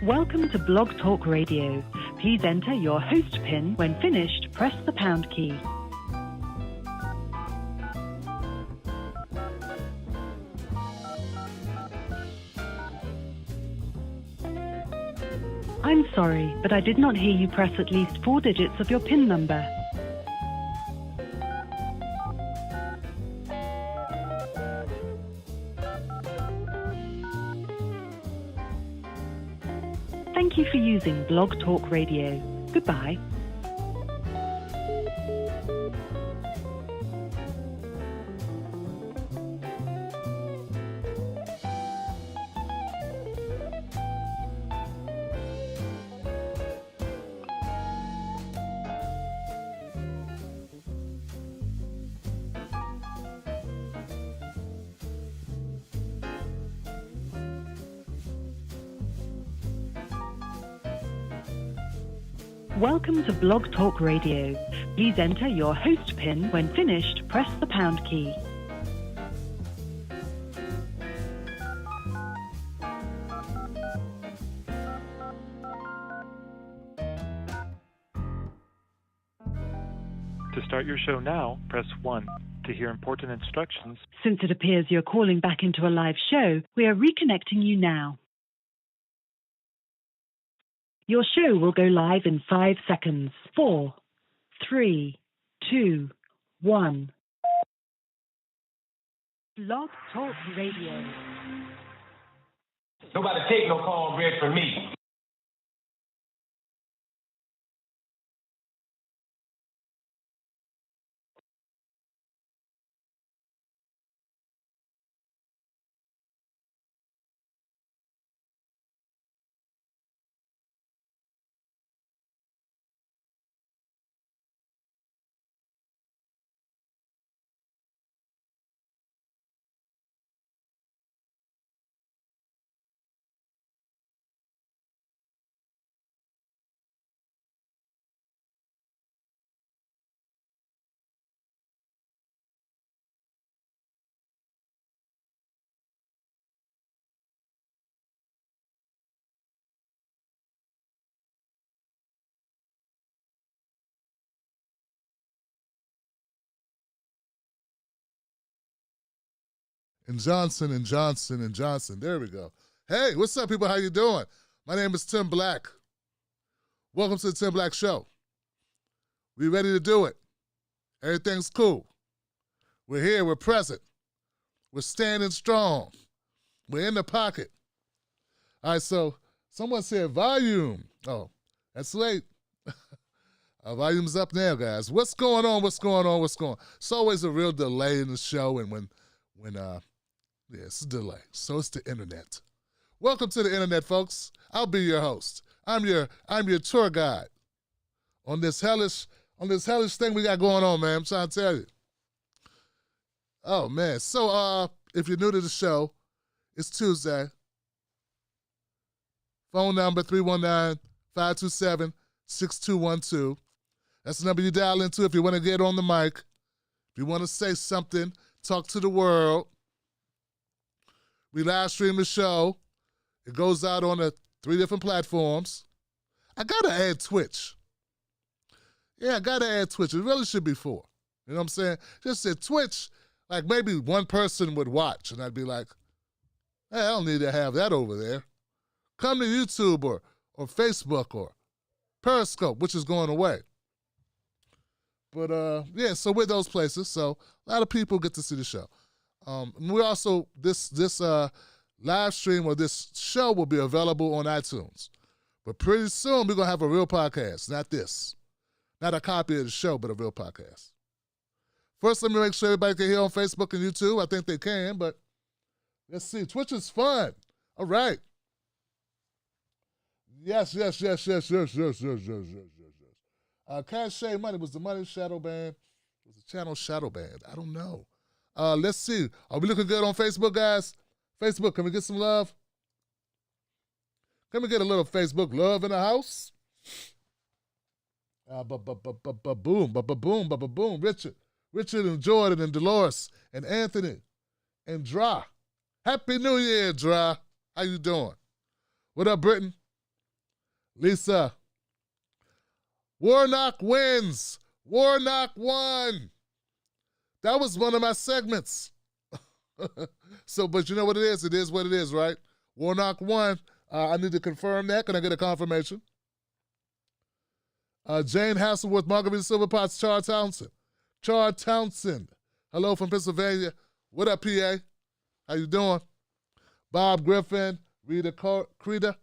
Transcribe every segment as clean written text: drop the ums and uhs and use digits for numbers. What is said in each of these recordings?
Welcome to Blog Talk Radio. Please enter your host PIN. When finished, press the pound key. I'm sorry, but I did not hear you press at least 4 digits of your PIN number. Thank you for using Blog Talk Radio. Goodbye. Welcome to Blog Talk Radio. Please enter your host PIN. When finished, press the pound key. To start your show now, press 1. To hear important instructions. Since it appears you're calling back into a live show, we are reconnecting you now. Your show will go live in 5 seconds. 4, 3, 2, 1. Blog Talk Radio. Nobody take no cornbread from me. And Johnson and Johnson and Johnson. There we go. Hey, what's up, people? How you doing? My name is Tim Black. Welcome to the Tim Black Show. We ready to do it. Everything's cool. We're here. We're present. We're standing strong. We're in the pocket. All right, so someone said volume. Oh, that's late. Our volume's up now, guys. What's going on? What's going on? What's going on? It's always a real delay in the show, and when yeah, it's a delay. So it's the internet. Welcome to the internet, folks. I'll be your host. I'm your tour guide on this hellish thing we got going on, man. I'm trying to tell you. Oh man. So if you're new to the show, it's Tuesday. Phone number 319-527-6212. That's the number you dial into if you want to get on the mic. If you want to say something, talk to the world. We live stream the show. It goes out on 3 different platforms. I got to add Twitch. Yeah, I got to add Twitch. It really should be 4. You know what I'm saying? Just said Twitch, like maybe one person would watch, and I'd be like, hey, I don't need to have that over there. Come to YouTube or Facebook or Periscope, which is going away. But, yeah, so we're those places. So a lot of people get to see the show. We also, this live stream or this show will be available on iTunes. But pretty soon we're going to have a real podcast, not this. Not a copy of the show, but a real podcast. First, let me make sure everybody can hear on Facebook and YouTube. I think they can, but let's see. Twitch is fun. All right. Yes. Cache Money was the Money Shadow Band. Was the channel Shadow Band? I don't know. Let's see. Are we looking good on Facebook, guys? Facebook, can we get some love? Can we get a little Facebook love in the house? Boom. Richard and Jordan and Dolores and Anthony and Dra. Happy New Year, Dra. How you doing? What up, Britain? Lisa. Warnock wins. Warnock won. That was one of my segments. So, but you know what it is? It is what it is, right? Warnock won. I need to confirm that. Can I get a confirmation? Jane Hasselworth, Margarita Silverpotts, Char Townsend. Char Townsend. Hello from Pennsylvania. What up, PA? How you doing? Bob Griffin, Rita,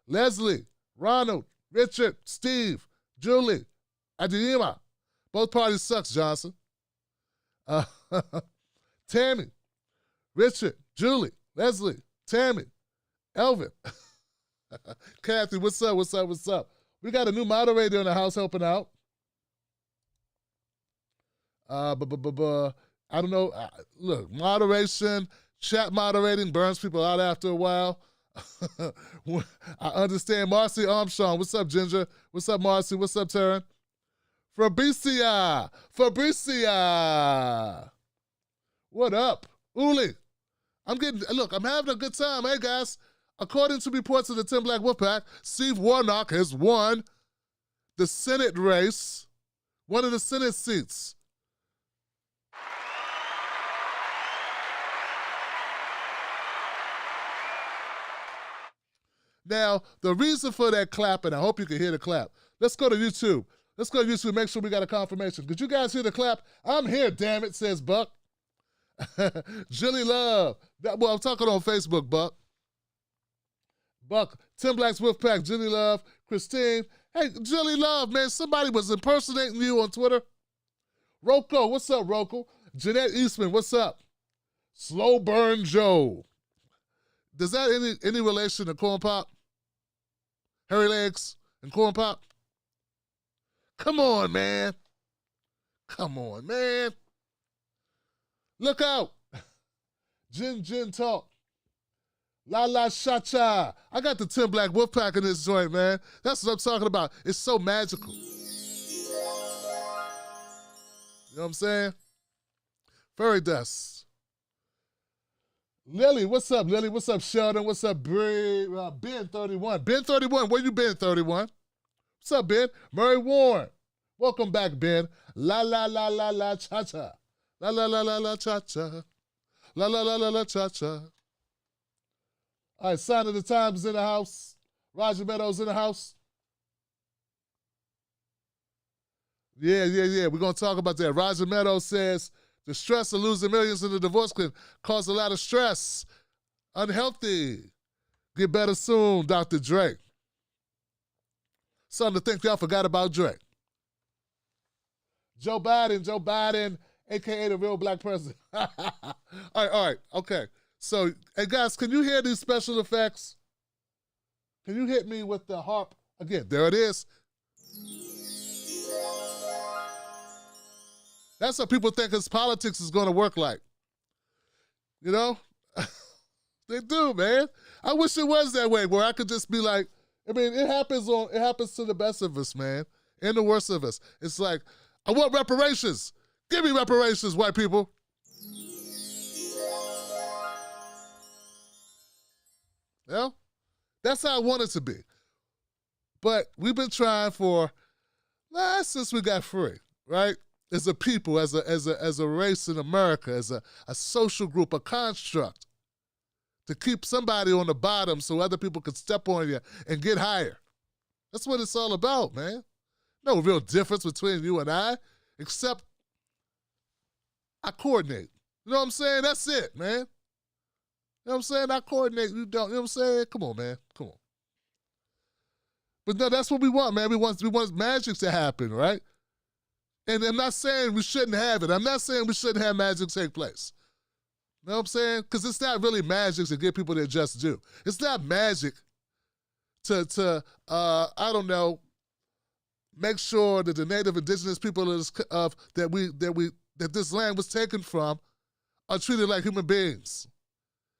Leslie, Ronald, Richard, Steve, Julie, Adiyema. Both parties sucks, Johnson. Tammy, Richard, Julie, Leslie, Tammy, Elvin. Kathy, what's up, what's up, what's up? We got a new moderator in the house helping out. I don't know. Look, moderation, chat moderating burns people out after a while. I understand. Marcy Armstrong, what's up, Ginger? What's up, Marcy? What's up, Taryn? Fabricia. What up? Uli. I'm having a good time. Hey, guys. According to reports of the Tim Black Wolfpack, Steve Warnock has won the Senate race, one of the Senate seats. Now, the reason for that clap, and I hope you can hear the clap. Let's go to YouTube. Make sure we got a confirmation. Could you guys hear the clap? I'm here, damn it, says Buck. Jilly Love. Well, I'm talking on Facebook, Buck. Tim Black's Wolfpack, Jilly Love, Christine. Hey, Jilly Love, man, somebody was impersonating you on Twitter. Rocco, what's up, Rocco? Jeanette Eastman, what's up? Slow Burn Joe. Does that any relation to Corn Pop? Hairy Legs and Corn Pop? Come on, man. Look out. Jin Talk. La La Cha Cha. I got the Tim Black Wolfpack in this joint, man. That's what I'm talking about. It's so magical. You know what I'm saying? Fairy Dust. Lily, what's up, Lily? What's up, Sheldon? What's up, Ben 31? Ben 31, where you been, 31? What's up, Ben? Murray Warren. Welcome back, Ben. La la la la la cha cha. La la la la la cha cha. La la la la la cha cha. All right, Sign of the Times in the house. Roger Meadows in the house. Yeah. We're going to talk about that. Roger Meadows says the stress of losing millions in the divorce can cause a lot of stress. Unhealthy. Get better soon, Dr. Drake. Something to think y'all forgot about Drake. Joe Biden, a.k.a. the real black president. All right, okay. So, hey, guys, can you hear these special effects? Can you hit me with the harp? Again, there it is. That's what people think his politics is going to work like. You know? They do, man. I wish it was that way, where I could just be like, I mean, it happens to the best of us, man, and the worst of us. It's like, I want reparations. Give me reparations, white people. Yeah, that's how I want it to be. But we've been trying since we got free, right? As a people, as a race in America, as a social group, a construct, to keep somebody on the bottom so other people can step on you and get higher. That's what it's all about, man. No real difference between you and I, except I coordinate. You know what I'm saying? That's it, man. You know what I'm saying? I coordinate, you don't. You know what I'm saying? Come on, man. Come on. But no, that's what we want, man. We want magic to happen, right? And I'm not saying we shouldn't have it. I'm not saying we shouldn't have magic take place. You know what I'm saying? Because it's not really magic to give people their just due. It's not magic to I don't know, make sure that the native indigenous people that this land was taken from are treated like human beings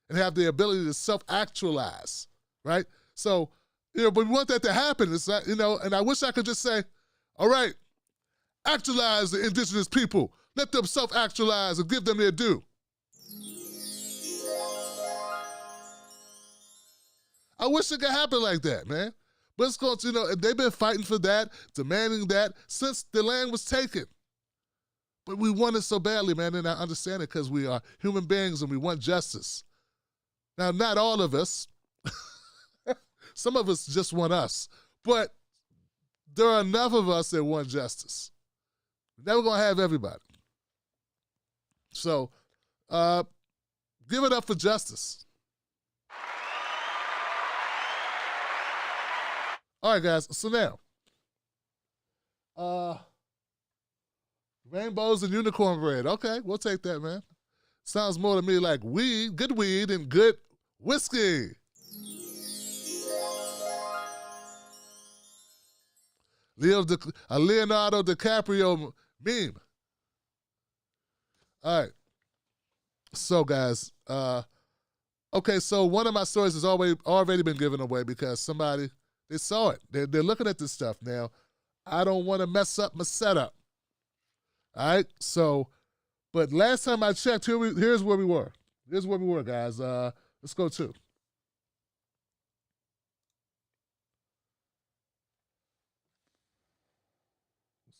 and have the ability to self-actualize, right? So, but we want that to happen. It's not, and I wish I could just say, all right, actualize the indigenous people. Let them self-actualize and give them their due. I wish it could happen like that, man. But it's going to, they've been fighting for that, demanding that since the land was taken. But we want it so badly, man, and I understand it because we are human beings and we want justice. Now, not all of us. Some of us just want us. But there are enough of us that want justice. We're never going to have everybody. So, give it up for justice. All right, guys. So now, rainbows and unicorn bread. Okay, we'll take that, man. Sounds more to me like weed, and good whiskey. Leonardo DiCaprio meme. All right. So, guys, okay, so one of my stories has already been given away because somebody, they saw it. They're looking at this stuff now. I don't want to mess up my setup. All right, so, but last time I checked, here's where we were. Here's where we were, guys. Let's go to. Let's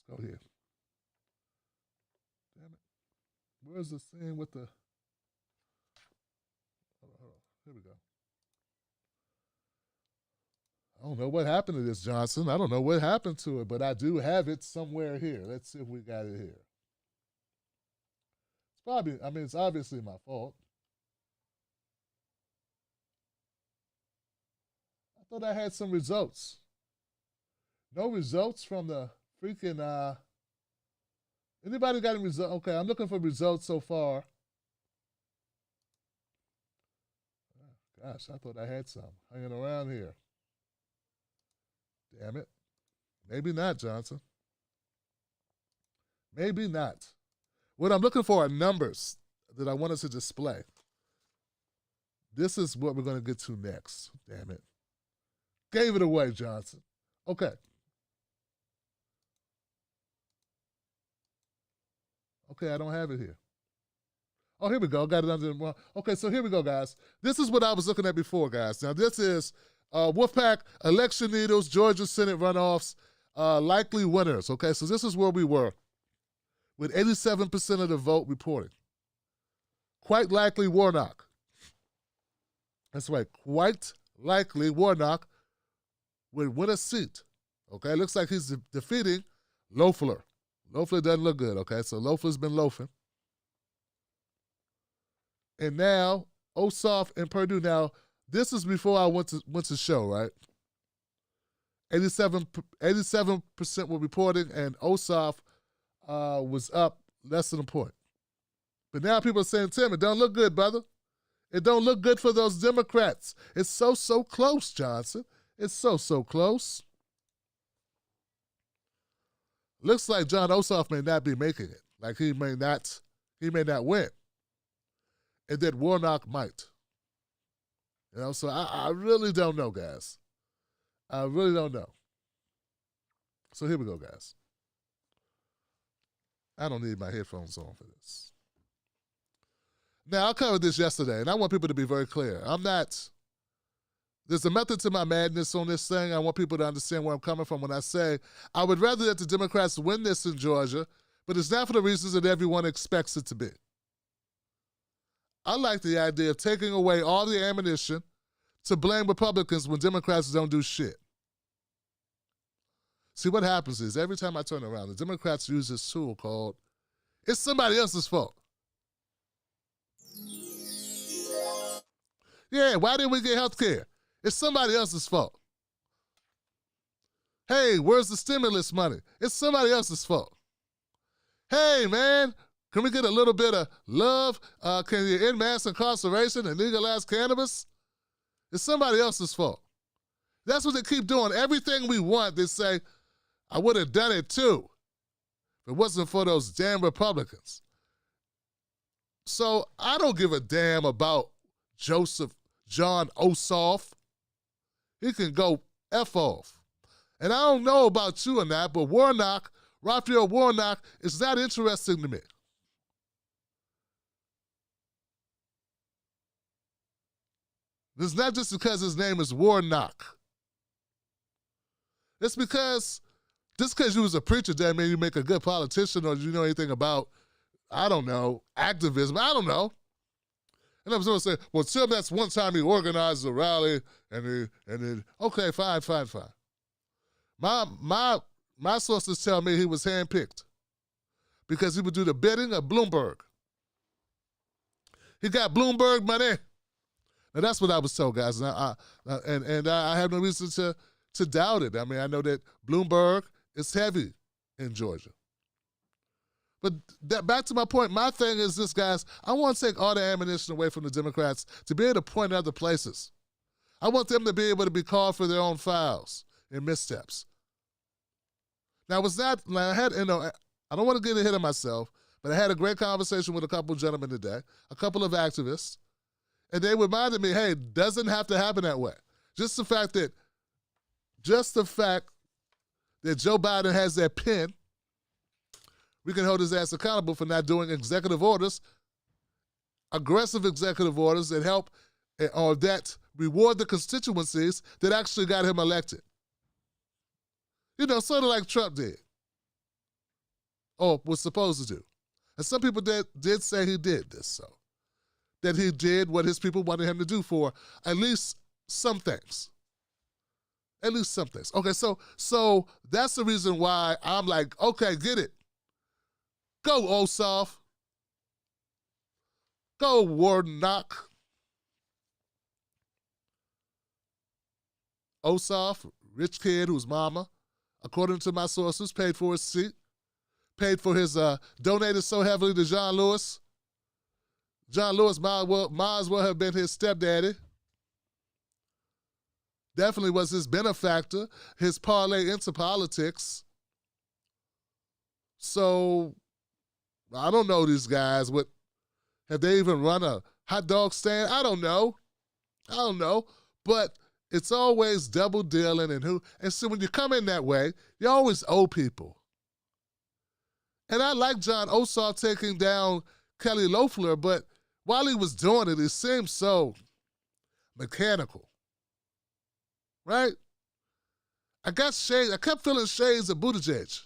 go here. Damn it. Where's the scene with the... Hold on. Here we go. I don't know what happened to this, Johnson. I don't know what happened to it, but I do have it somewhere here. Let's see if we got it here. It's probably, it's obviously my fault. I thought I had some results. No results from the freaking, anybody got any results? Okay, I'm looking for results so far. Oh, gosh, I thought I had some hanging around here. Damn it. Maybe not, Johnson. Maybe not. What I'm looking for are numbers that I wanted to display. This is what we're going to get to next. Damn it. Gave it away, Johnson. Okay. Okay, I don't have it here. Oh, here we go. Got it under the... Okay, so here we go, guys. This is what I was looking at before, guys. Now, this is Wolfpack election needles, Georgia Senate runoffs, likely winners. Okay, so this is where we were with 87% of the vote reported. Quite likely Warnock. That's right. Quite likely Warnock would win a seat. Okay, looks like he's defeating Loeffler. Loeffler doesn't look good, okay? So Loeffler's been loafing. And now, Ossoff and Perdue. Now, this is before I went to show, right? 87% were reporting, and Ossoff was up less than a point. But now people are saying, Tim, it don't look good, brother. It don't look good for those Democrats. It's so close, Johnson. It's so close. Looks like John Ossoff may not be making it. Like he may not win. And that Warnock might. You know, so I really don't know, guys. I really don't know. So here we go, guys. I don't need my headphones on for this. Now, I covered this yesterday, and I want people to be very clear. There's a method to my madness on this thing. I want people to understand where I'm coming from when I say I would rather that the Democrats win this in Georgia, but it's not for the reasons that everyone expects it to be. I like the idea of taking away all the ammunition to blame Republicans when Democrats don't do shit. See, what happens is every time I turn around, the Democrats use this tool called, it's somebody else's fault. Yeah, why didn't we get health care? It's somebody else's fault. Hey, where's the stimulus money? It's somebody else's fault. Hey, man, can we get a little bit of love? Can you end mass incarceration and legalize cannabis? It's somebody else's fault. That's what they keep doing. Everything we want, they say, I would have done it too if it wasn't for those damn Republicans. So I don't give a damn about John Ossoff. He can go F off. And I don't know about you or not, but Raphael Warnock is not interesting to me. It's not just because his name is Warnock. It's because just because you was a preacher doesn't mean you make a good politician or you know anything about, I don't know, activism. I don't know. And I was going to say, well, Tim, that's one time he organized a rally and okay, fine. My sources tell me he was handpicked because he would do the bidding of Bloomberg. He got Bloomberg money. Now that's what I was told, guys, and I have no reason to doubt it. I mean, I know that Bloomberg is heavy in Georgia. But back to my point, my thing is this, guys, I want to take all the ammunition away from the Democrats to be able to point other places. I want them to be able to be called for their own fouls and missteps. Now, I don't want to get ahead of myself, but I had a great conversation with a couple of gentlemen today, a couple of activists, and they reminded me, hey, it doesn't have to happen that way. Just the fact that Joe Biden has that pen, we can hold his ass accountable for not doing executive orders, aggressive executive orders that help or that reward the constituencies that actually got him elected. You know, sort of like Trump did, or was supposed to do. And some people did say he did this, so that he did what his people wanted him to do for at least some things. At least some things. Okay, so that's the reason why I'm like, okay, get it. Go, Ossoff. Go, Warnock. Ossoff, rich kid whose mama, according to my sources, paid for his seat, paid for his, donated so heavily to John Lewis. John Lewis might as well have been his stepdaddy. Definitely was his benefactor, his parlay into politics. So, I don't know these guys. Have they even run a hot dog stand? I don't know. But it's always double dealing and so when you come in that way, you always owe people. And I like John Ossoff taking down Kelly Loeffler, but while he was doing it, it seemed so mechanical. Right? I kept feeling shades of Buttigieg.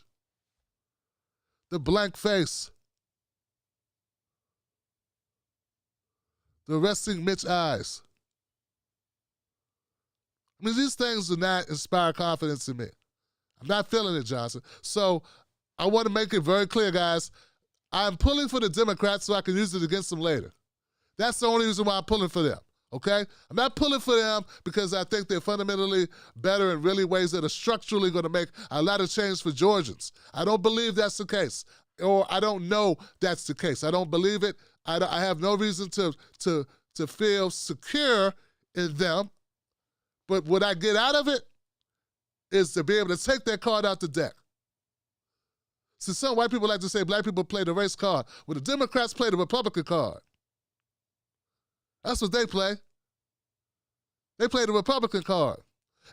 The blank face. The resting Mitch eyes. I mean, these things do not inspire confidence in me. I'm not feeling it, Johnson. So I want to make it very clear, guys. I'm pulling for the Democrats so I can use it against them later. That's the only reason why I'm pulling for them, okay? I'm not pulling for them because I think they're fundamentally better in really ways that are structurally going to make a lot of change for Georgians. I don't believe that's the case, or I don't know that's the case. I don't believe it. I have no reason to feel secure in them. But what I get out of it is to be able to take that card out the deck. See, some white people like to say black people play the race card. Well, the Democrats play the Republican card. That's what they play. They play the Republican card.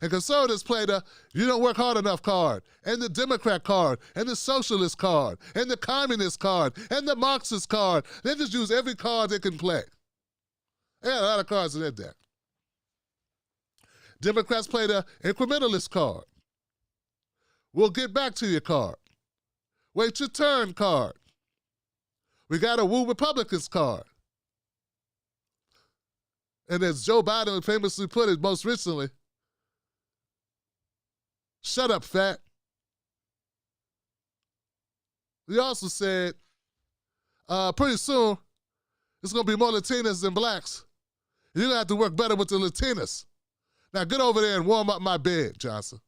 And conservatives play the you don't work hard enough card, and the Democrat card, and the socialist card, and the communist card, and the Marxist card. They just use every card they can play. They got a lot of cards in their deck. Democrats play the incrementalist card. We'll get back to your card. Wait your turn card. We got a woo Republicans card. And as Joe Biden famously put it most recently, shut up, fat. He also said, pretty soon, it's going to be more Latinas than blacks. You're going to have to work better with the Latinas. Now get over there and warm up my bed, Johnson.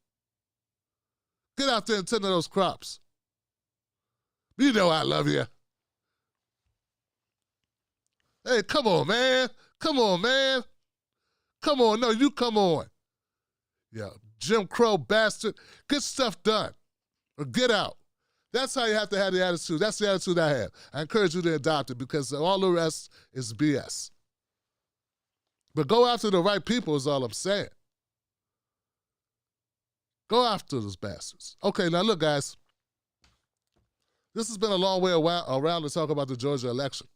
Get out there and tend to those crops. You know I love you. Hey, come on, man. Come on, man. Come on. No, you come on. Yeah, Jim Crow bastard. Get stuff done. Or get out. That's how you have to have the attitude. That's the attitude I have. I encourage you to adopt it because all the rest is BS. But go after the right people is all I'm saying. Go after those bastards. Okay, now look, guys. This has been a long way around to talk about the Georgia election.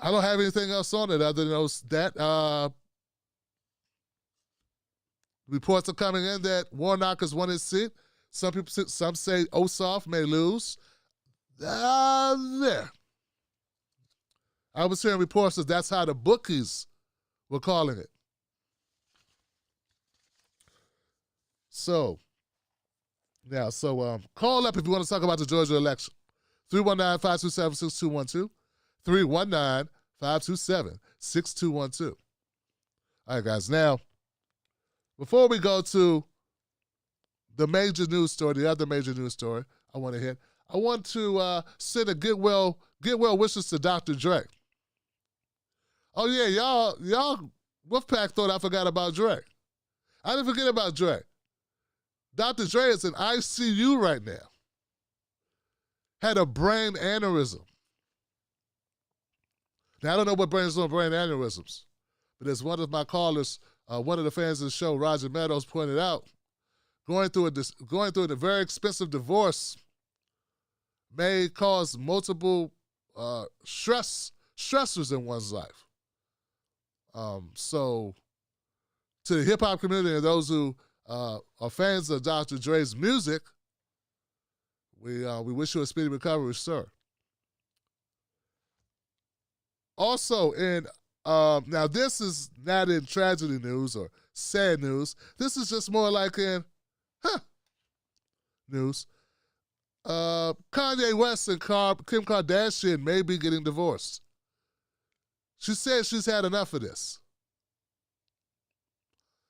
I don't have anything else on it other than that. Reports are coming in that Warnock has won his seat. Some say Ossoff may lose. There. I was hearing reports that that's how the bookies were calling it. So, call up if you want to talk about the Georgia election. 319-527-6212. 319-527-6212. All right, guys. Now, before we go to the major news story, the other major news story I want to hit, I want to send a get well wishes to Dr. Dre. Oh, yeah, y'all, Wolfpack thought I forgot about Dre. I didn't forget about Dre. Dr. Dre is in ICU right now. Had a brain aneurysm. Now, I don't know what brings on brain aneurysms, but as one of my callers, one of the fans of the show, Roger Meadows, pointed out, going through a very expensive divorce may cause multiple stressors in one's life. So, to the hip-hop community and those who are fans of Dr. Dre's music, we wish you a speedy recovery, sir. Also, now this is not in tragedy news or sad news. This is just more like in news. Kanye West and Kim Kardashian may be getting divorced. She said she's had enough of this.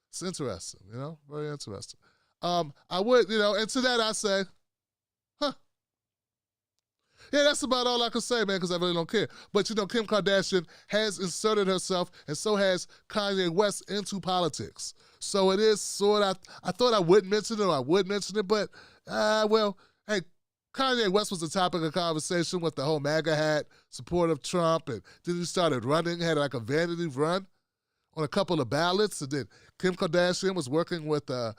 It's interesting, very interesting. I would, and to that I say, yeah, that's about all I can say, man, because I really don't care. But, Kim Kardashian has inserted herself, and so has Kanye West, into politics. So it is sort of, I thought I wouldn't mention it, or I would mention it, but, hey, Kanye West was the topic of conversation with the whole MAGA hat, support of Trump, and then he started running, had like a vanity run on a couple of ballots, and then Kim Kardashian was working with the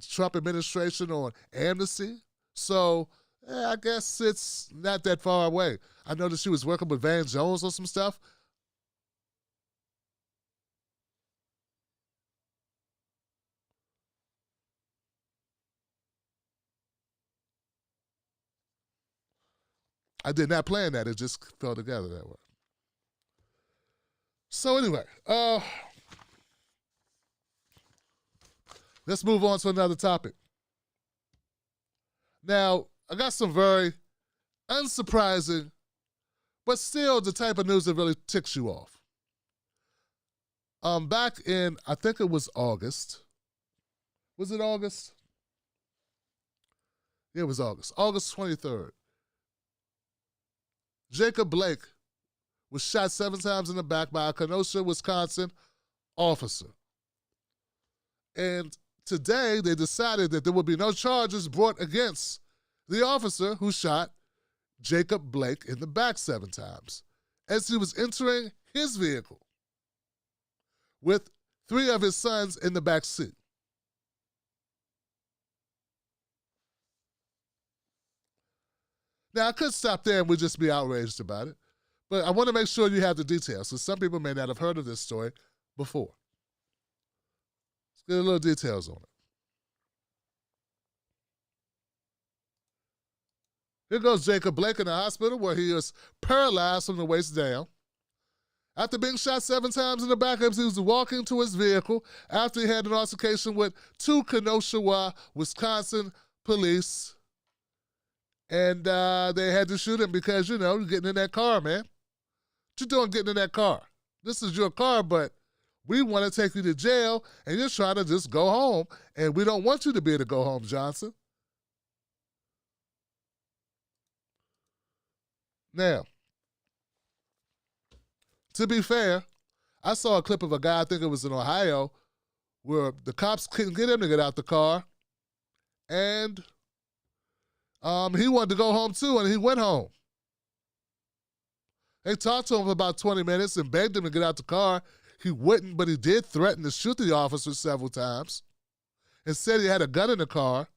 Trump administration on amnesty. So, I guess it's not that far away. I know that she was working with Van Jones on some stuff. I did not plan that. It just fell together that way. So anyway, let's move on to another topic. Now, I got some very unsurprising, but still the type of news that really ticks you off. Back in, I think it was August. Was it August? Yeah, it was August. August 23rd. Jacob Blake was shot 7 times in the back by a Kenosha, Wisconsin officer. And today they decided that there would be no charges brought against the officer who shot Jacob Blake in the back 7 times as he was entering his vehicle with 3 of his sons in the back seat. Now, I could stop there and we'd just be outraged about it, but I want to make sure you have the details, because some people may not have heard of this story before. Let's get a little details on it. Here goes Jacob Blake in the hospital where he is paralyzed from the waist down. After being shot 7 times in the back, he was walking to his vehicle after he had an altercation with 2 Kenosha, Wisconsin police. And they had to shoot him because, you're getting in that car, man. What you doing getting in that car? This is your car, but we want to take you to jail, and you're trying to just go home, and we don't want you to be able to go home, Johnson. Now, to be fair, I saw a clip of a guy, I think it was in Ohio, where the cops couldn't get him to get out the car, and he wanted to go home too, and he went home. They talked to him for about 20 minutes and begged him to get out the car. He wouldn't, but he did threaten to shoot the officer several times and said he had a gun in the car.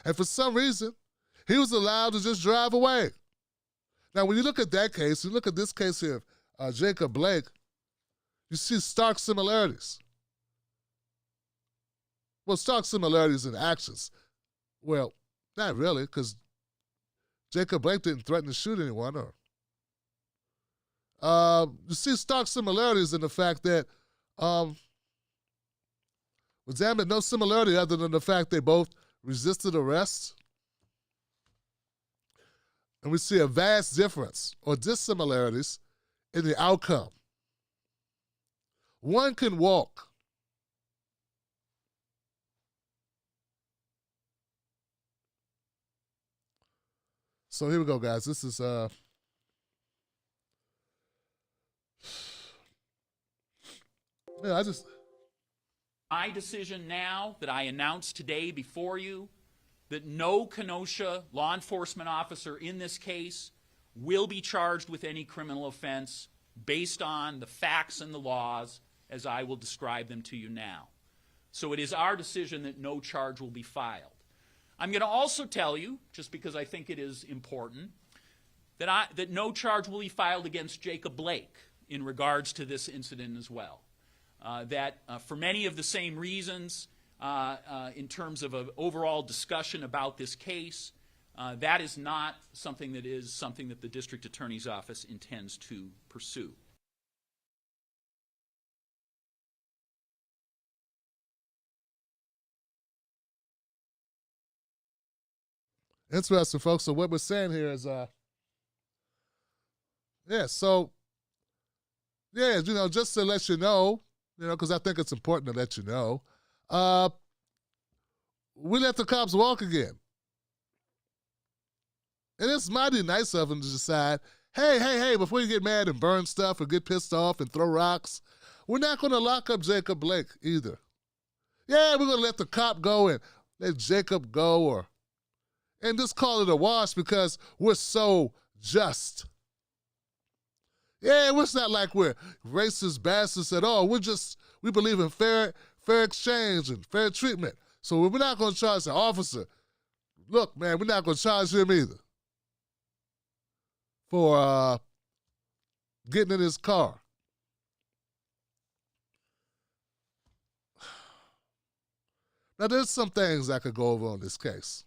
And for some reason, he was allowed to just drive away. Now, when you look at that case, you look at this case here, Jacob Blake, you see stark similarities. Well, stark similarities in actions. Well, not really, because Jacob Blake didn't threaten to shoot anyone. You see stark similarities in the fact that, examine no similarity other than the fact they both resisted arrest. And we see a vast difference or dissimilarities in the outcome. One can walk. So here we go, guys. This is My decision now that I announce today before you that no Kenosha law enforcement officer in this case will be charged with any criminal offense based on the facts and the laws as I will describe them to you now. So it is our decision that no charge will be filed. I'm going to also tell you, just because I think it is important, that no charge will be filed against Jacob Blake in regards to this incident as well. For many of the same reasons, in terms of an overall discussion about this case, that is not something that the District Attorney's Office intends to pursue. Interesting, folks. So what we're saying here is, just to let you know, because I think it's important to let you know, we let the cops walk again. And it's mighty nice of them to decide, hey, before you get mad and burn stuff or get pissed off and throw rocks, we're not going to lock up Jacob Blake either. Yeah, we're going to let the cop go and let Jacob go and just call it a wash because we're so just. Yeah, it's not like we're racist bastards at all. We believe in fair exchange and fair treatment. So we're not going to charge the officer. Look, man, we're not going to charge him either for getting in his car. Now, there's some things I could go over on this case.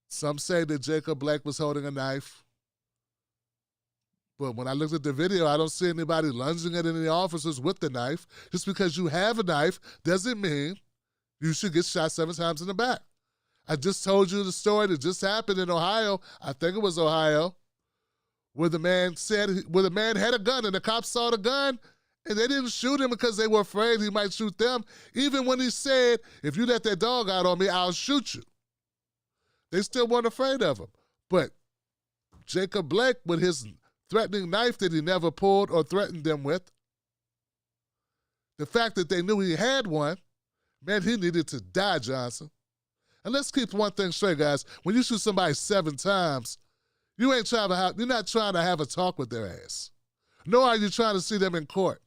Some say that Jacob Blake was holding a knife. But when I looked at the video, I don't see anybody lunging at any officers with the knife. Just because you have a knife doesn't mean you should get shot 7 times in the back. I just told you the story that just happened in Ohio. I think it was Ohio, where the man had a gun and the cops saw the gun and they didn't shoot him because they were afraid he might shoot them. Even when he said, if you let that dog out on me, I'll shoot you. They still weren't afraid of him. But Jacob Blake, with his threatening knife that he never pulled or threatened them with, the fact that they knew he had one meant he needed to die, Johnson. And let's keep one thing straight, guys. When you shoot somebody 7 times, you're not trying to have a talk with their ass. Nor are you trying to see them in court.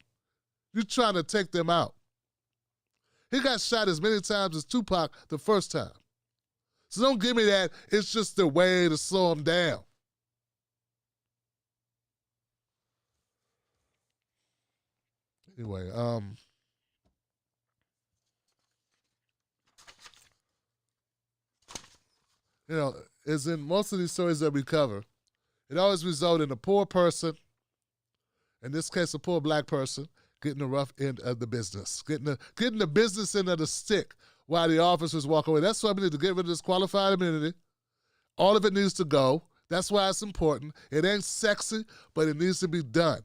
You're trying to take them out. He got shot as many times as Tupac the first time. So don't give me that it's just a way to slow him down. Anyway, as in most of these stories that we cover, it always results in a poor person, in this case a poor black person, getting the rough end of the business, getting the business end of the stick while the officers walk away. That's why we need to get rid of this qualified immunity. All of it needs to go. That's why it's important. It ain't sexy, but it needs to be done.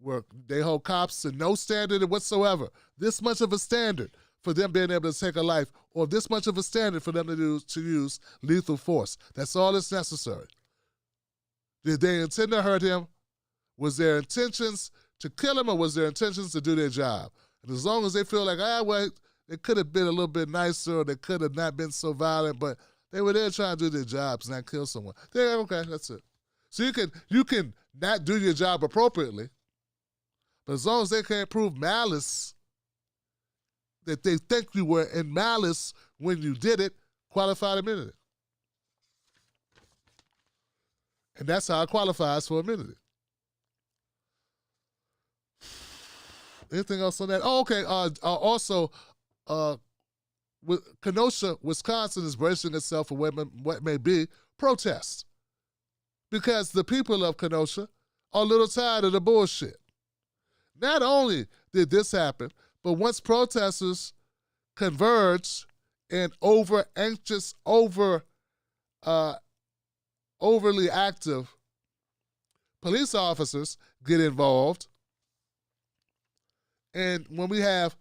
Where they hold cops to no standard whatsoever. This much of a standard for them being able to take a life, or this much of a standard for them to use lethal force. That's all that's necessary. Did they intend to hurt him? Was their intentions to kill him, or was their intentions to do their job? And as long as they feel like, it could have been a little bit nicer, or they could have not been so violent, but they were there trying to do their jobs, not kill someone. They're okay, that's it. So you can not do your job appropriately, but as long as they can't prove malice, that they think you were in malice when you did it, qualified immunity. And that's how it qualifies for immunity. Anything else on that? Oh, okay. Also, Kenosha, Wisconsin is bracing itself for what may be protests because the people of Kenosha are a little tired of the bullshit. Not only did this happen, but once protesters converge and overly active police officers get involved, and when we have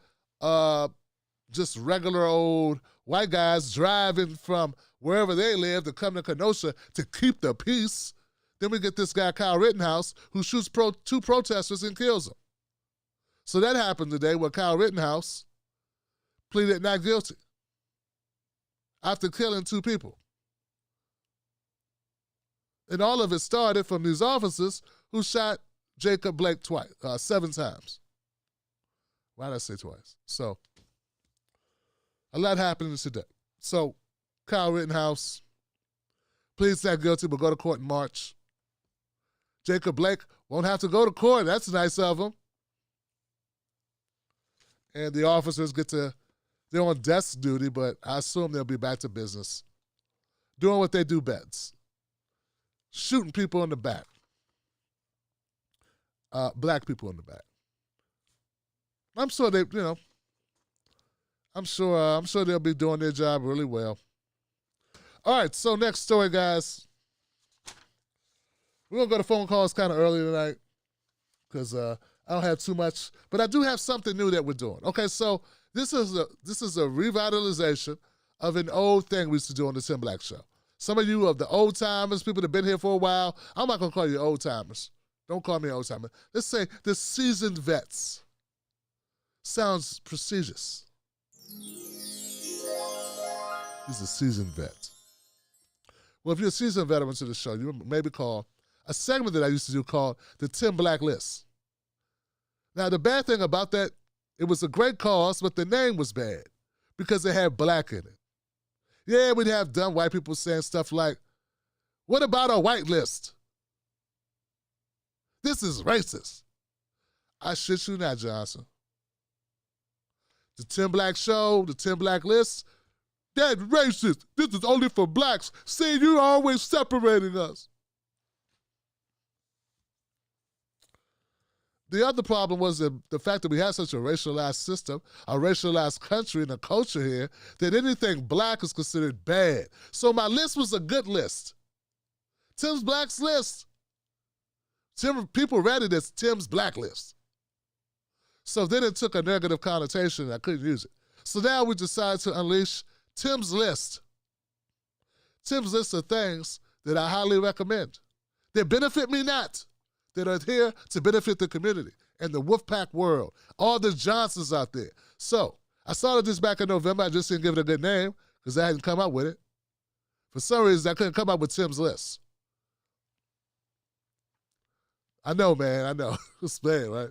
just regular old white guys driving from wherever they live to come to Kenosha to keep the peace, then we get this guy Kyle Rittenhouse who shoots two protesters and kills them. So that happened today where Kyle Rittenhouse pleaded not guilty after killing two people. And all of it started from these officers who shot Jacob Blake 7 times. Why did I say twice? So, a lot happening today. So, Kyle Rittenhouse pleads not guilty but go to court in March. Jacob Blake won't have to go to court. That's nice of him. And the officers they're on desk duty, but I assume they'll be back to business. Doing what they do best. Shooting people in the back. Black people in the back. I'm sure I'm sure they'll be doing their job really well. All right, so next story, guys. We're going to go to phone calls kind of early tonight because I don't have too much, but I do have something new that we're doing. Okay, so this is a revitalization of an old thing we used to do on the Tim Black Show. Some of you of the old timers, people that have been here for a while, I'm not going to call you old timers. Don't call me old timer. Let's say the seasoned vets. Sounds prestigious. He's a seasoned vet. Well, if you're a seasoned veteran to the show, you maybe call a segment that I used to do called the Tim Black List. Now, the bad thing about that, it was a great cause, but the name was bad because it had black in it. Yeah, we'd have dumb white people saying stuff like, what about a white list? This is racist. I shit you not, Johnson. The Tim Black Show, the Tim Black List, that's racist. This is only for blacks. See, you're always separating us. The other problem was the fact that we had such a racialized system, a racialized country and a culture here, that anything black is considered bad. So my list was a good list. Tim's Black's list. People read it as Tim's Black List. So then it took a negative connotation and I couldn't use it. So now we decided to unleash Tim's List. Tim's List of things that I highly recommend. They benefit me not. That are here to benefit the community and the Wolfpack world, all the Johnsons out there. So I started this back in November. I just didn't give it a good name because I hadn't come up with it. For some reason, I couldn't come up with Tim's List. I know, man. I know. It's bad, right?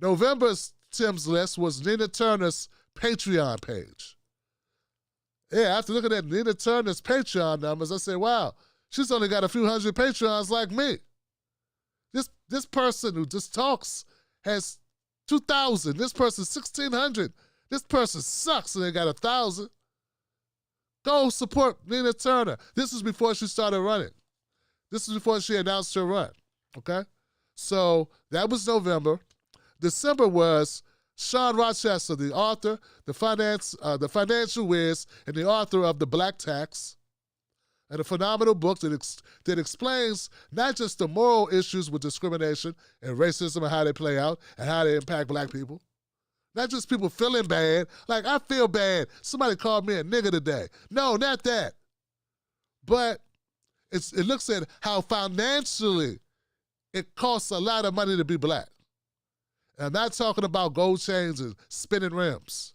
November's Tim's List was Nina Turner's Patreon page. Yeah, after looking at Nina Turner's Patreon numbers, I said, wow, she's only got a few hundred Patreons like me. This person who just talks has 2,000. This person's 1,600. This person sucks and they got 1,000. Go support Nina Turner. This is before she started running. This is before she announced her run, okay? So that was November. December was Sean Rochester, the author, the financial whiz, and the author of The Black Tax, and a phenomenal book that explains not just the moral issues with discrimination and racism and how they play out and how they impact black people. Not just people feeling bad, like I feel bad. Somebody called me a nigger today. No, not that. But it looks at how financially it costs a lot of money to be black. And I'm not talking about gold chains and spinning rims.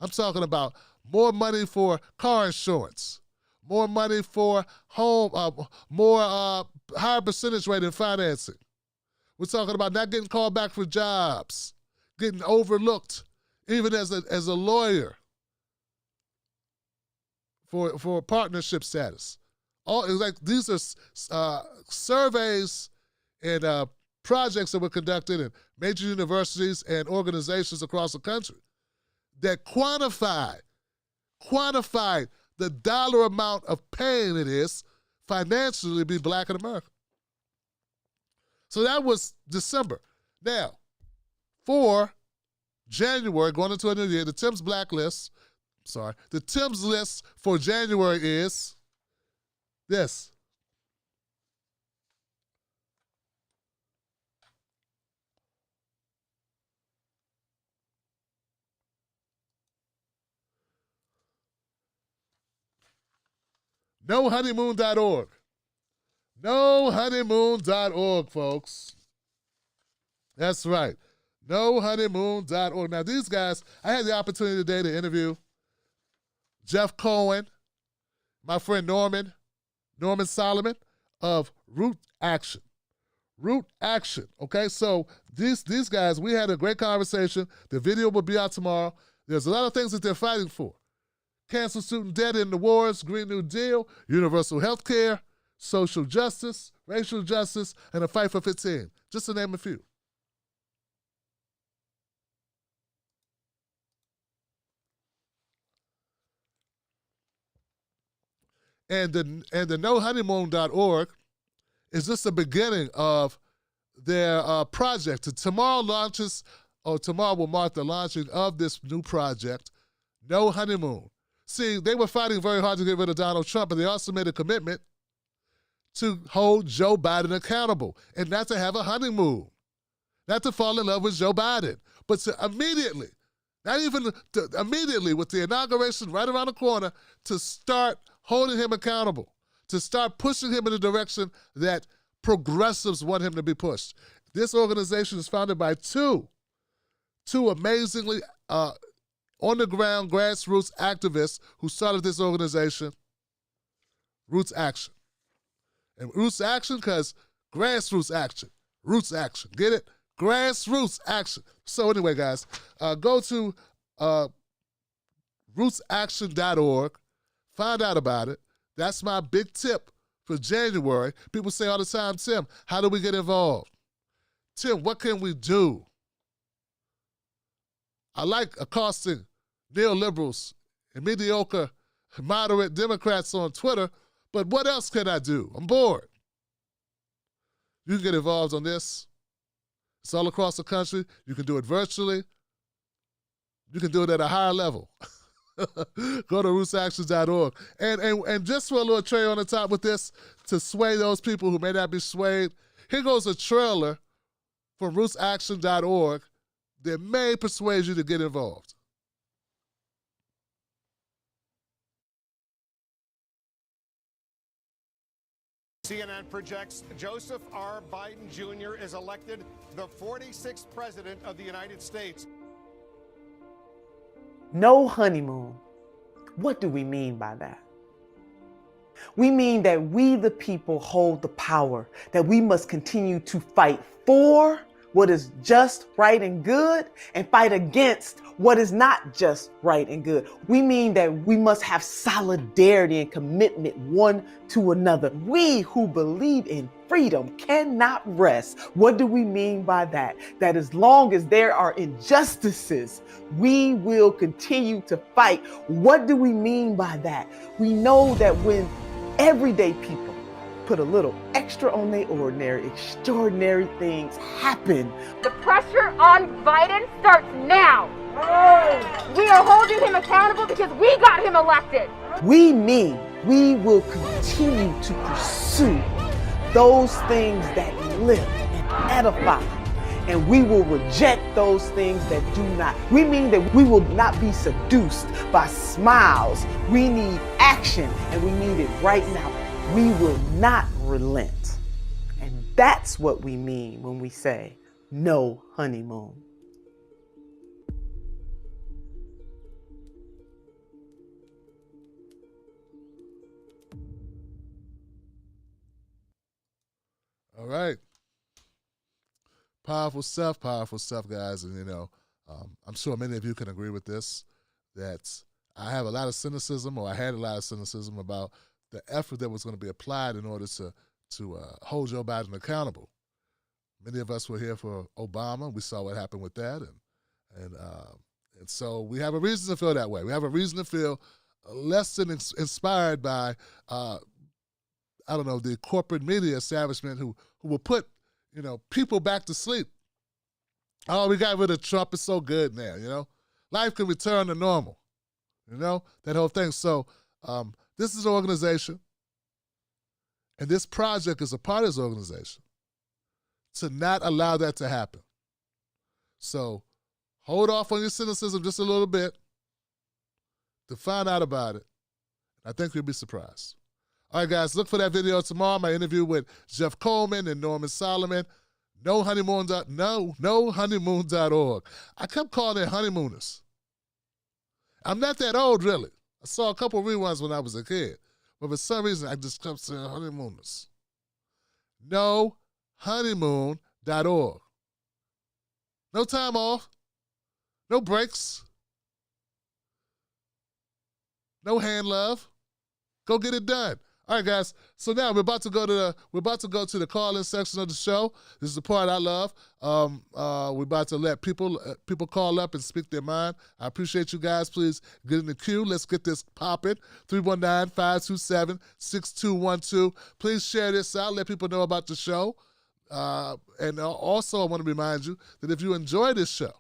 I'm talking about more money for car insurance, more money for home, higher percentage rate in financing. We're talking about not getting called back for jobs, getting overlooked, even as a lawyer for partnership status. These are surveys and projects that were conducted in major universities and organizations across the country that quantified the dollar amount of pain it is financially to be black in America. So that was December. Now, for January, going into a new year, the Tim's list for January is this. NoHoneymoon.org. NoHoneymoon.org, folks. That's right. NoHoneymoon.org. Now, these guys, I had the opportunity today to interview Jeff Cohen, my friend Norman Solomon of Root Action. Root Action, okay? So these guys, we had a great conversation. The video will be out tomorrow. There's a lot of things that they're fighting for. Cancel student debt in the wars, Green New Deal, universal health care, social justice, racial justice, and a fight for 15, just to name a few. And the NoHoneymoon.org is just the beginning of their project. Tomorrow will mark the launching of this new project, No Honeymoon. See, they were fighting very hard to get rid of Donald Trump, but they also made a commitment to hold Joe Biden accountable and not to have a honeymoon, not to fall in love with Joe Biden, but to immediately with the inauguration right around the corner, to start holding him accountable, to start pushing him in the direction that progressives want him to be pushed. This organization is founded by two amazingly on-the-ground grassroots activists who started this organization, Roots Action. And Roots Action because grassroots action, roots action, get it? Grassroots action. So anyway, guys, go to rootsaction.org, find out about it. That's my big tip for January. People say all the time, Tim, how do we get involved? Tim, what can we do? I like accosting neoliberals and mediocre, moderate Democrats on Twitter, but what else can I do? I'm bored. You can get involved on this. It's all across the country. You can do it virtually. You can do it at a higher level. Go to rootsactions.org. And just for a little cherry on the top with this, to sway those people who may not be swayed, here goes a trailer from rootsaction.org that may persuade you to get involved. CNN projects Joseph R. Biden Jr. is elected the 46th president of the United States. No honeymoon. What do we mean by that? We mean that we, the people, hold the power, that we must continue to fight for what is just, right, and good, and fight against what is not just, right, and good. We mean that we must have solidarity and commitment one to another. We who believe in freedom cannot rest. What do we mean by that? That as long as there are injustices, we will continue to fight. What do we mean by that? We know that when everyday people put a little extra on their ordinary, extraordinary things happen. The pressure on Biden starts now. We are holding him accountable because we got him elected. We mean we will continue to pursue those things that lift and edify, and we will reject those things that do not. We mean that we will not be seduced by smiles. We need action, and we need it right now. We will not relent. And that's what we mean when we say no honeymoon. All right. Powerful stuff, guys. And, I'm sure many of you can agree with this, that I have a lot of cynicism, or I had a lot of cynicism about the effort that was going to be applied in order to hold Joe Biden accountable. Many of us were here for Obama. We saw what happened with that, and so we have a reason to feel that way. We have a reason to feel less than inspired by, the corporate media establishment who will put, people back to sleep. Oh, we got rid of Trump. It's so good now, Life can return to normal, that whole thing. So this is an organization, and this project is a part of this organization, to not allow that to happen. So hold off on your cynicism just a little bit to find out about it. I think you'll be surprised. All right, guys, look for that video tomorrow. My interview with Jeff Coleman and Norman Solomon. NoHoneymoon.org. I kept calling it honeymooners. I'm not that old, really. I saw a couple of reruns when I was a kid. But for some reason, I just kept saying honeymooners. NoHoneymoon.org. No time off. No breaks. No hand love. Go get it done. All right, guys. So now we're about to go to the call-in section of the show. This is the part I love. We're about to let people call up and speak their mind. I appreciate you guys. Please get in the queue. Let's get this popping. 319-527-6212. Please share this out. Let people know about the show. And also, I want to remind you that if you enjoy this show,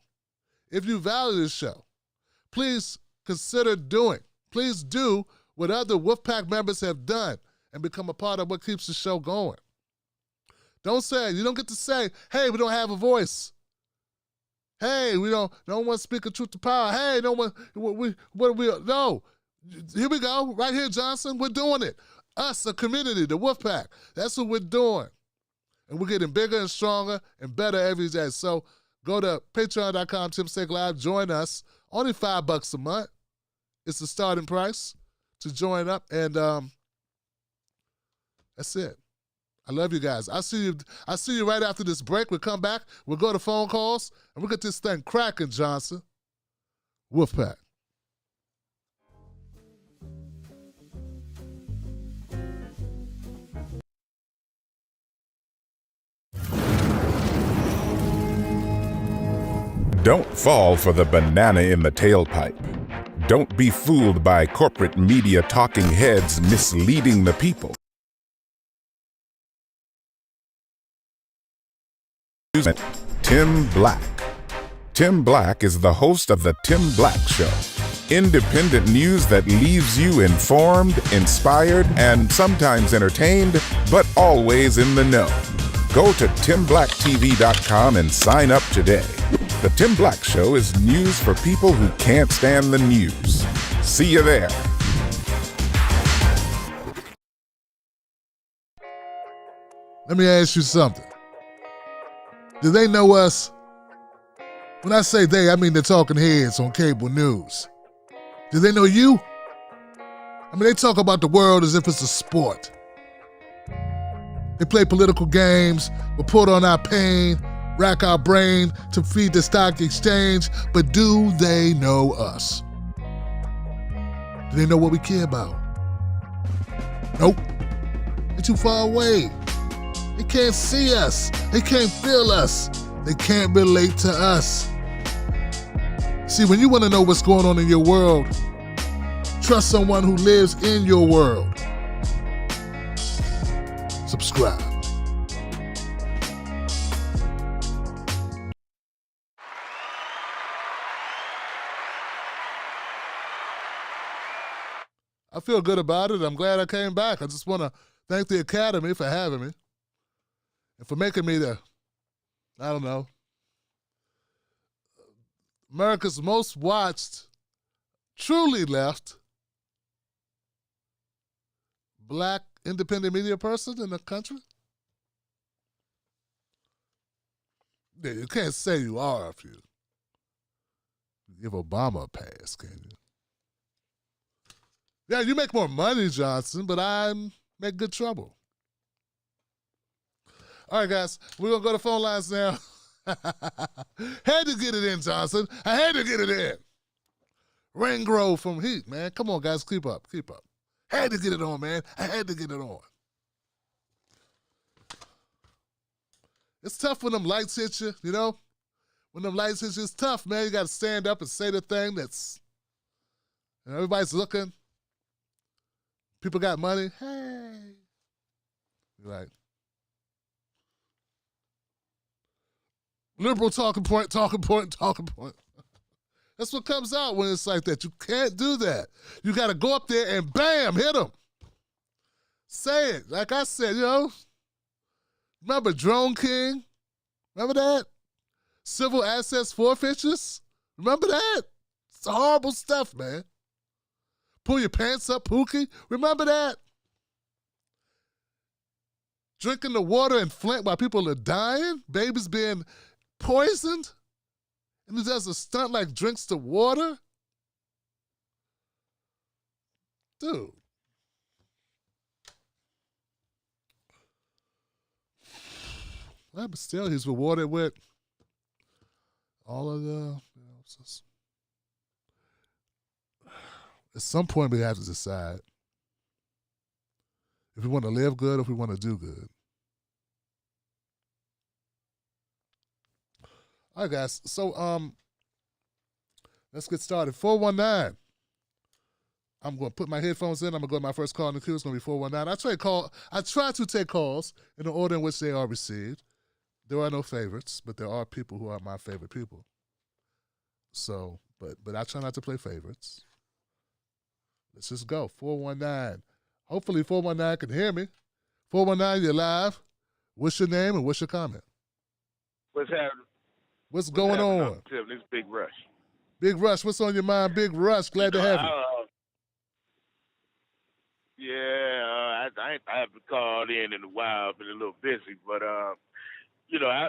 if you value this show, please consider please do what other Wolfpack members have done and become a part of what keeps the show going. You don't get to say, hey, we don't have a voice. Hey, no one speaking truth to power. Hey, no. Here we go, right here, Johnson, we're doing it. Us, a community, the Wolfpack, that's what we're doing. And we're getting bigger and stronger and better every day. So go to patreon.com, Tim Steak Live, join us. Only $5 a month. It's the starting price to join up, and that's it. I love you guys. I see you right after this break. We'll come back. We'll go to phone calls, and we'll get this thing cracking, Johnson. Wolfpack. Don't fall for the banana in the tailpipe. Don't be fooled by corporate media talking heads misleading the people. Tim Black. Tim Black is the host of The Tim Black Show. Independent news that leaves you informed, inspired, and sometimes entertained, but always in the know. Go to timblacktv.com and sign up today. The Tim Black Show is news for people who can't stand the news. See you there. Let me ask you something. Do they know us? When I say they, I mean the talking heads on cable news. Do they know you? I mean, they talk about the world as if it's a sport. They play political games, report on our pain, rack our brain to feed the stock exchange, but do they know us? Do they know what we care about? Nope. They're too far away. They can't see us. They can't feel us. They can't relate to us. See, when you want to know what's going on in your world, trust someone who lives in your world. Subscribe. I feel good about it. I'm glad I came back. I just want to thank the Academy for having me and for making me America's most watched, truly left, black independent media person in the country. Yeah, you can't say you are if you give Obama a pass, can you? Yeah, you make more money, Johnson, but I make good trouble. All right, guys, we're going to go to phone lines now. Had to get it in, Johnson. I had to get it in. Rain Grove from Heat, man. Come on, guys, keep up. Had to get it on, man. I had to get it on. It's tough when them lights hit you, you know? When them lights hit you, it's tough, man. You got to stand up and say the thing that's, and everybody's looking. People got money. Hey. You're like, liberal talking point. That's what comes out when it's like that. You can't do that. You got to go up there and bam, hit them. Say it. Like I said, you know, remember Drone King? Remember that? Civil assets forfeitures? Remember that? It's horrible stuff, man. Pull your pants up, Pookie. Remember that? Drinking the water in Flint while people are dying? Babies being poisoned? And he does a stunt like drinks the water? Dude. Well, but still, he's rewarded with all of the, you know, just, at some point we have to decide if we want to live good or if we want to do good. All right, guys. So, let's get started. 419. I'm going to put my headphones in. I'm going to go to my first call in the queue. It's going to be 419. I try to take calls in the order in which they are received. There are no favorites, but there are people who are my favorite people. So, but I try not to play favorites. Let's just go. 419. Hopefully 419 can hear me. 419, you're live. What's your name and what's your comment? What's happening? What's going on? Tim, this is Big Rush. Big Rush, what's on your mind? Big Rush, glad to have you. I haven't called in a while. I've been a little busy, but you know, I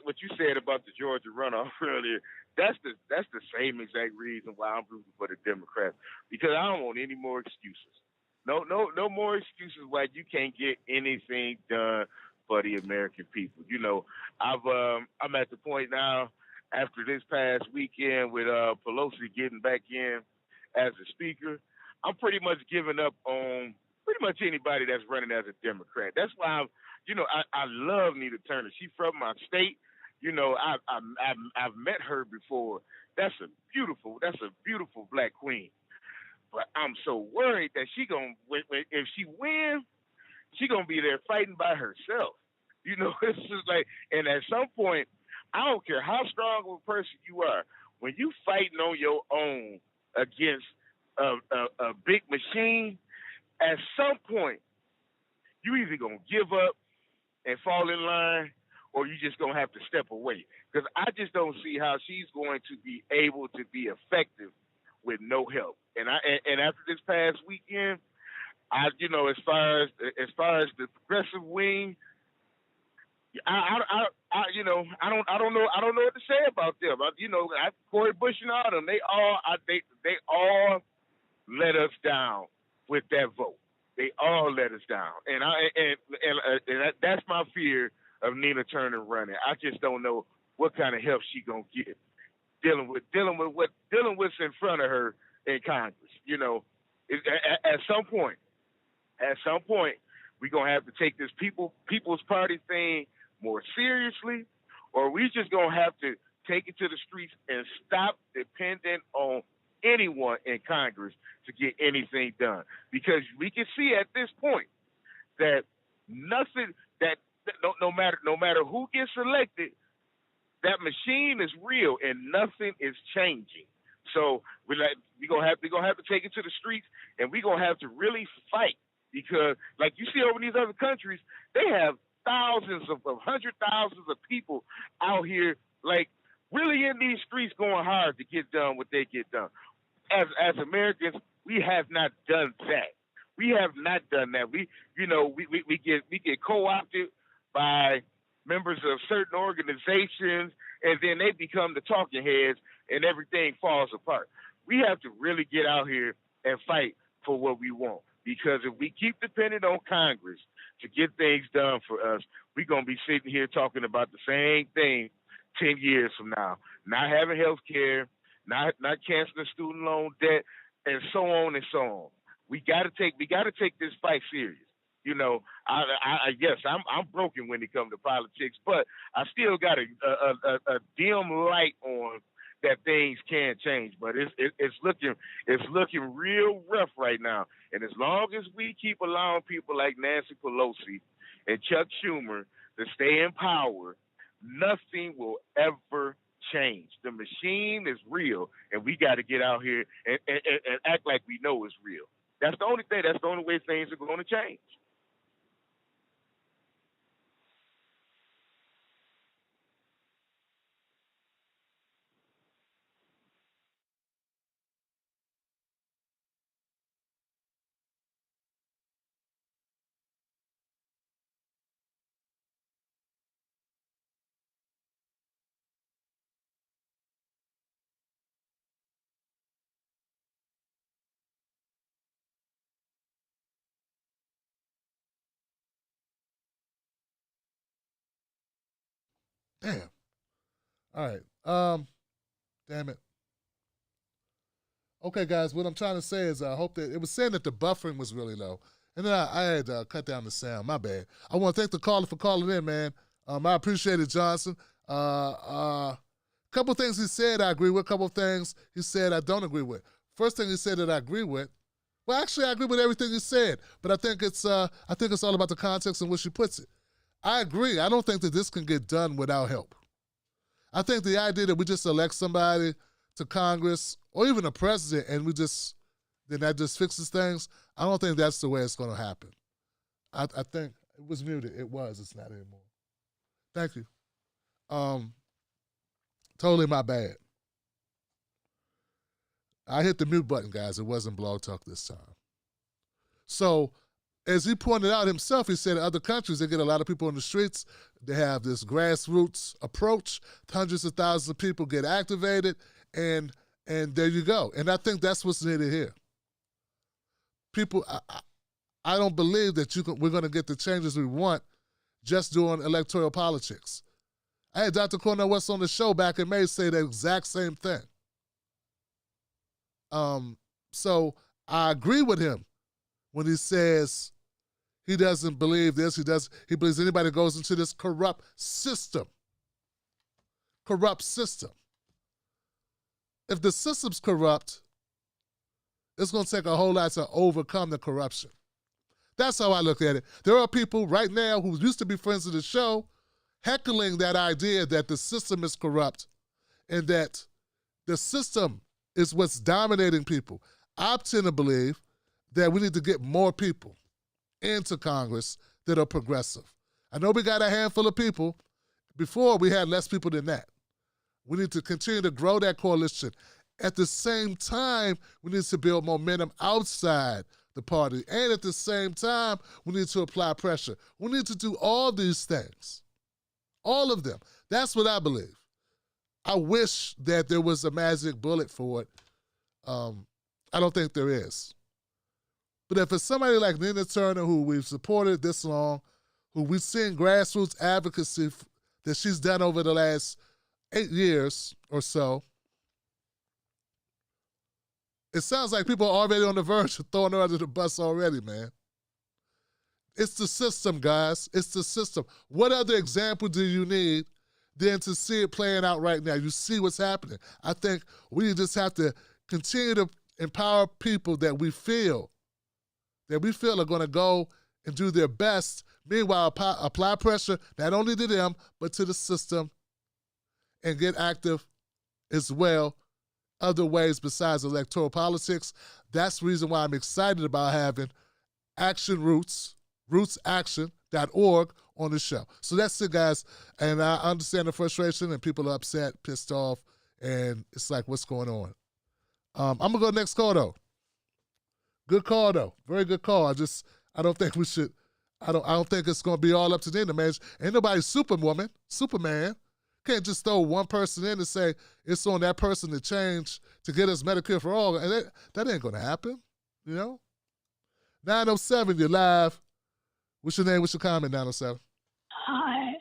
what you said about the Georgia runoff earlier, that's the same exact reason why I'm rooting for the Democrats, because I don't want any more excuses. No more excuses why you can't get anything done for the American people. You know, I'm at the point now after this past weekend with Pelosi getting back in as a speaker, I'm pretty much giving up on pretty much anybody that's running as a Democrat. That's why I love Nina Turner. She's from my state. You know, I've met her before. That's a beautiful black queen. But I'm so worried that if she wins, she gonna be there fighting by herself. You know, it's just like, and at some point, I don't care how strong of a person you are, when you fighting on your own against a big machine, at some point, you either gonna give up and fall in line, or you just gonna have to step away. Because I just don't see how she's going to be able to be effective with no help. And after this past weekend, as far as the progressive wing, I don't know what to say about them. Cory Bush and all them, they all let us down with that vote. They all let us down, and that's my fear of Nina Turner running. I just don't know what kind of help she gonna get dealing with what's in front of her in Congress. You know, at some point, we're gonna have to take this People's Party thing more seriously, or we just gonna have to take it to the streets and stop depending on anyone in Congress to get anything done. Because we can see at this point that no matter who gets elected, that machine is real and nothing is changing. So we're gonna have to take it to the streets, and we're gonna have to really fight, because like you see over in these other countries, they have hundreds of thousands of people out here, like really in these streets going hard to get done what they get done. As Americans, we have not done that. We have not done that. We get co-opted by members of certain organizations, and then they become the talking heads, and everything falls apart. We have to really get out here and fight for what we want, because if we keep depending on Congress to get things done for us, we're going to be sitting here talking about the same thing 10 years from now. Not having health care, not canceling student loan debt, and so on and so on. We got to take this fight serious. You know, I guess I'm broken when it comes to politics, but I still got a dim light on that things can change. But it's looking real rough right now. And as long as we keep allowing people like Nancy Pelosi and Chuck Schumer to stay in power, nothing will ever change. The machine is real, and we got to get out here and act like we know it's real. That's the only thing. That's the only way things are going to change. Damn. All right. Damn it. Okay, guys, what I'm trying to say is I hope that it was saying that the buffering was really low. And then I had cut down the sound. My bad. I want to thank the caller for calling in, man. I appreciate it, Johnson. Couple things he said I agree with. Couple things he said I don't agree with. First thing he said that I agree with. Well, actually, I agree with everything he said, but I think it's all about the context in which he puts it. I agree. I don't think that this can get done without help. I think the idea that we just elect somebody to Congress or even a president and then that just fixes things, I don't think that's the way it's going to happen. I think it was muted. It was. It's not anymore. Thank you. Totally my bad. I hit the mute button, guys. It wasn't Blog Talk this time. So, as he pointed out himself, he said in other countries, they get a lot of people on the streets. They have this grassroots approach. Hundreds of thousands of people get activated, and there you go. And I think that's what's needed here. People, I don't believe that we're going to get the changes we want just doing electoral politics. I had Dr. Cornel West on the show back in May say the exact same thing. So I agree with him when he says he doesn't believe this. He believes anybody goes into this corrupt system. If the system's corrupt, it's going to take a whole lot to overcome the corruption. That's how I look at it. There are people right now who used to be friends of the show heckling that idea that the system is corrupt and that the system is what's dominating people. I tend to believe that we need to get more people into Congress that are progressive. I know we got a handful of people. Before, we had less people than that. We need to continue to grow that coalition. At the same time, we need to build momentum outside the party. And at the same time, we need to apply pressure. We need to do all these things. All of them. That's what I believe. I wish that there was a magic bullet for it. I don't think there is. But if it's somebody like Nina Turner, who we've supported this long, who we've seen grassroots advocacy that she's done over the last 8 years or so, it sounds like people are already on the verge of throwing her under the bus already, man. It's the system, guys. It's the system. What other example do you need than to see it playing out right now? You see what's happening. I think we just have to continue to empower people that we feel are going to go and do their best. Meanwhile, apply pressure not only to them, but to the system and get active as well other ways besides electoral politics. That's the reason why I'm excited about having Action Roots, rootsaction.org on the show. So that's it, guys. And I understand the frustration and people are upset, pissed off, and it's like, what's going on? I'm going to go next call, though. Good call, though. Very good call. I don't think we should, I don't think it's going to be all up to Nina, man. Ain't nobody Superman. Can't just throw one person in and say it's on that person to change to get us Medicare for all. And that ain't going to happen, you know? 907, you're live. What's your name? What's your comment, 907? Hi,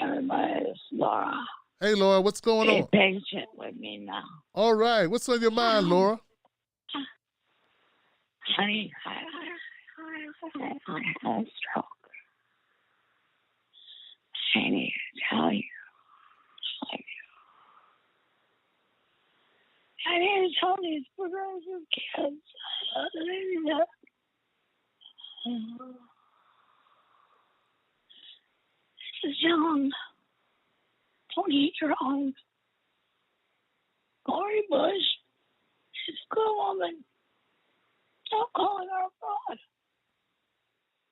everybody. It's Laura. Hey, Laura, what's going on? Be patient with me now. All right. What's on your mind, Laura? Honey, I had a stroke. I need to tell you. I need to tell these progressive kids. This is young. Don't eat your own. Lori Bush is a good woman. Don't call her a fraud.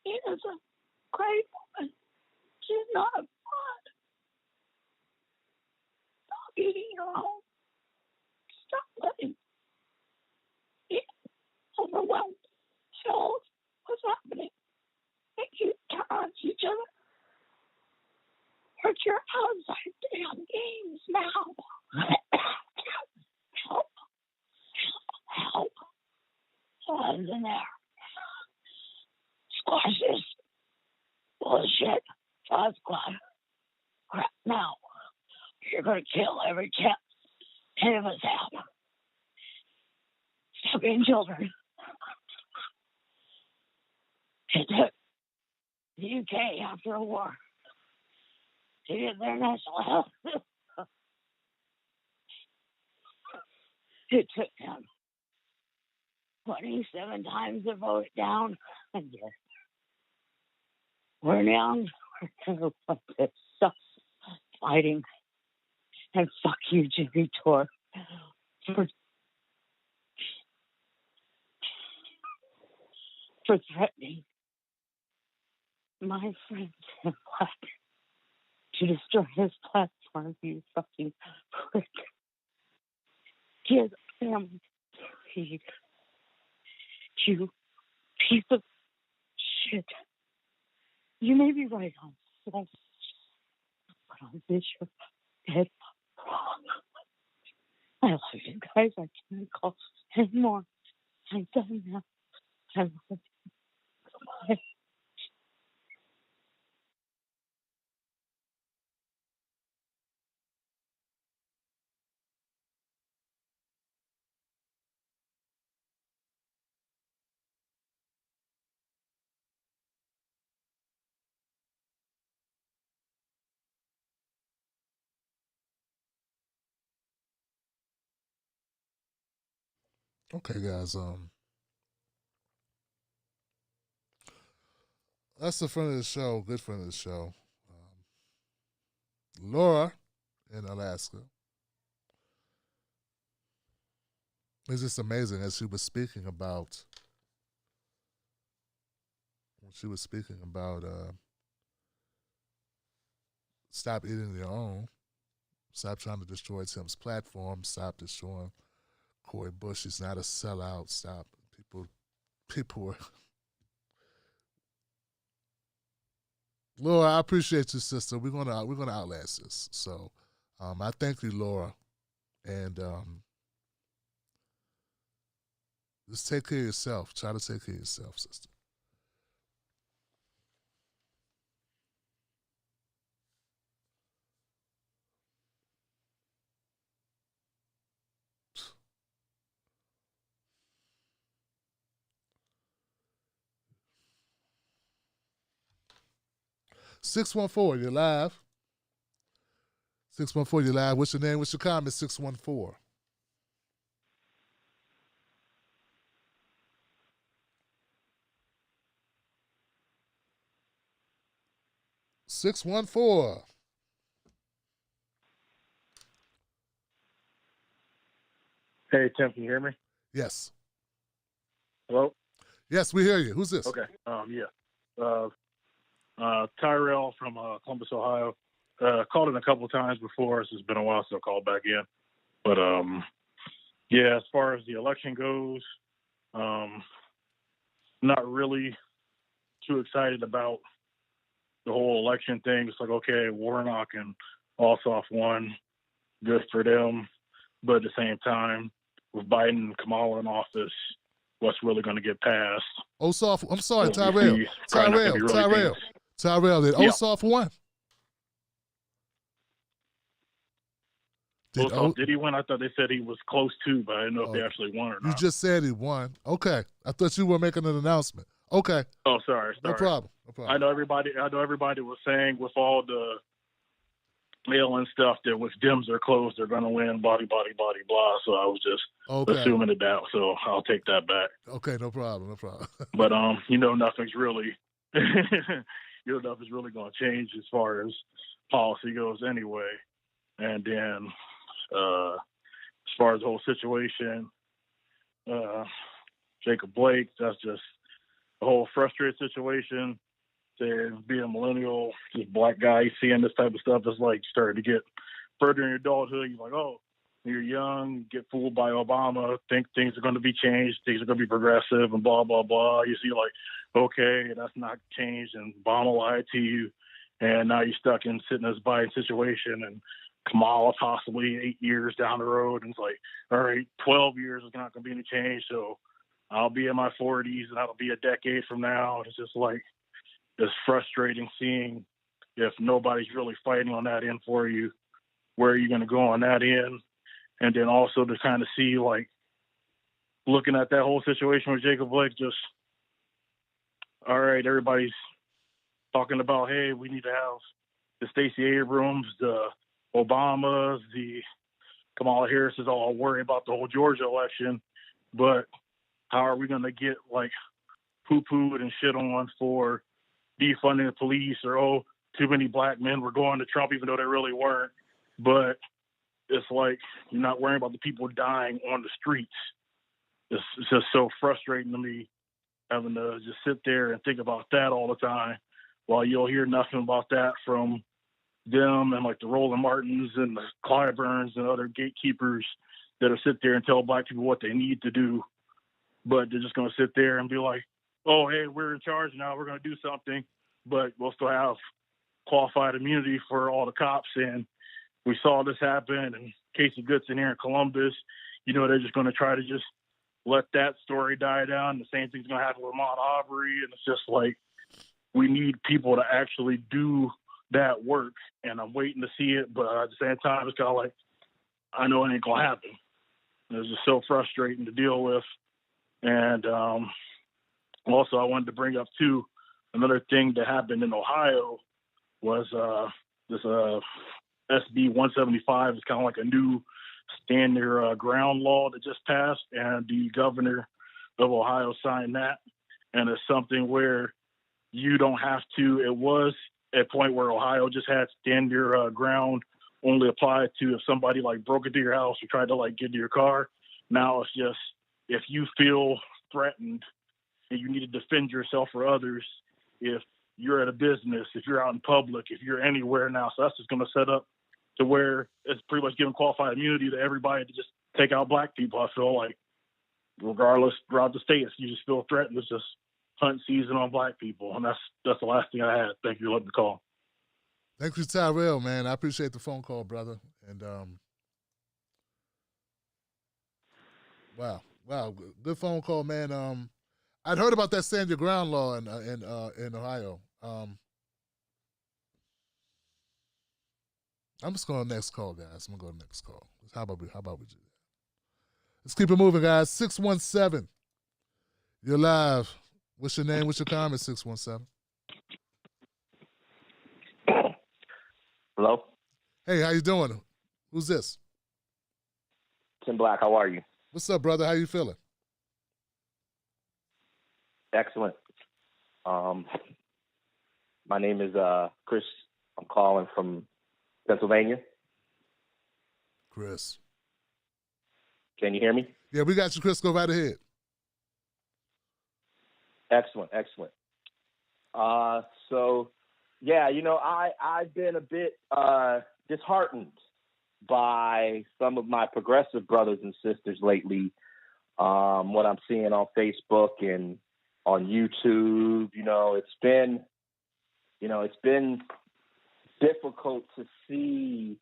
She is a great woman. She's not a fraud. Stop eating your own. Stop letting it overwhelm yourself. What's happening? Make you turn on each other. Hurt your outside damn games now. Help. Help. Hands in there. Squash this bullshit. God squad. Crap now. You're going to kill every chance any of us have. Stop being children. It took the UK after a war to get their national health. It took them 27 times to vote it down. And yet, we're young. We're going to let this stuff fighting. And fuck you, Jimmy Dore, for threatening my friend Tim Black to destroy his platform, you fucking prick. He has a family to feed. You piece of shit. You may be right on so much, but on this you're dead wrong. I love you guys. I can't call anymore. I'm done now. I love you. Goodbye. Okay, guys. That's the friend of the show. Good friend of the show. Laura in Alaska. It's just amazing as she was speaking about. When she was speaking about stop eating your own, stop trying to destroy Tim's platform, stop destroying Cori Bush. He's not a sellout. Stop. People were. Laura, I appreciate you, sister. We're gonna outlast this. So, I thank you, Laura, and just take care of yourself. Try to take care of yourself, sister. (614), you're live. 614, you're live. What's your name? What's your comment? 614. 614. Hey, Tim, can you hear me? Yes. Hello? Yes, we hear you. Who's this? Okay. Tyrell from Columbus, Ohio. Called in a couple of times before. It's been a while, so I called back in. But, as far as the election goes, not really too excited about the whole election thing. It's like, okay, Warnock and Ossoff won. Good for them. But at the same time, with Biden and Kamala in office, what's really going to get passed? Ossoff, I'm sorry, Tyrell. Tyrell, did Ossoff win? Did he win? I thought they said he was close to, but I didn't know if they actually won or not. You just said he won. Okay. I thought you were making an announcement. Okay. Oh, sorry. No problem. No problem. I know everybody was saying with all the mail and stuff that with Dems are close, they're going to win, blah. So I was just assuming that. So I'll take that back. Okay, no problem. But nothing's really, nothing's really going to change as far as policy goes anyway. And then as far as the whole situation, Jacob Blake, that's just a whole frustrated situation. Being a millennial, just black guy, seeing this type of stuff is like starting to get further in your adulthood. You're like, oh, you're young, get fooled by Obama, think things are going to be changed, things are going to be progressive, and blah, blah, blah. You see, like, okay, that's not changed, and Obama lied to you, and now you're stuck in sitting in this Biden situation, and Kamala possibly 8 years down the road, and it's like, all right, 12 years is not going to be any change, so I'll be in my 40s, and that'll be a decade from now. And it's just like, it's frustrating seeing if nobody's really fighting on that end for you, where are you going to go on that end? And then also to kind of see, like, looking at that whole situation with Jacob Blake, just, all right, everybody's talking about, hey, we need to have the Stacey Abrams, the Obamas, the Kamala Harris is all worried about the whole Georgia election. But how are we going to get, like, poo-pooed and shit on for defunding the police, or, oh, too many black men were going to Trump, even though they really weren't. But it's like, you're not worrying about the people dying on the streets. It's just so frustrating to me, having to just sit there and think about that all the time, while you'll hear nothing about that from them and like the Roland Martins and the Clyburns and other gatekeepers that will sit there and tell black people what they need to do. But they're just going to sit there and be like, oh, hey, we're in charge now, we're going to do something, but we'll still have qualified immunity for all the cops. And we saw this happen, and Casey Goodson here in Columbus, they're just going to try to just let that story die down. The same thing's going to happen with Ahmaud Arbery. And it's just like, we need people to actually do that work. And I'm waiting to see it, but at the same time, it's kind of like, I know it ain't going to happen. And it's just so frustrating to deal with. And also, I wanted to bring up, too, another thing that happened in Ohio was this SB 175 is kind of like a new stand your ground law that just passed, and the governor of Ohio signed that. And it's something where you don't have to, it was a point where Ohio just had stand your ground only applied to if somebody like broke into your house or tried to like get into your car. Now it's just, if you feel threatened and you need to defend yourself or others, if you're at a business, if you're out in public, if you're anywhere now. So that's just going to set up to where it's pretty much giving qualified immunity to everybody to just take out black people. I feel like, regardless, throughout the state, if you just feel threatened, it's just hunt season on black people. And that's the last thing I had. Thank you for letting me call. Thank you, Tyrell, man. I appreciate the phone call, brother. And wow, good phone call, man. I'd heard about that stand your ground law in Ohio. I'm just going to next call, guys. I'm going to go to the next call. How about we do that? Let's keep it moving, guys. 617. You're live. What's your name? What's your comment, 617? Hello? Hey, how you doing? Who's this? Tim Black, how are you? What's up, brother? How you feeling? Excellent. My name is Chris. I'm calling from Pennsylvania. Chris. Can you hear me? Yeah, we got you, Chris. Go right ahead. Excellent. So, yeah, I've been a bit disheartened by some of my progressive brothers and sisters lately. What I'm seeing on Facebook and on YouTube, it's been difficult to see,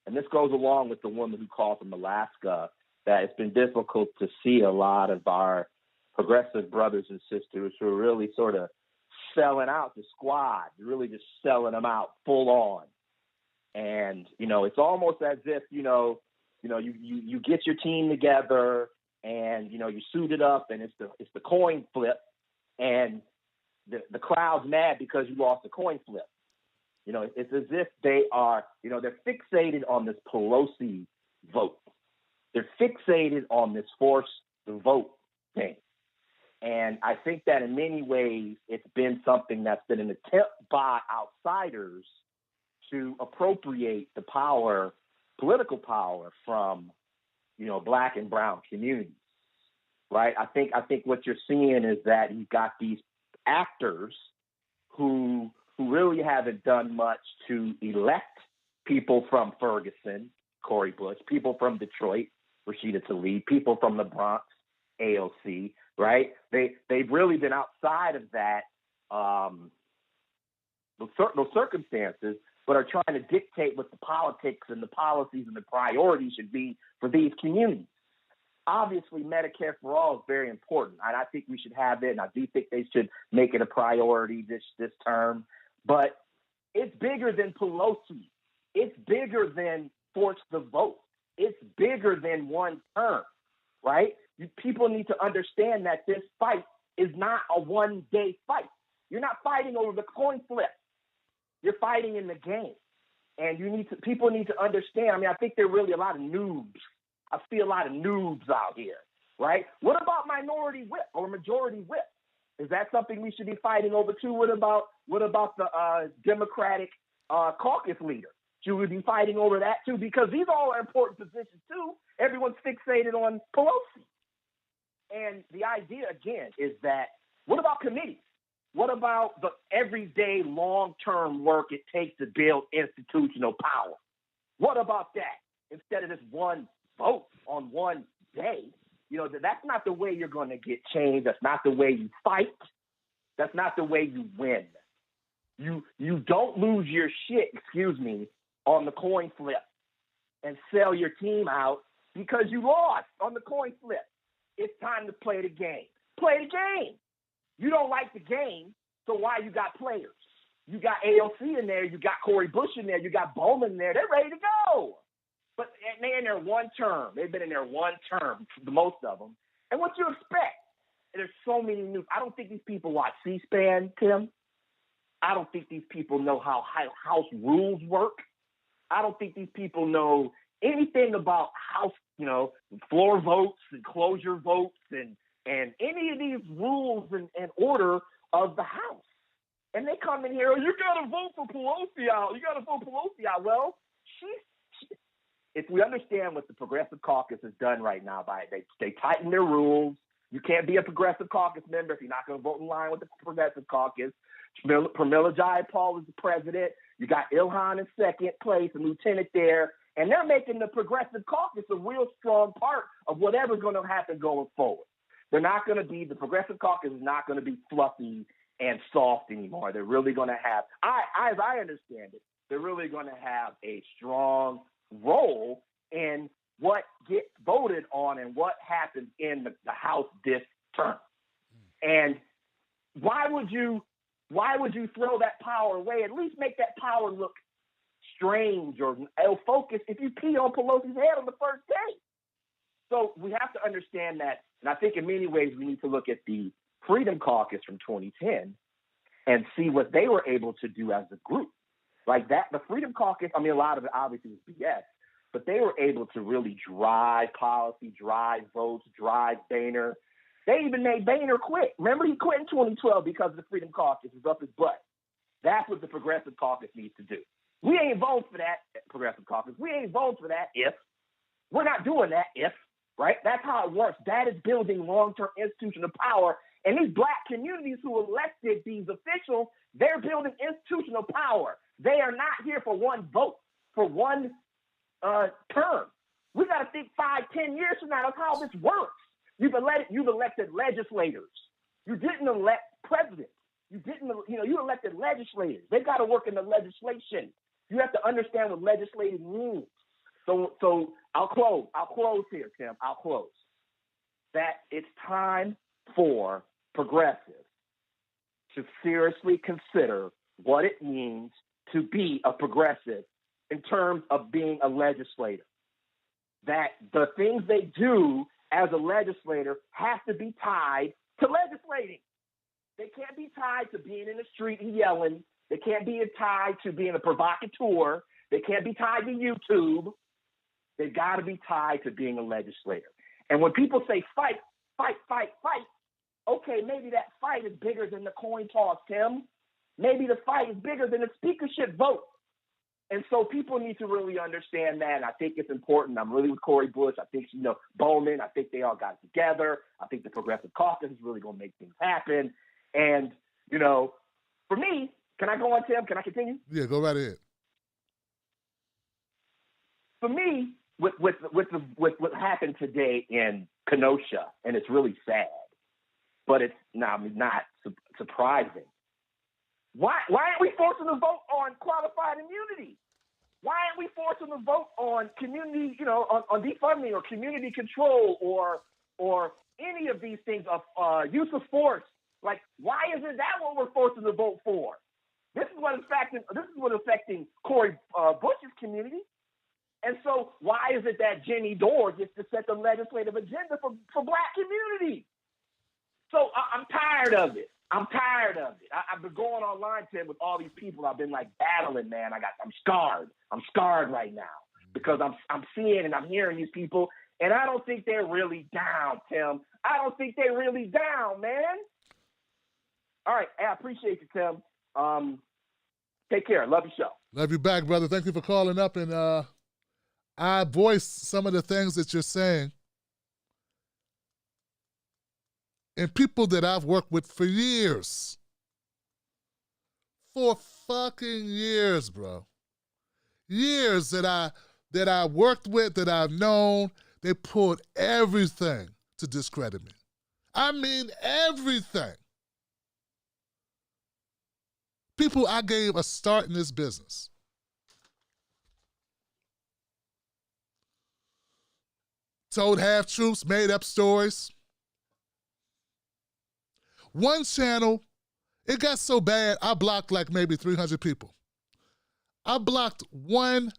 and this goes along with the woman who called from Alaska, that it's been difficult to see a lot of our progressive brothers and sisters who are really sort of selling out the squad, really just selling them out full on. And, it's almost as if, you get your team together and, you're suited up and it's the coin flip. and the crowd's mad because you lost a coin flip. You know, it's as if they are, you know, they're fixated on this Pelosi vote. They're fixated on this force the vote thing. And I think that in many ways it's been something that's been an attempt by outsiders to appropriate the power, political power from, you know, Black and brown communities, right? I think what you're seeing is that you've got these actors who really haven't done much to elect people from Ferguson, Cori Bush, people from Detroit, Rashida Tlaib, people from the Bronx, AOC, right? They've really been outside of that, those circumstances, but are trying to dictate what the politics and the policies and the priorities should be for these communities. Obviously, Medicare for all is very important, and I think we should have it, and I do think they should make it a priority this term. But it's bigger than Pelosi. It's bigger than force the vote. It's bigger than one term, right? People need to understand that this fight is not a one-day fight. You're not fighting over the coin flip. You're fighting in the game. And people need to understand. I mean, I think there are really a lot of noobs. I see a lot of noobs out here, right? What about minority whip or majority whip? Is that something we should be fighting over too? What about the Democratic caucus leader? Should we be fighting over that too? Because these all are important positions too. Everyone's fixated on Pelosi. And the idea, again, is that what about committees? What about the everyday long-term work it takes to build institutional power? What about that? Instead of this one vote on one day, you know, that's not the way you're going to get change. That's not the way you fight. That's not the way you win. You don't lose your shit, on the coin flip and sell your team out because you lost on the coin flip. It's time to play the game. Play the game. You don't like the game, so why you got players? You got AOC in there. You got Cori Bush in there. You got Bowman in there. They're ready to go. But they're in there one term. They've been in there one term, the most of them. And what you expect? There's so many new. I don't think these people watch C-SPAN, Tim. I don't think these people know how House rules work. I don't think these people know anything about House, floor votes and closure votes and any of these rules and order of the House. And they come in here, you got to vote for Pelosi out. You got to vote Pelosi out. Well, if we understand what the Progressive Caucus has done right now, they tighten their rules. You can't be a Progressive Caucus member if you're not going to vote in line with the Progressive Caucus. Pramila Jayapal is the president. You got Ilhan in second place, a lieutenant there. And they're making the Progressive Caucus a real strong part of whatever's going to happen going forward. The Progressive Caucus is not going to be fluffy and soft anymore. They're really going to have, as I understand it, they're really going to have a strong role in what gets voted on and what happens in the House this term. And why would you throw that power away? At least make that power look strange or ill-focused if you pee on Pelosi's head on the first day. So we have to understand that, and I think in many ways we need to look at the Freedom Caucus from 2010 and see what they were able to do as a group. Like that, the Freedom Caucus, a lot of it obviously was BS, but they were able to really drive policy, drive votes, drive Boehner. They even made Boehner quit. Remember, he quit in 2012 because of the Freedom Caucus. It was up his butt. That's what the Progressive Caucus needs to do. We ain't voting for that, Progressive Caucus. We ain't voting for that if. We're not doing that if, right? That's how it works. That is building long-term institutional power. And these Black communities who elected these officials, they're building institutional power. They are not here for one vote, for one term. We got to think 5-10 years from now of how this works. You've elected legislators. You didn't elect presidents. You elected legislators. They've got to work in the legislation. You have to understand what legislative means. So I'll close here, Tim. I'll close. That it's time for progressives to seriously consider what it means to be a progressive in terms of being a legislator. That the things they do as a legislator have to be tied to legislating. They can't be tied to being in the street and yelling. They can't be tied to being a provocateur. They can't be tied to YouTube. They've got to be tied to being a legislator. And when people say fight, fight, fight, fight, okay, maybe that fight is bigger than the coin toss, Tim. Maybe the fight is bigger than the speakership vote. And so people need to really understand that. And I think it's important. I'm really with Cori Bush. I think, Bowman, I think they all got it together. I think the Progressive Caucus is really going to make things happen. And, for me, can I go on, Tim? Can I continue? Yeah, go right ahead. For me, with what happened today in Kenosha, and it's really sad, but it's not surprising. Why aren't we forcing to vote on qualified immunity? Why aren't we forcing to vote on community, on defunding or community control or any of these things of use of force? Like, why isn't that what we're forcing to vote for? This is what affecting Cori Bush's community. And so why is it that Jenny Dore gets to set the legislative agenda for Black community? So I'm tired of it. I've been going online, Tim, with all these people. I've been like battling, man. I'm scarred. I'm scarred right now because I'm seeing and I'm hearing these people, and I don't think they're really down, Tim. I don't think they're really down, man. All right, I appreciate you, Tim. Take care. Love your show. Love you back, brother. Thank you for calling up, and I voiced some of the things that you're saying. And people that I've worked with for years. For fucking years, bro. Years that I worked with, that I've known, they pulled everything to discredit me. I mean everything. People I gave a start in this business. Told half-truths, made up stories. One channel, it got so bad, I blocked like maybe 300 people. I blocked one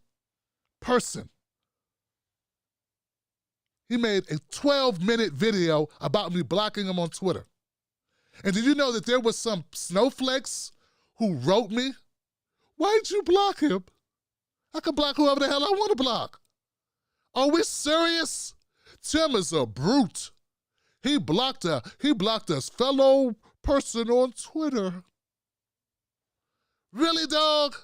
person. He made a 12-minute video about me blocking him on Twitter. And did you know that there was some snowflakes who wrote me? Why'd you block him? I can block whoever the hell I want to block. Are we serious? Tim is a brute. He blocked a fellow person on Twitter. Really, dog?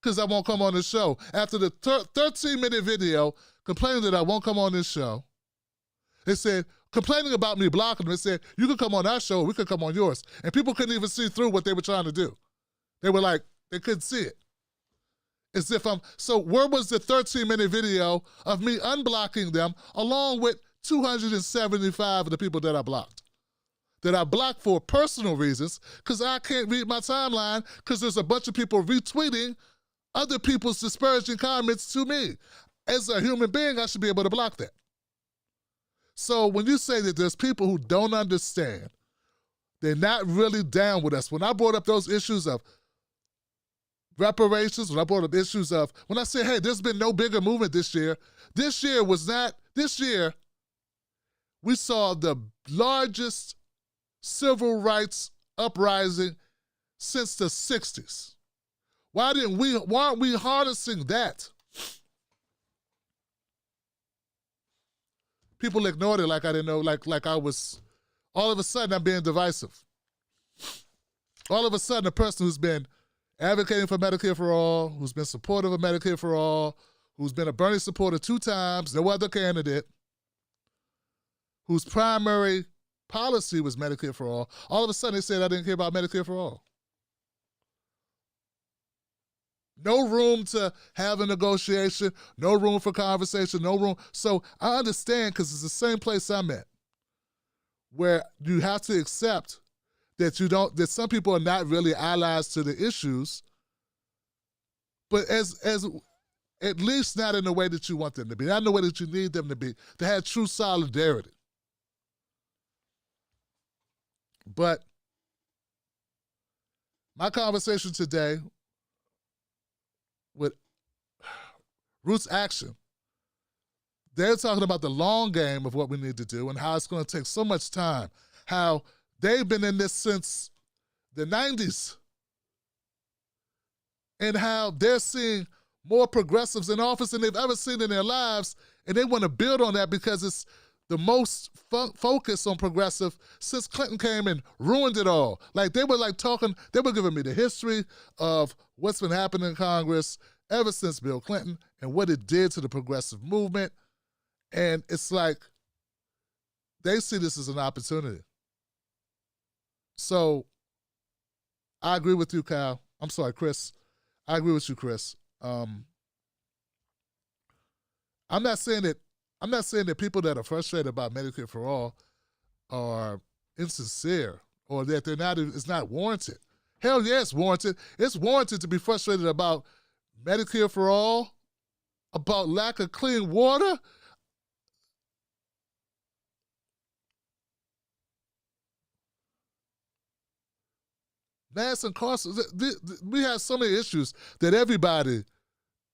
Because I won't come on this show. After the 13-minute video complaining that I won't come on this show, they said, complaining about me blocking them, they said, you can come on our show, we could come on yours. And people couldn't even see through what they were trying to do. They were like, they couldn't see it. As if so where was the 13-minute video of me unblocking them along with 275 of the people that I blocked? That I blocked for personal reasons because I can't read my timeline because there's a bunch of people retweeting other people's disparaging comments to me. As a human being, I should be able to block that. So when you say that there's people who don't understand, they're not really down with us. When I brought up those issues of reparations, when I brought up issues of, when I said, hey, there's been no bigger movement this year we saw the largest civil rights uprising since the 60s. Why aren't we harnessing that? People ignored it like I didn't know, like I was, all of a sudden I'm being divisive. All of a sudden a person who's been advocating for Medicare for all, who's been supportive of Medicare for all, who's been a Bernie supporter 2 times, no other candidate, whose primary policy was Medicare for all of a sudden they said I didn't care about Medicare for all. No room to have a negotiation, no room for conversation, no room. So I understand because it's the same place I'm at, where you have to accept that that some people are not really allies to the issues, but as at least not in the way that you want them to be, not in the way that you need them to be, to have true solidarity. But my conversation today with Roots Action, they're talking about the long game of what we need to do and how it's going to take so much time, how they've been in this since the 90s, and how they're seeing more progressives in office than they've ever seen in their lives, and they want to build on that because it's the most focus on progressive since Clinton came and ruined it all. Like, they were like talking, they were giving me the history of what's been happening in Congress ever since Bill Clinton and what it did to the progressive movement. And it's like, they see this as an opportunity. So I agree with you, Kyle. I'm sorry, Chris. I agree with you, Chris. I'm not saying that people that are frustrated about Medicare for All are insincere or that they're not. It's not warranted. Hell yeah, it's warranted. It's warranted to be frustrated about Medicare for All, about lack of clean water. Mass incarceration. We have so many issues that anybody,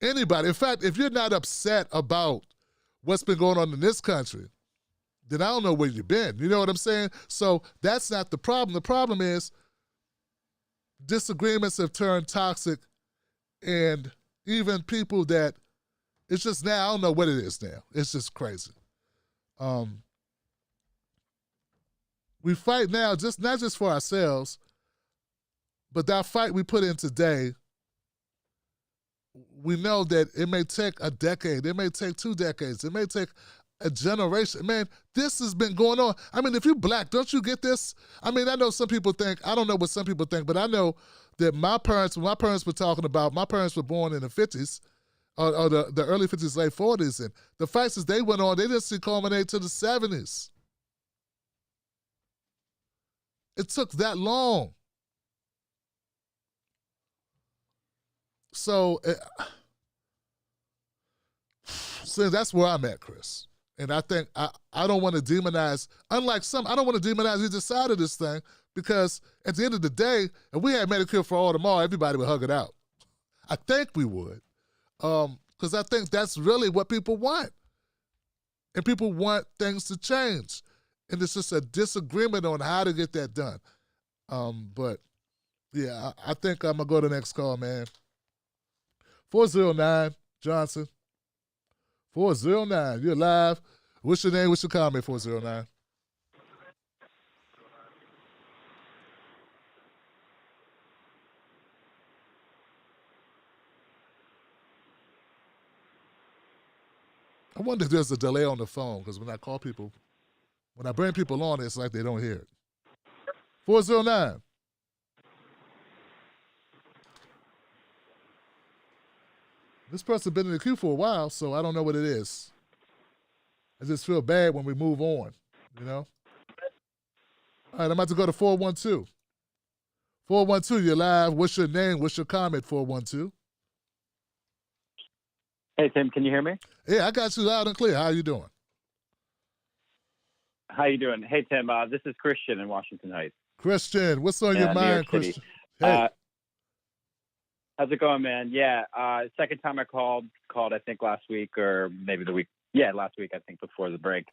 in fact, if you're not upset about what's been going on in this country, then I don't know where you've been. You know what I'm saying? So that's not the problem. The problem is disagreements have turned toxic, and even people that, it's just now, I don't know what it is now. It's just crazy. We fight now, not just for ourselves, but that fight we put in today, we know that it may take a decade, it may take 2 decades, it may take a generation. Man, this has been going on. I mean, if you're black, don't you get this? I mean, I know some people think, I don't know what some people think, but I know that my parents were talking about, my parents were born in the 50s, or the early 50s, late 40s, and the fights as they went on, they didn't see culminate to the 70s. It took that long. So that's where I'm at, Chris. And I think I don't want to demonize, unlike some, I don't want to demonize either side of this thing, because at the end of the day, if we had Medicare for All tomorrow, everybody would hug it out. I think we would. Because I think that's really what people want. And people want things to change. And it's just a disagreement on how to get that done. But yeah, I think I'm going to go to the next call, man. 409, Johnson. 409, you're live. What's your name? What's your comment, 409? I wonder if there's a delay on the phone, because when I call people, when I bring people on, it's like they don't hear it. 409. This person's been in the queue for a while, so I don't know what it is. I just feel bad when we move on, you know? All right, I'm about to go to 412. 412, you're live. What's your name? What's your comment, 412? Hey, Tim, can you hear me? Yeah, I got you loud and clear. How you doing? How you doing? Hey, Tim, this is Christian in Washington Heights. Christian, what's on your mind, Christian? Hey. How's it going, man? Yeah, second time I called I think last week or maybe the week. Yeah, last week, I think, before the break.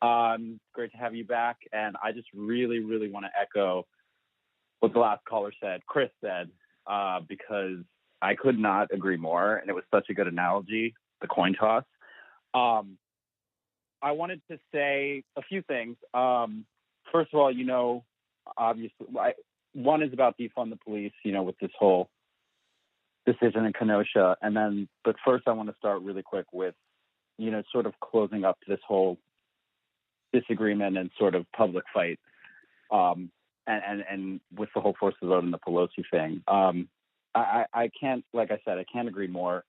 Great to have you back. And I just really, really want to echo what the last caller said, Chris said, because I could not agree more. And it was such a good analogy, the coin toss. I wanted to say a few things. First of all, you know, obviously, one is about defund the police, you know, with this whole decision in Kenosha. But first I want to start really quick with, you know, sort of closing up to this whole disagreement and sort of public fight, and with the whole force of the vote and the Pelosi thing. I can't, like I said, I can't agree more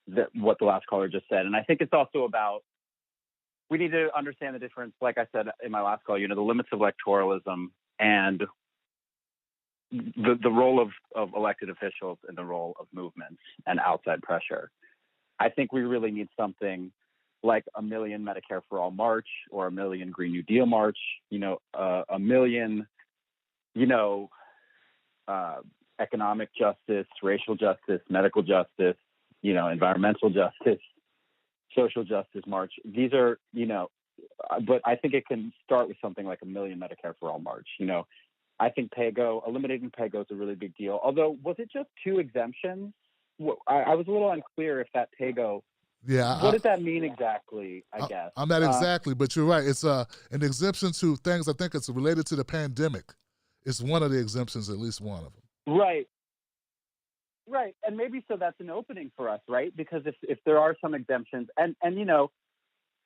that what the last caller just said. And I think it's also about, we need to understand the difference, like I said in my last call, you know, the limits of electoralism and the role of elected officials and the role of movements and outside pressure. I think we really need something like a million Medicare for All march or a million Green New Deal march, you know, a million, you know, economic justice, racial justice, medical justice, you know, environmental justice, social justice march. These are, you know, but I think it can start with something like a million Medicare for All march. I think eliminating PAYGO is a really big deal. Although, was it just 2 exemptions? I was a little unclear if that PAYGO. Yeah. What does that mean exactly? I guess I'm not exactly, but you're right. It's an exemption to things. I think it's related to the pandemic. It's one of the exemptions, at least one of them. Right, and maybe so that's an opening for us, right? Because if there are some exemptions, and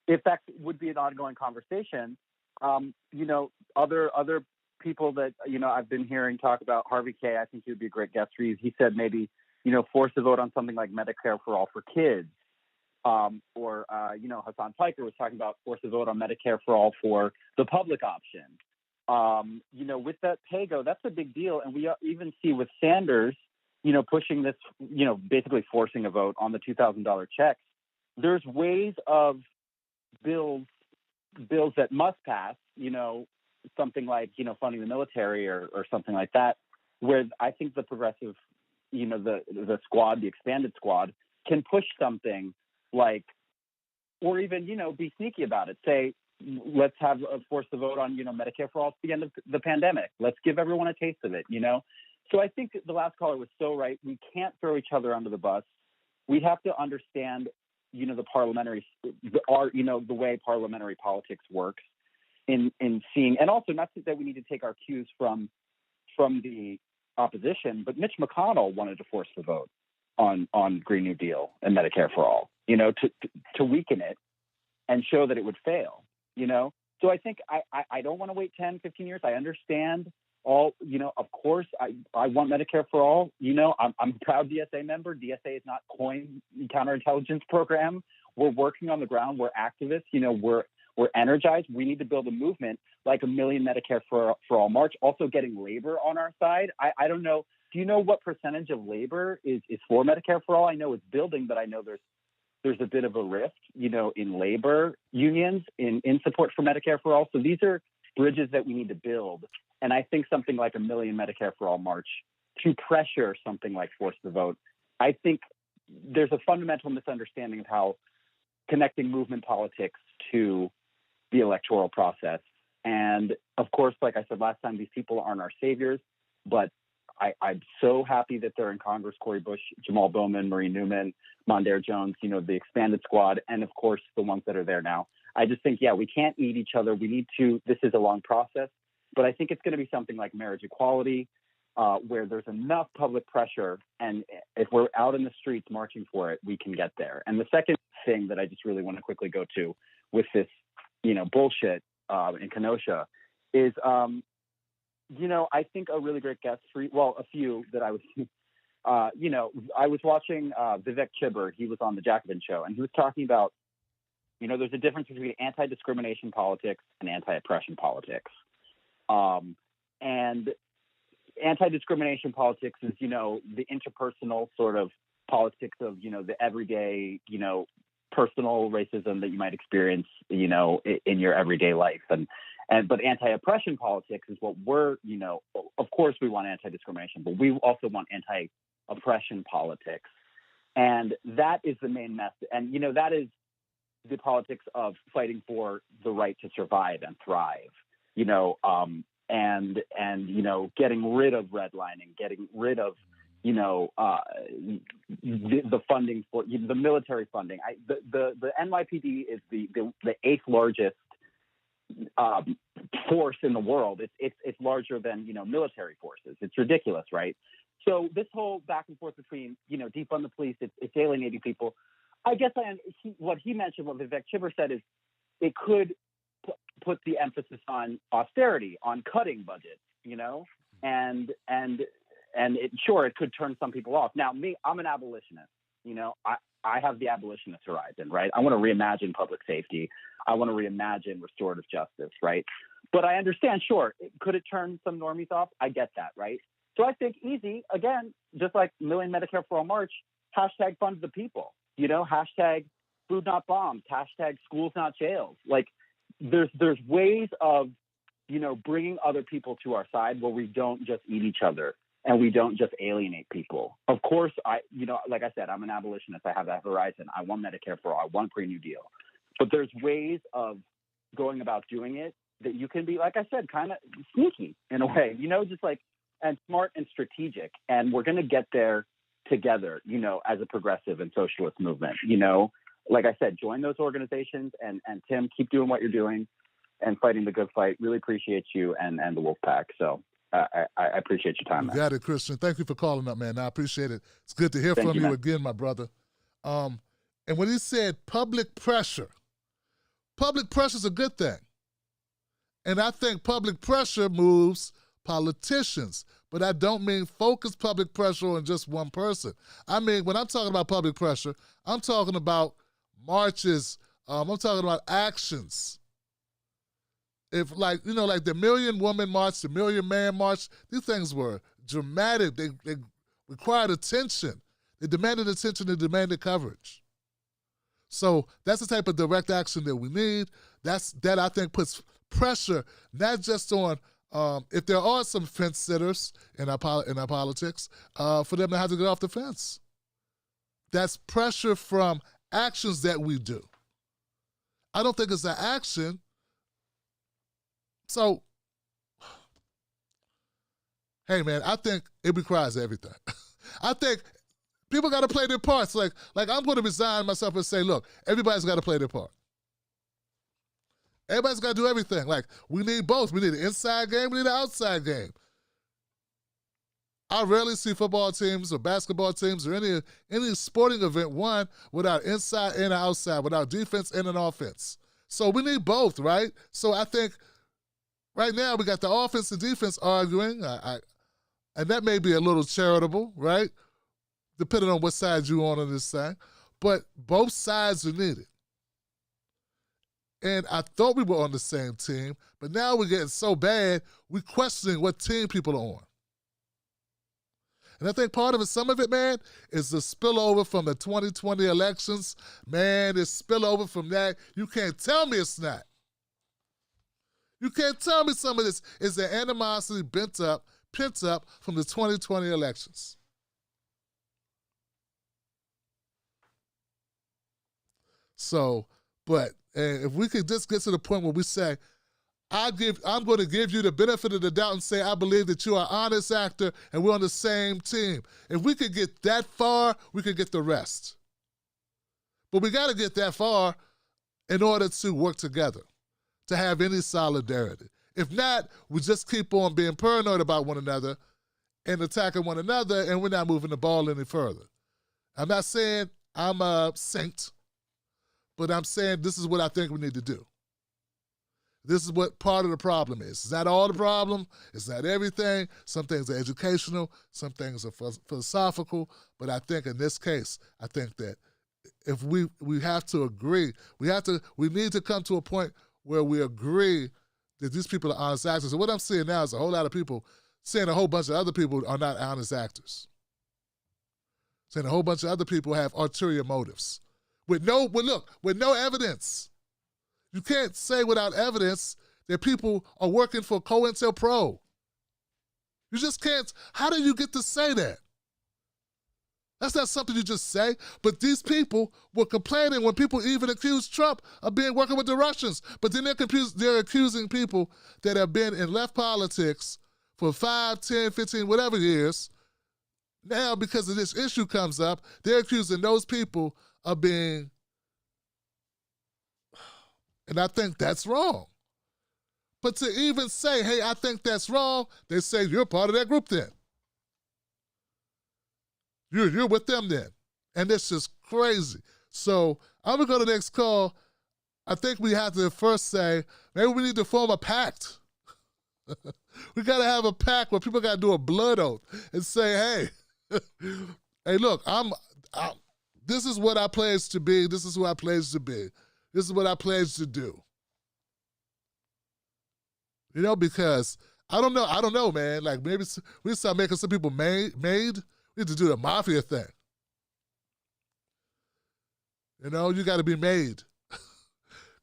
if that would be an ongoing conversation, other people that I've been hearing talk about, Harvey K, I think he would be a great guest for you. He said maybe force a vote on something like Medicare for All for kids, or Hassan Piker was talking about force a vote on Medicare for All for the public option. With that PAYGO, that's a big deal, and we even see with Sanders, pushing this, basically forcing a vote on the $2,000 checks. There's ways of bills that must pass, something like, funding the military or something like that, where I think the progressive, the squad, the expanded squad, can push something like, or even, be sneaky about it. Say, let's force the vote on, Medicare for All at the end of the pandemic. Let's give everyone a taste of it, So I think the last caller was so right. We can't throw each other under the bus. We have to understand, the way parliamentary politics works in seeing, and also not that we need to take our cues from the opposition, but Mitch McConnell wanted to force the vote on Green New Deal and Medicare for All, to weaken it and show that it would fail, So I think I don't want to wait 10, 15 years. I understand all, of course, I want Medicare for All. I'm a proud DSA member. DSA is not coined counterintelligence program. We're working on the ground. We're activists. We're energized. We need to build a movement like a million Medicare for All march. Also getting labor on our side. I don't know. Do you know what percentage of labor is for Medicare for All? I know it's building, but I know there's a bit of a rift, in labor unions in support for Medicare for All. So these are bridges that we need to build. And I think something like a million Medicare for All march to pressure something like force the vote. I think there's a fundamental misunderstanding of how connecting movement politics to the electoral process. And of course, like I said last time, these people aren't our saviors, but I'm so happy that they're in Congress: Cori Bush, Jamal Bowman, Marie Newman, Mondaire Jones, the expanded squad, and of course, the ones that are there now. I just think, we can't eat each other. We need to, this is a long process, but I think it's going to be something like marriage equality, where there's enough public pressure. And if we're out in the streets marching for it, we can get there. And the second thing that I just really want to quickly go to with this, bullshit in Kenosha is, I think a really great guest a few that I was, I was watching Vivek Chibber. He was on the Jacobin show, and he was talking about, there's a difference between anti-discrimination politics and anti-oppression politics. And anti-discrimination politics is, the interpersonal sort of politics of, the everyday, personal racism that you might experience, in your everyday life. But anti-oppression politics is what we're, of course we want anti-discrimination, but we also want anti-oppression politics. And that is the main message. And, that is the politics of fighting for the right to survive and thrive, and getting rid of redlining, getting rid of, the funding for the military funding. The NYPD is the 8th largest force in the world. It's larger than, military forces. It's ridiculous, right? So this whole back and forth between, defund the police, it's alienating people. I guess what he mentioned, what Vivek Chibber said, is it could put the emphasis on austerity, on cutting budgets, and it could turn some people off. Now, I'm an abolitionist. I have the abolitionist horizon, right? I want to reimagine public safety. I want to reimagine restorative justice, right? But I understand, could it turn some normies off? I get that, right? So I think easy, again, just like Million Medicare for All march, hashtag fund the people, hashtag food not bombs, hashtag schools not jails. Like there's ways of, bringing other people to our side where we don't just eat each other and we don't just alienate people. Of course, like I said, I'm an abolitionist. I have that horizon. I want Medicare for All. I want Green New Deal. But there's ways of going about doing it, that you can be, like I said, kind of sneaky in a way, just like, and smart and strategic. And we're going to get there together, as a progressive and socialist movement, like I said, join those organizations, and Tim, keep doing what you're doing and fighting the good fight. Really appreciate you and the Wolfpack. So I appreciate your time, man. You got it, Christian. Thank you for calling up, man. I appreciate it. It's good to hear from you again, my brother. And when he said public pressure is a good thing. And I think public pressure moves politicians, but I don't mean focus public pressure on just one person. I mean, when I'm talking about public pressure, I'm talking about marches. I'm talking about actions. If like the Million Woman March, the Million Man March, these things were dramatic. They required attention. They demanded attention. They demanded coverage. So that's the type of direct action that we need. That I think puts pressure not just on if there are some fence sitters in our politics, for them to have to get off the fence. That's pressure from actions that we do. I don't think it's an action. So, hey man, I think it requires everything. I think people got to play their parts. Like I'm going to resign myself and say, look, everybody's got to play their part. Everybody's got to do everything. Like, we need both. We need an inside game. We need an outside game. I rarely see football teams or basketball teams or any sporting event won without inside and outside, without defense and an offense. So we need both, right? So I think right now we got the offense and defense arguing, and that may be a little charitable, right? Depending on what side you're on this thing. But both sides are needed. And I thought we were on the same team, but now we're getting so bad, we're questioning what team people are on. And I think part of it, some of it, man, is the spillover from the 2020 elections. Man, it's spillover from that. You can't tell me it's not. You can't tell me some of this is the animosity pent up from the 2020 elections. So, but if we could just get to the point where we say, I'm going to give you the benefit of the doubt and say, I believe that you are an honest actor and we're on the same team. If we could get that far, we could get the rest. But we got to get that far in order to work together, to have any solidarity. If not, we just keep on being paranoid about one another and attacking one another, and we're not moving the ball any further. I'm not saying I'm a saint, but I'm saying this is what I think we need to do. This is what part of the problem is. It's not all the problem. It's not everything. Some things are educational. Some things are philosophical. But I think in this case, I think that if we have to agree, we need to come to a point where we agree that these people are honest actors. And what I'm seeing now is a whole lot of people saying a whole bunch of other people are not honest actors. Saying a whole bunch of other people have ulterior motives. With no evidence. You can't say without evidence that people are working for COINTELPRO. You just can't. How do you get to say that? That's not something you just say. But these people were complaining when people even accused Trump of working with the Russians. But then they're accusing people that have been in left politics for 5, 10, 15, whatever years. Now, because of this issue comes up, they're accusing those people of being. And I think that's wrong. But to even say, hey, I think that's wrong, they say you're part of that group then. You're with them then. And it's just crazy. So I'm going to go to the next call. I think we have to first say, maybe we need to form a pact. We got to have a pact where people got to do a blood oath and say, hey, hey, look, this is what I pledge to be. This is who I pledge to be. This is what I pledge to do. Because I don't know, man. Like maybe we start making some people made. We need to do the mafia thing. You got to be made.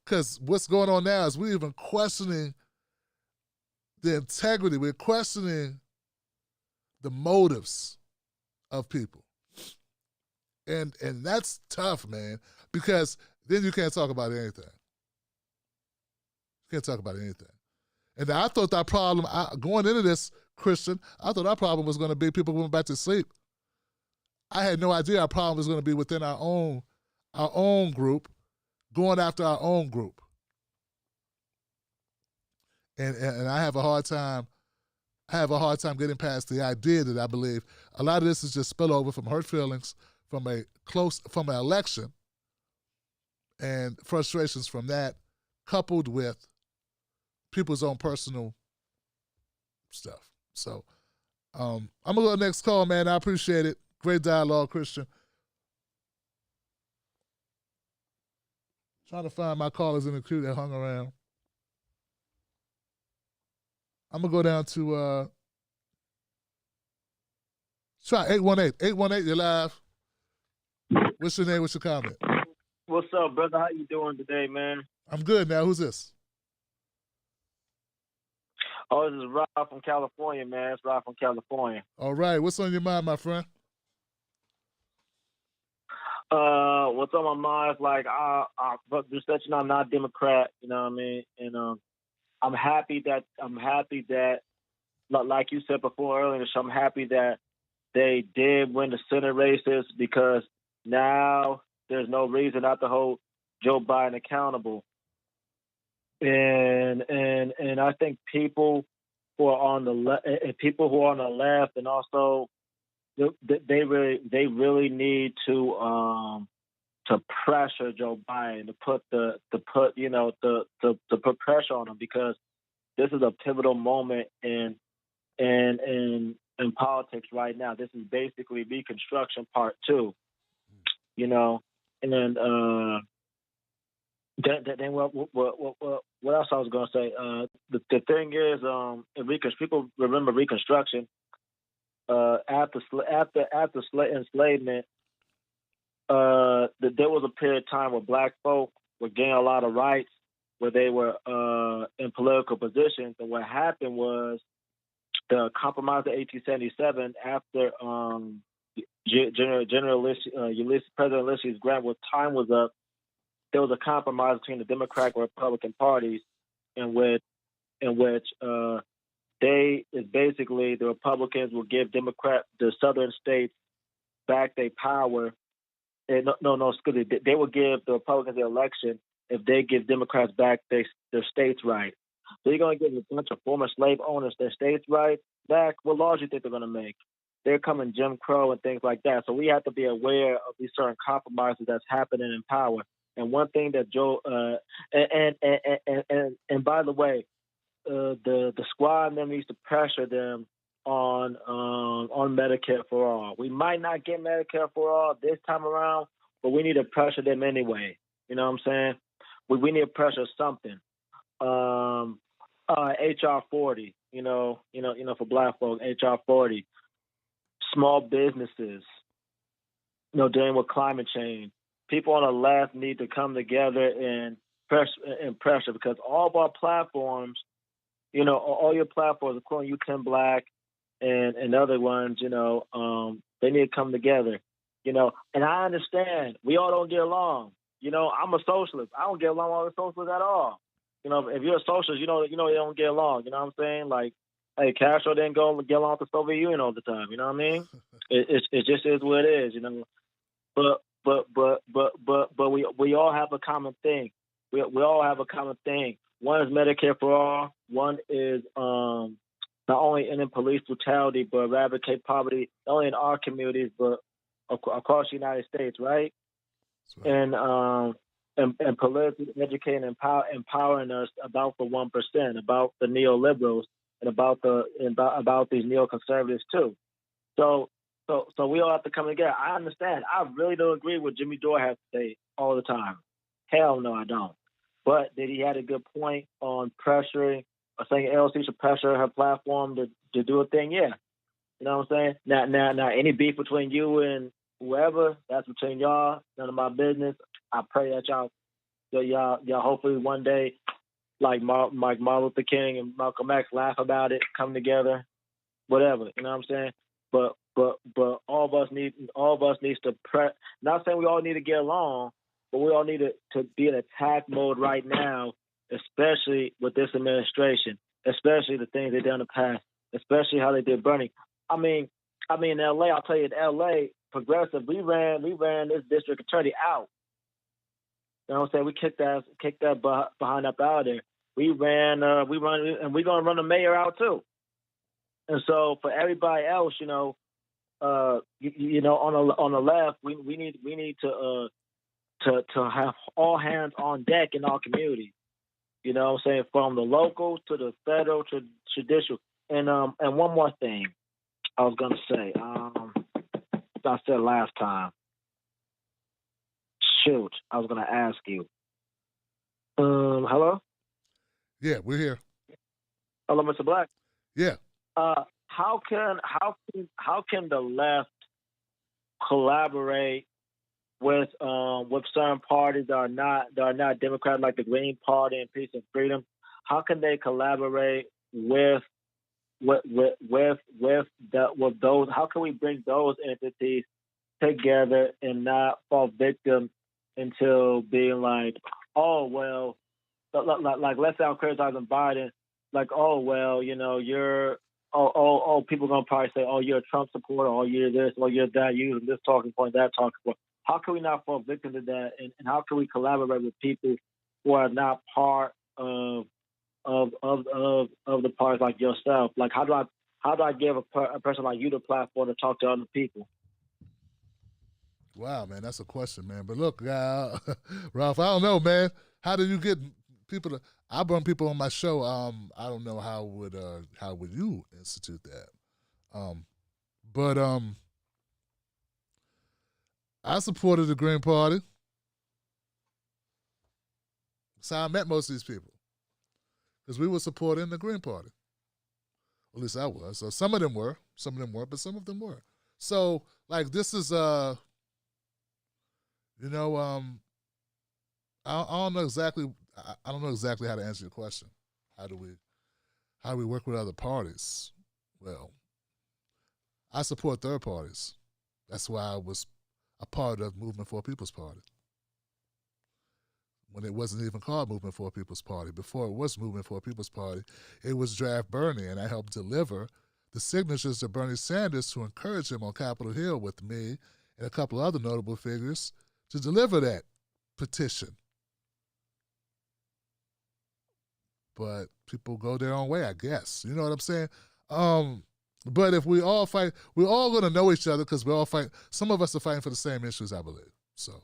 Because what's going on now is we're even questioning the integrity. We're questioning the motives of people. And that's tough, man, because then you can't talk about anything. Can't talk about anything. And I thought that problem, going into this, Christian, I thought our problem was going to be people going back to sleep. I had no idea our problem was going to be within our own group, going after our own group. And I have a hard time getting past the idea that I believe a lot of this is just spillover from hurt feelings from an election and frustrations from that, coupled with people's own personal stuff. So I'm going to go to the next call, man. I appreciate it. Great dialogue, Christian. Trying to find my callers in the queue that hung around. I'm going to go down to try 818. 818, you're live. What's your name? What's your comment? What's up, brother? How you doing today, man? I'm good now. Who's this? Oh, this is Rob from California, man. It's Rob from California. All right. What's on your mind, my friend? What's on my mind is like, but just that, I'm not a Democrat, you know what I mean? And I'm happy that, like you said before earlier, I'm happy that they did win the Senate races, because now there's no reason not to hold Joe Biden accountable. And I think people who are on the left, and also they really need to pressure Joe Biden, to put pressure on him, because this is a pivotal moment in politics right now. This is basically Reconstruction Part 2, you know, and then what else I was going to say? The thing is, people remember Reconstruction. After enslavement, there was a period of time where black folk were gaining a lot of rights, where they were in political positions. And what happened was the Compromise of 1877, after President Ulysses Grant, when time was up, there was a compromise between the Democratic and Republican parties, in which the Republicans will give the Southern states back their power. They will give the Republicans the election if they give Democrats back their states' rights. So you're going to give a bunch of former slave owners their states' rights back? What laws do you think they're going to make? They're coming Jim Crow and things like that. So we have to be aware of these certain compromises that's happening in power. And one thing that Joe and by the way, the squad then needs to pressure them on Medicare for all. We might not get Medicare for all this time around, but we need to pressure them anyway. You know what I'm saying? We need to pressure something. HR 40, you know, for black folk, HR 40. Small businesses, dealing with climate change. People on the left need to come together and pressure, because all of our platforms, all your platforms, including you, Tim Black, and other ones, they need to come together, And I understand we all don't get along. I'm a socialist. I don't get along with other socialists at all. If you're a socialist, you don't get along. You know what I'm saying? Like, hey, Castro didn't get along with the Soviet Union all the time. You know what I mean? It just is what it is. But we all have a common thing. We all have a common thing. One is Medicare for all. One is not only ending police brutality, but eradicate poverty, not only in our communities, but across the United States, right? Right. And politically educating and empowering us about the 1%, about the neoliberals, and about these neoconservatives too. So we all have to come together. I understand. I really don't agree with Jimmy Dore has to say all the time. Hell no, I don't. But did he had a good point on pressuring or saying LC should pressure her platform to do a thing? Yeah. You know what I'm saying? Now, any beef between you and whoever, that's between y'all. None of my business. I pray that y'all hopefully one day, like Martin Luther King and Malcolm X, laugh about it, come together, whatever. You know what I'm saying? But all of us needs to not saying we all need to get along, but we all need to be in attack mode right now especially with this administration, especially the things they done in the past, especially how they did Bernie. I mean, in L.A., I'll tell you, in L.A., progressive, we ran this district attorney out. You know what I'm saying? We kicked that behind up out of there. We run, and we're gonna run the mayor out too. And so for everybody else, you know, on the left, we need to have all hands on deck in our community. You know what I'm saying? From the local to the federal to judicial. And one more thing I was gonna say. I said last time. Shoot, I was gonna ask you. Hello? Yeah, we're here. Hello, Mr. Black. Yeah. How can the left collaborate with certain parties that are not Democrat, like the Green Party and Peace and Freedom? How can they collaborate with those? How can we bring those entities together and not fall victim until being like, oh well, like let's say I'm criticizing Biden, like, oh well, you know, you're people gonna probably say, oh, you're a Trump supporter, or you're this, or you're that, using this talking point, that talking point. How can we not fall victim to that, and how can we collaborate with people who are not part of the parties like yourself? Like, how do I give a person like you the platform to talk to other people? Wow, man, that's a question, man. But look, Ralph, I don't know, man. How do you get people to? I bring people on my show. I don't know how would you institute that? But I supported the Green Party. So I met most of these people because we were supporting the Green Party. At least I was. So some of them weren't, but some of them were. So like this is you know, I don't know exactly. I don't know exactly how to answer your question. How do we work with other parties? Well, I support third parties. That's why I was a part of Movement for a People's Party. When it wasn't even called Movement for a People's Party. Before it was Movement for a People's Party, it was Draft Bernie, and I helped deliver the signatures to Bernie Sanders to encourage him on Capitol Hill with me and a couple other notable figures to deliver that petition. But people go their own way, I guess. You know what I'm saying? But if we all fight, we're all going to know each other because we all fight. Some of us are fighting for the same issues, I believe. So,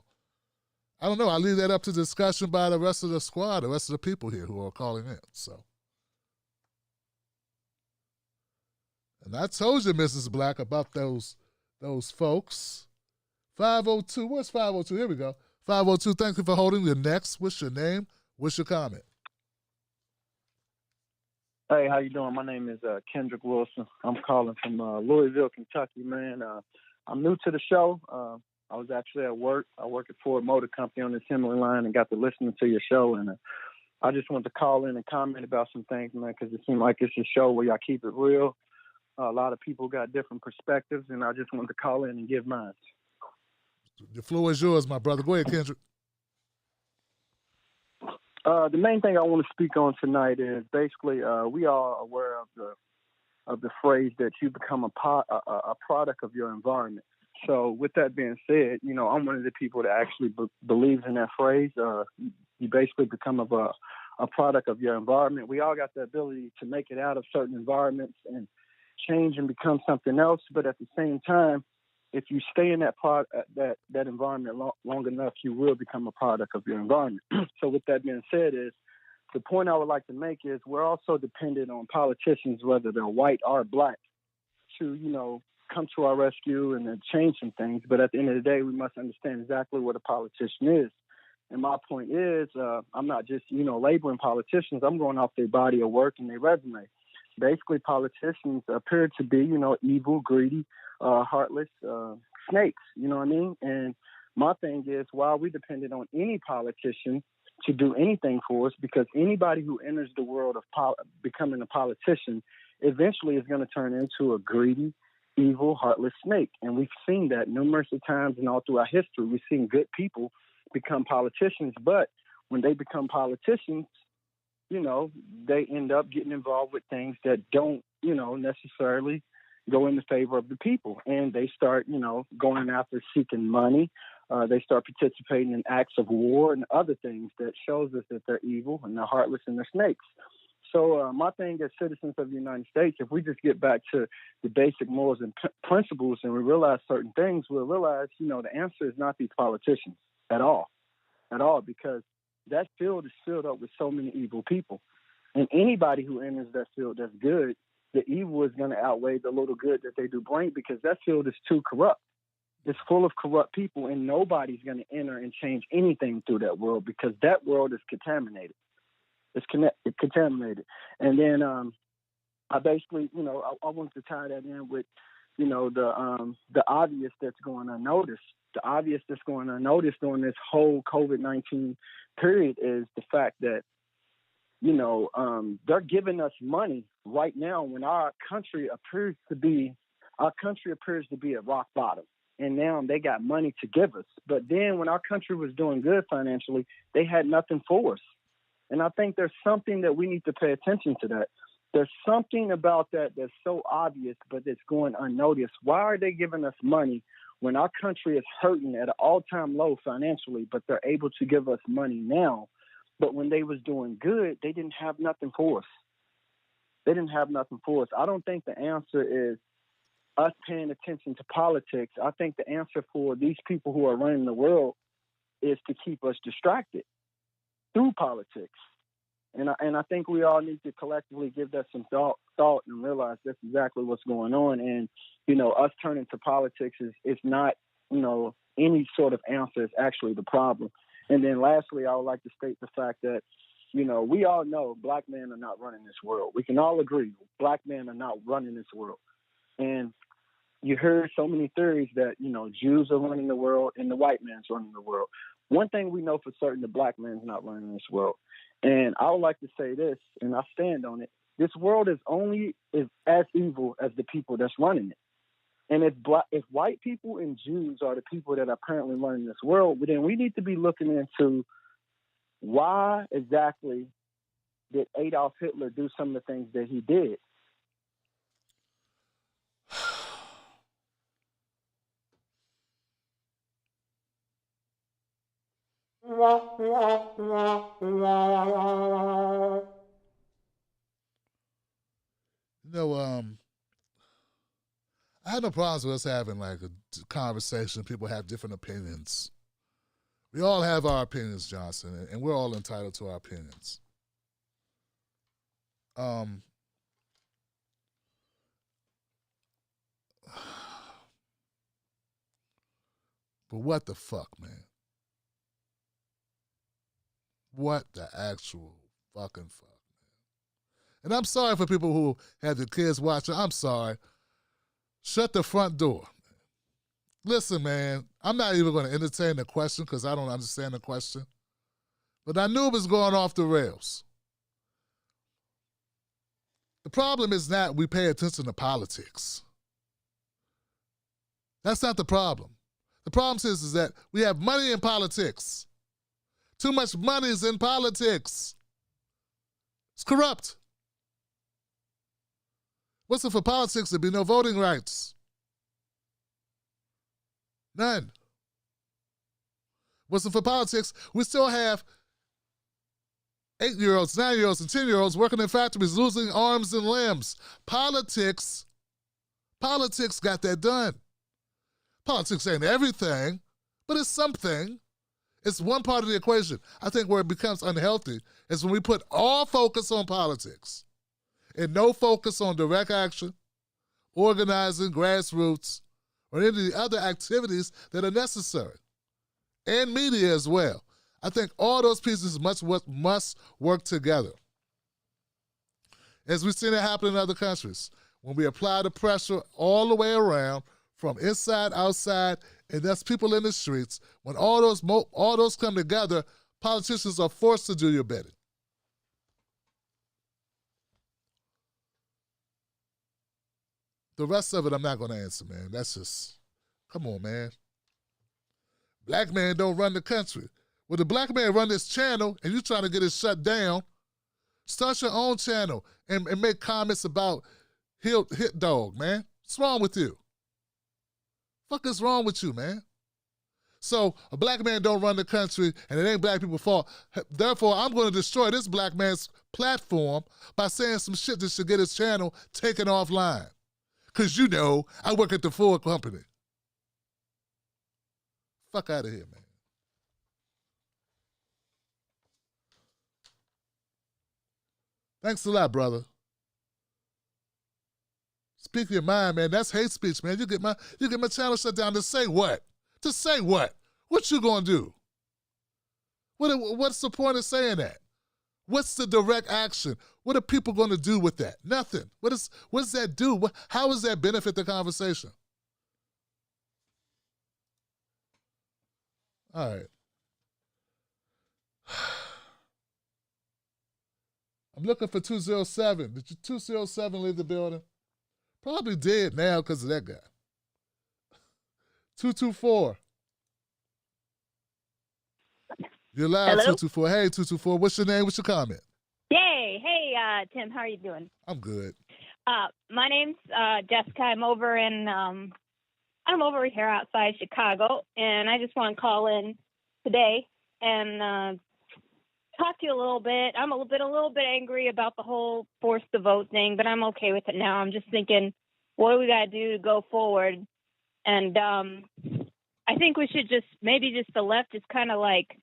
I don't know. I leave that up to discussion by the rest of the squad, the rest of the people here who are calling in. So, and I told you, Mrs. Black, about those folks. 502, where's 502? Here we go. 502, thank you for holding. Your next. What's your name? What's your comment? Hey, how you doing? My name is Kendrick Wilson. I'm calling from Louisville, Kentucky, man. I'm new to the show. I was actually at work. I work at Ford Motor Company on the assembly line and got to listen to your show. And I just wanted to call in and comment about some things, man, because it seemed like it's a show where y'all keep it real. A lot of people got different perspectives, and I just wanted to call in and give mine. The floor is yours, my brother. Go ahead, Kendrick. The main thing I want to speak on tonight is basically we are aware of the phrase that you become a product of your environment. So with that being said, you know, I'm one of the people that actually believes in that phrase. You basically become a product of your environment. We all got the ability to make it out of certain environments and change and become something else. But at the same time, if you stay in that environment long enough, you will become a product of your environment. So with that being said, is the point I would like to make is we're also dependent on politicians, whether they're white or black, to, you know, come to our rescue and then change some things. But at the end of the day, we must understand exactly what a politician is. And my point is, I'm not just, you know, labeling politicians. I'm going off their body of work and their resume. Basically, politicians appear to be, you know, evil, greedy, heartless snakes, you know what I mean? And my thing is, why are we dependent on any politician to do anything for us? Because anybody who enters the world of becoming a politician eventually is going to turn into a greedy, evil, heartless snake. And we've seen that numerous times and all throughout history. We've seen good people become politicians, but when they become politicians, they end up getting involved with things that don't, necessarily go in the favor of the people. And they start, going after seeking money. They start participating in acts of war and other things that shows us that they're evil and they're heartless and they're snakes. So my thing as citizens of the United States, if we just get back to the basic morals and principles and we realize certain things, we'll realize, the answer is not these politicians at all, because that field is filled up with so many evil people. And anybody who enters that field that's good, the evil is going to outweigh the little good that they do bring, because that field is too corrupt. It's full of corrupt people, and nobody's going to enter and change anything through that world, because that world is contaminated. It's contaminated. And then I basically, I wanted to tie that in with, the obvious that's going unnoticed. The obvious that's going unnoticed during this whole COVID-19 period is the fact that, they're giving us money right now when our country appears to be at rock bottom. And now they got money to give us. But then when our country was doing good financially, they had nothing for us. And I think there's something that we need to pay attention to that. There's something about that that's so obvious, but it's going unnoticed. Why are they giving us money when our country is hurting at an all-time low financially, but they're able to give us money now? But when they was doing good, they didn't have nothing for us. They didn't have nothing for us. I don't think the answer is us paying attention to politics. I think the answer for these people who are running the world is to keep us distracted through politics. And I think we all need to collectively give that some thought and realize that's exactly what's going on. And, us turning to politics is not, any sort of answer. It's actually the problem. And then lastly, I would like to state the fact that, we all know black men are not running this world. We can all agree black men are not running this world. And you heard so many theories that, Jews are running the world and the white man's running the world. One thing we know for certain, the black man's not running this world. And I would like to say this, and I stand on it. This world is as evil as the people that's running it. And if white people and Jews are the people that are currently running this world, then we need to be looking into why exactly did Adolf Hitler do some of the things that he did. I had no problems with us having like a conversation. People have different opinions. We all have our opinions, Johnson, and we're all entitled to our opinions. But what the fuck, man? What the actual fucking fuck, man? And I'm sorry for people who have their kids watching. I'm sorry. Shut the front door. Listen, man, I'm not even going to entertain the question because I don't understand the question. But I knew it was going off the rails. The problem is not we pay attention to politics. That's not the problem. The problem is that we have money in politics. Too much money is in politics. It's corrupt. What's it for politics? There'd be no voting rights. None. What's it for politics? We still have 8-year-olds, 9-year-olds, and 10-year-olds working in factories, losing arms and limbs. Politics got that done. Politics ain't everything, but it's something. It's one part of the equation. I think where it becomes unhealthy is when we put all focus on politics and no focus on direct action, organizing, grassroots, or any of the other activities that are necessary. And media as well. I think all those pieces must work together. As we've seen it happen in other countries, when we apply the pressure all the way around, from inside, outside, and that's people in the streets, when all those come together, politicians are forced to do your bidding. The rest of it, I'm not going to answer, man. That's just, come on, man. Black man don't run the country. Well, the black man run this channel, and you trying to get it shut down Start your own channel and make comments about Hit Dog, man. What's wrong with you? Fuck is wrong with you, man? So a black man don't run the country, and it ain't black people's fault. Therefore, I'm going to destroy this black man's platform by saying some shit that should get his channel taken offline. Because you know, I work at the Ford company. Fuck out of here, man. Thanks a lot, brother. Speak your mind, man. That's hate speech, man. You get my channel shut down to say what? To say what? What you gonna do? What's the point of saying that? What's the direct action? What are people gonna do with that? Nothing. What does that do? How does that benefit the conversation? All right. I'm looking for 207. Did you 207 leave the building? Probably dead now because of that guy. 224. You're live, Hello? 224. Hey, 224. What's your name? What's your comment? Yay. Hey, Tim, how are you doing? I'm good. My name's Jessica. I'm over here outside Chicago, and I just want to call in today and talk to you a little bit. I'm a little bit angry about the whole force the vote thing, but I'm okay with it now. I'm just thinking, what do we got to do to go forward? And I think we should maybe the left is kind of like,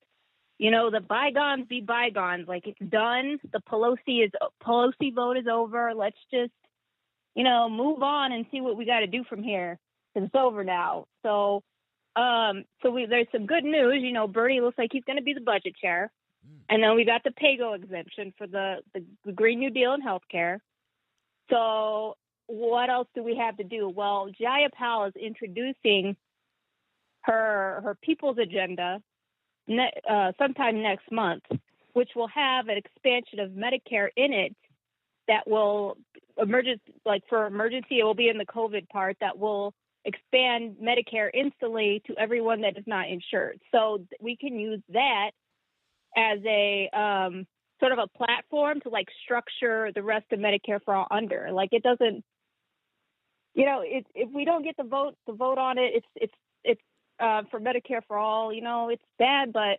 you know, the bygones be bygones. Like, it's done. The Pelosi vote is over. Let's just, you know, move on and see what we got to do from here. It's over now. So there's some good news. You know, Bernie looks like he's going to be the budget chair. And then we got the PAYGO exemption for the Green New Deal in healthcare. So what else do we have to do? Well, Jayapal is introducing her People's Agenda sometime next month, which will have an expansion of Medicare in it that will for emergency, it will be in the COVID part that will expand Medicare instantly to everyone that is not insured. So we can use that as a sort of a platform to like structure the rest of Medicare for All under. Like, it doesn't, you know, if we don't get the vote on it, it's for Medicare for All, you know, it's bad. But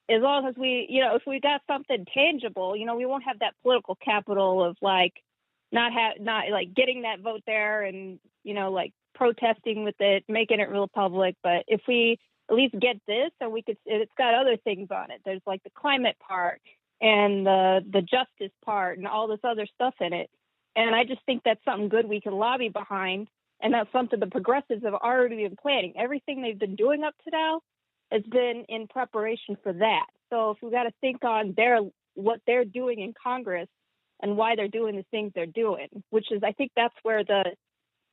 as long as we, you know, if we got something tangible, you know, we won't have that political capital of like not like getting that vote there and, you know, like protesting with it, making it real public. But if we at least get this, and it's got other things on it. There's like the climate part and the justice part and all this other stuff in it. And I just think that's something good we can lobby behind. And that's something the progressives have already been planning. Everything they've been doing up to now has been in preparation for that. So if we got to think on what they're doing in Congress and why they're doing the things they're doing, which is, I think that's where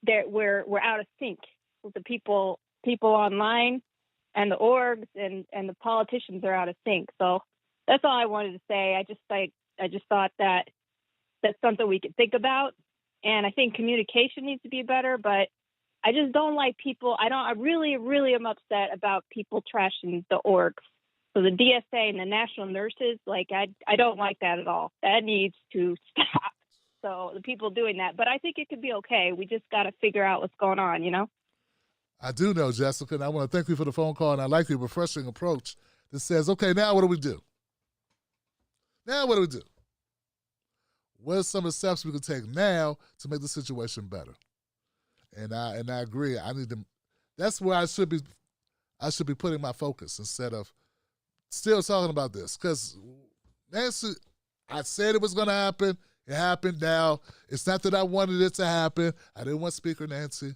we're out of sync with the people online. And the orgs and the politicians are out of sync. So that's all I wanted to say. I just thought that that's something we could think about. And I think communication needs to be better, but I just don't like people. I really, really am upset about people trashing the orgs. So the DSA and the national nurses, like, I don't like that at all. That needs to stop. So the people doing that, but I think it could be okay. We just got to figure out what's going on, you know? I do know, Jessica, and I want to thank you for the phone call, and I like your refreshing approach that says, okay, now what do we do? Now what do we do? What are some of the steps we can take now to make the situation better? And I agree. That's where I should be putting my focus instead of still talking about this. Because Nancy, I said it was going to happen. It happened now. It's not that I wanted it to happen. I didn't want Speaker Nancy.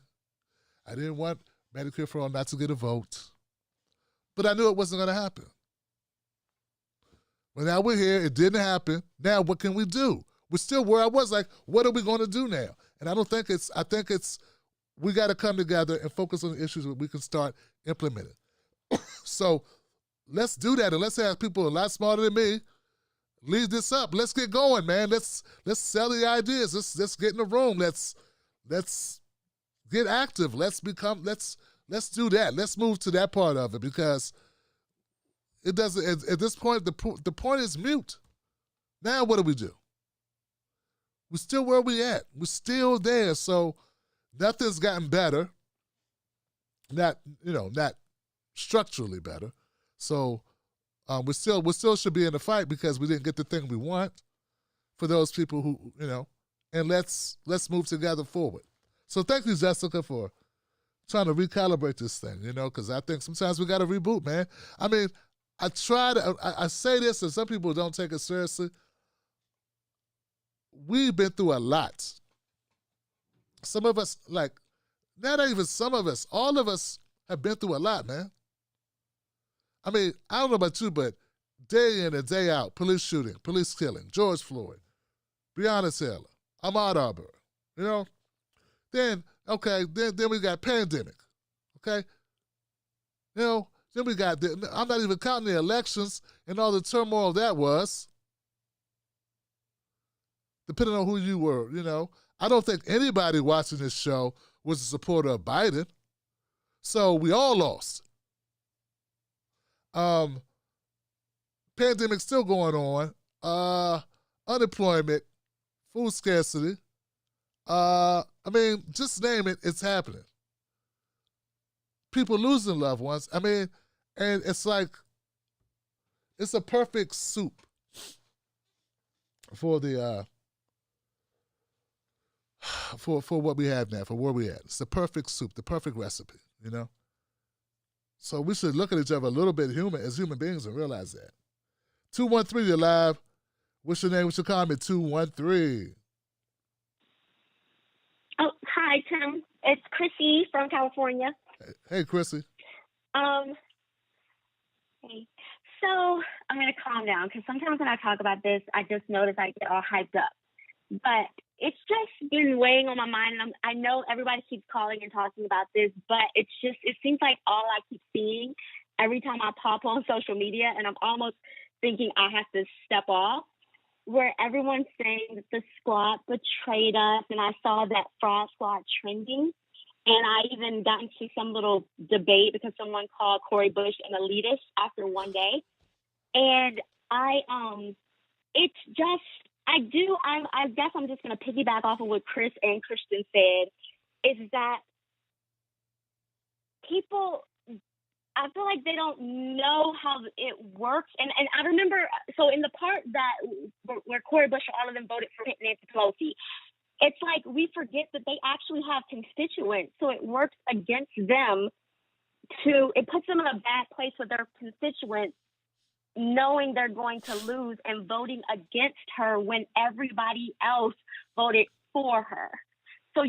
I didn't want Medicare for All not to get a vote. But I knew it wasn't going to happen. But now we're here. It didn't happen. Now what can we do? We're still where I was, like, what are we going to do now? And I think we got to come together and focus on the issues that we can start implementing. So let's do that, and let's have people a lot smarter than me lead this up. Let's get going, man. Let's sell the ideas. Let's get in the room. Let's get active. Let's do that. Let's move to that part of it, because it doesn't, at this point, the point is mute. Now what do we do? We're still where we at. We're still there. So nothing's gotten better. Not structurally better. So we still should be in the fight because we didn't get the thing we want for those people who, and let's move together forward. So thank you, Jessica, for trying to recalibrate this thing, because I think sometimes we got to reboot, man. I mean, I say this and some people don't take it seriously. We've been through a lot. Some of us, not even some of us, all of us have been through a lot, man. I mean, I don't know about you, but day in and day out, police shooting, police killing, George Floyd, Breonna Taylor, Ahmaud Arbery, Then we got pandemic, okay? Then we got, I'm not even counting the elections and all the turmoil that was. Depending on who you were, I don't think anybody watching this show was a supporter of Biden. So we all lost. Pandemic still going on. Unemployment, food scarcity. I mean, just name it, it's happening. People losing loved ones. I mean, and it's like, it's a perfect soup for the for what we have now, for where we at. It's the perfect soup, the perfect recipe, So we should look at each other a little bit as human beings and realize that. 213, you're live. What's your name? What's your comment? 213. Oh, hi, Tim. It's Chrissy from California. Hey, Chrissy. Hey. So I'm going to calm down because sometimes when I talk about this, I just notice I get all hyped up. But it's just been weighing on my mind. And I know everybody keeps calling and talking about this, but it seems like all I keep seeing every time I pop on social media, and I'm almost thinking I have to step off, where everyone's saying that the squad betrayed us, and I saw that fraud squad trending. And I even got into some little debate because someone called Cori Bush an elitist after one day. And I guess I'm just going to piggyback off of what Chris and Christian said, is that people, I feel like they don't know how it works. And I remember, so in the part that where Cori Bush and all of them voted for Nancy Pelosi, it's like we forget that they actually have constituents. So it works against them it puts them in a bad place with their constituents, knowing they're going to lose and voting against her when everybody else voted for her. So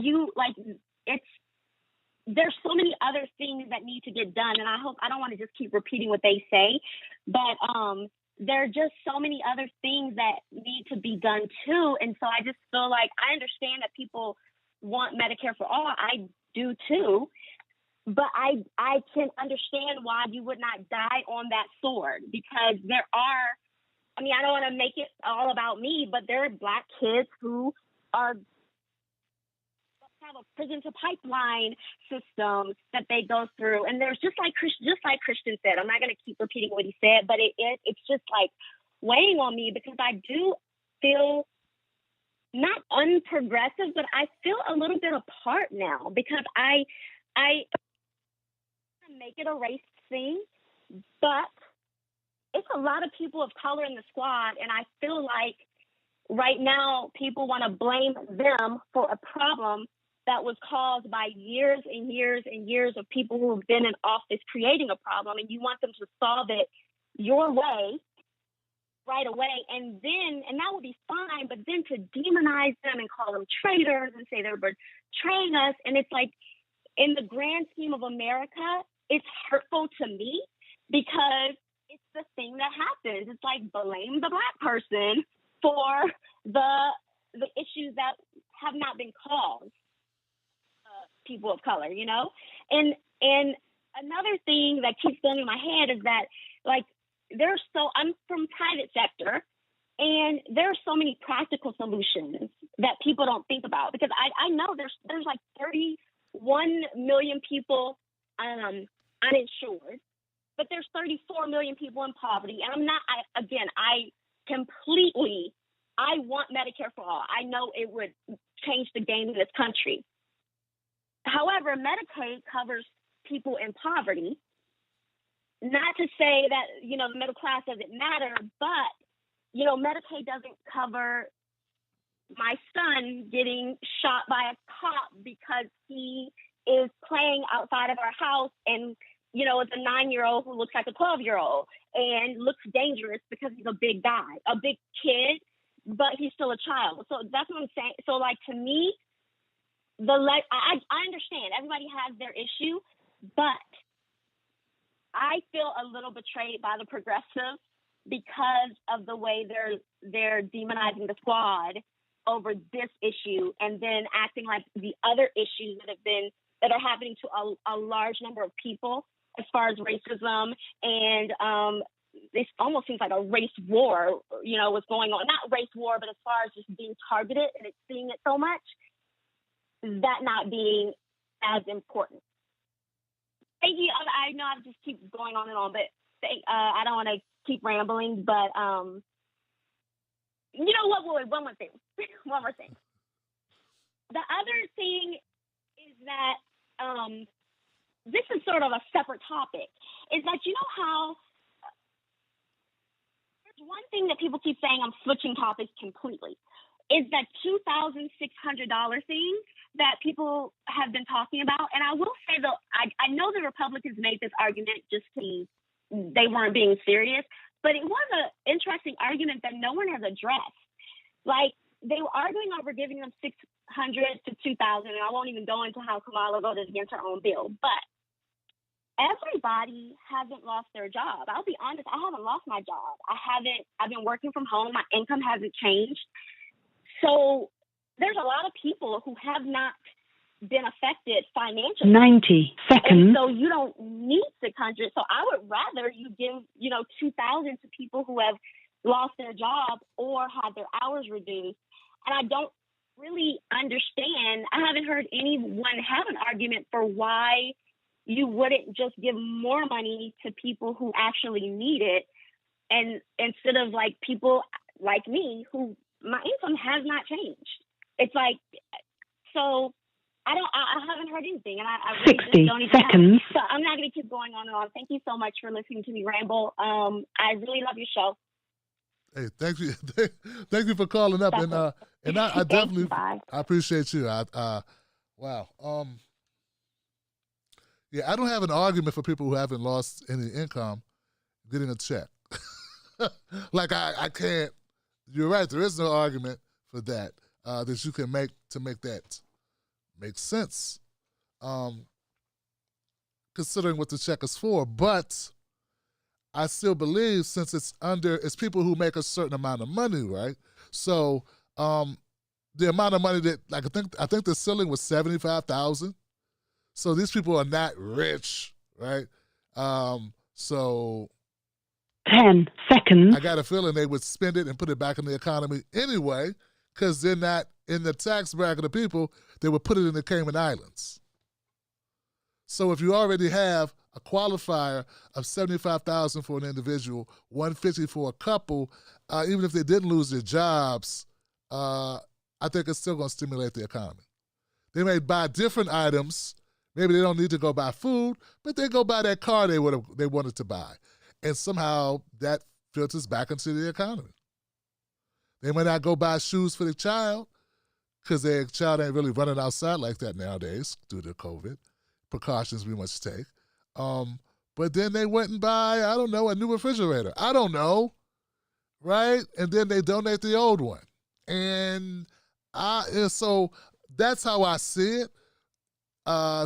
there's so many other things that need to get done. And I don't want to just keep repeating what they say, but there are just so many other things that need to be done too. And so I just feel like I understand that people want Medicare for all. I do too. But I can understand why you would not die on that sword, because I don't want to make it all about me, but there are Black kids who have a prison to pipeline system that they go through. And there's just like Christian said, I'm not going to keep repeating what he said, but it's just like weighing on me, because I do feel not unprogressive, but I feel a little bit apart now, because I make it a race thing, but it's a lot of people of color in the squad, and I feel like right now people want to blame them for a problem that was caused by years and years and years of people who have been in office creating a problem, and you want them to solve it your way right away, and that would be fine, but then to demonize them and call them traitors and say they're betraying us, and it's like, in the grand scheme of America, it's hurtful to me, because it's the thing that happens. It's like, blame the Black person for the issues that have not been caused people of color, And another thing that keeps going in my head is that, like, I'm from private sector, and there are so many practical solutions that people don't think about, because I know there's like 31 million people uninsured, but there's 34 million people in poverty. And I completely I want Medicare for all. I know it would change the game in this country. However, Medicaid covers people in poverty. Not to say that, the middle class doesn't matter, but, Medicaid doesn't cover my son getting shot by a cop because he is playing outside of our house and, it's a 9-year-old who looks like a 12-year-old and looks dangerous because he's a big guy, a big kid, but he's still a child. So that's what I'm saying. So, to me, I understand everybody has their issue, but I feel a little betrayed by the progressives because of the way they're demonizing the squad over this issue and then acting like the other issues that are happening to a large number of people as far as racism and this almost seems like a race war, what's going on. Not race war, but as far as just being targeted and it's seeing it so much, that not being as important. Thank you. I know I just keep going on and on, but I don't want to keep rambling, but you know what? Wait, one more thing. One more thing. The other thing is that this is sort of a separate topic. Is that how there's one thing that people keep saying, I'm switching topics completely, is that $2,600 thing that people have been talking about. And I will say, though, I know the Republicans made this argument just to they weren't being serious, but it was an interesting argument that no one has addressed. They were arguing over giving them $600 to $2,000, and I won't even go into how Kamala voted against her own bill. But everybody hasn't lost their job. I'll be honest, I haven't lost my job. I've been working from home. My income hasn't changed. So there's a lot of people who have not been affected financially. 90 seconds. And so you don't need 600. So I would rather you give, 2,000 to people who have lost their job or had their hours reduced. And I don't really understand. I haven't heard anyone have an argument for why you wouldn't just give more money to people who actually need it. And instead of people like me who my income has not changed. It's so I haven't heard anything, and I really 60 just don't even seconds. So I'm not going to keep going on and on. Thank you so much for listening to me ramble. I really love your show. Hey, thank you, thank you for calling up, and I definitely I appreciate you. Wow. Yeah, I don't have an argument for people who haven't lost any income getting a check. I can't. You're right. There is no argument for that that you can make to make that make sense, considering what the check is for. But I still believe since it's people who make a certain amount of money, right? So the amount of money that I think the ceiling was $75,000. So these people are not rich, right? So 10 seconds. I got a feeling they would spend it and put it back in the economy anyway, because they're not in the tax bracket of people. They would put it in the Cayman Islands. So if you already have a qualifier of $75,000 for an individual, $150,000 for a couple, even if they didn't lose their jobs, I think it's still going to stimulate the economy. They may buy different items. Maybe they don't need to go buy food, but they go buy that car they wanted to buy. And somehow that filters back into the economy. They may not go buy shoes for the child because their child ain't really running outside like that nowadays due to COVID precautions we must take. But then they went and buy, I don't know, a new refrigerator. I don't know, right? And then they donate the old one. And so that's how I see it.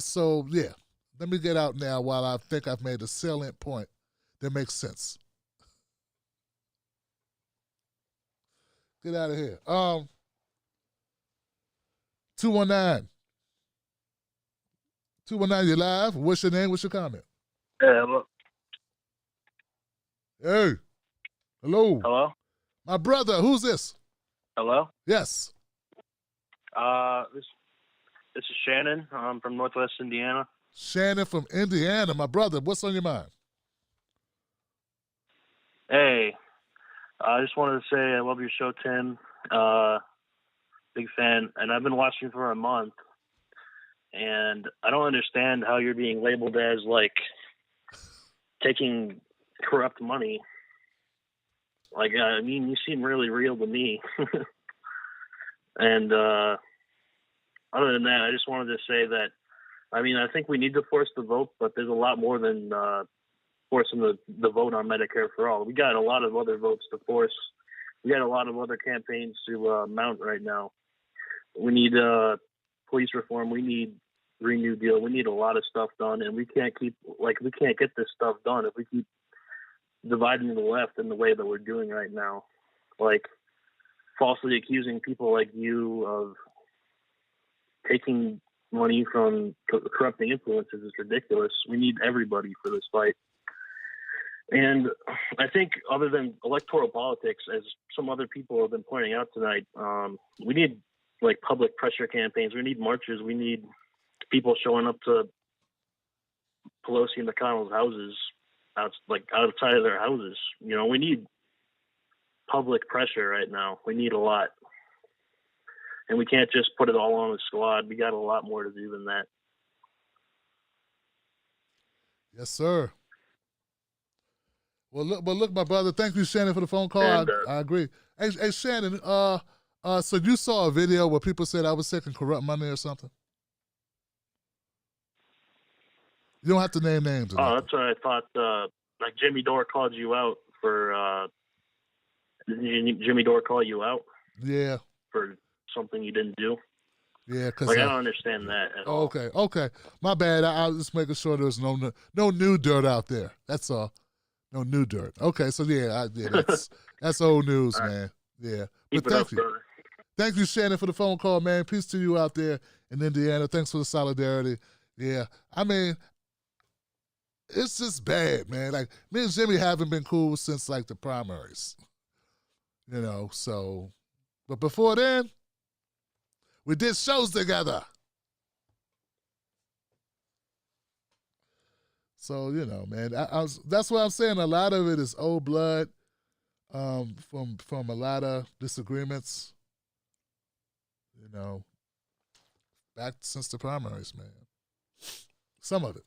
So, yeah, let me get out now while I think I've made a salient point that makes sense. Get out of here. 219. 219, you live. What's your name? What's your comment? Yeah, hello. Hey. Hello. Hello? My brother, who's this? Hello? Yes. This is Shannon. I'm from Northwest Indiana. Shannon from Indiana. My brother, what's on your mind? Hey, I just wanted to say I love your show, Tim, Big fan, and I've been watching for a month, and I don't understand how you're being labeled as like taking corrupt money. Like, I mean, you seem really real to me. And other than that, I just wanted to say that, I mean, I think we need to force the vote, but there's a lot more than forcing the vote on Medicare for all. We got a lot of other votes to force. We got a lot of other campaigns to mount right now. We need police reform. We need Green New Deal. We need a lot of stuff done, and we can't get this stuff done if we keep dividing the left in the way that we're doing right now. Like, falsely accusing people like you of taking money from corrupting influences is ridiculous. We need everybody for this fight. And I think, other than electoral politics, as some other people have been pointing out tonight, we need like public pressure campaigns. We need marches. We need people showing up to Pelosi and McConnell's houses, outside of their houses. You know, we need public pressure right now. We need a lot. And we can't just put it all on the squad. We got a lot more to do than that. Yes, sir. Well, look, my brother. Thank you, Shannon, for the phone call. And, I agree. Hey, Shannon. So you saw a video where people said I was taking corrupt money or something? You don't have to name names. That's what I thought. Like Jimmy Dore called you out for. Did Jimmy Dore call you out? Yeah. For something you didn't do. Yeah, because I don't understand that at all. Okay. My bad. I was just making sure there's no new dirt out there. That's all. No new dirt. Okay, so that's old news, man. Yeah. But thank you. Brother. Thank you, Shannon, for the phone call, man. Peace to you out there in Indiana. Thanks for the solidarity. Yeah. I mean, it's just bad, man. Like, me and Jimmy haven't been cool since like the primaries. You know, so, but before then, we did shows together. So, you know, man, that's what I'm saying. A lot of it is old blood from a lot of disagreements, you know, back since the primaries, man. Some of it.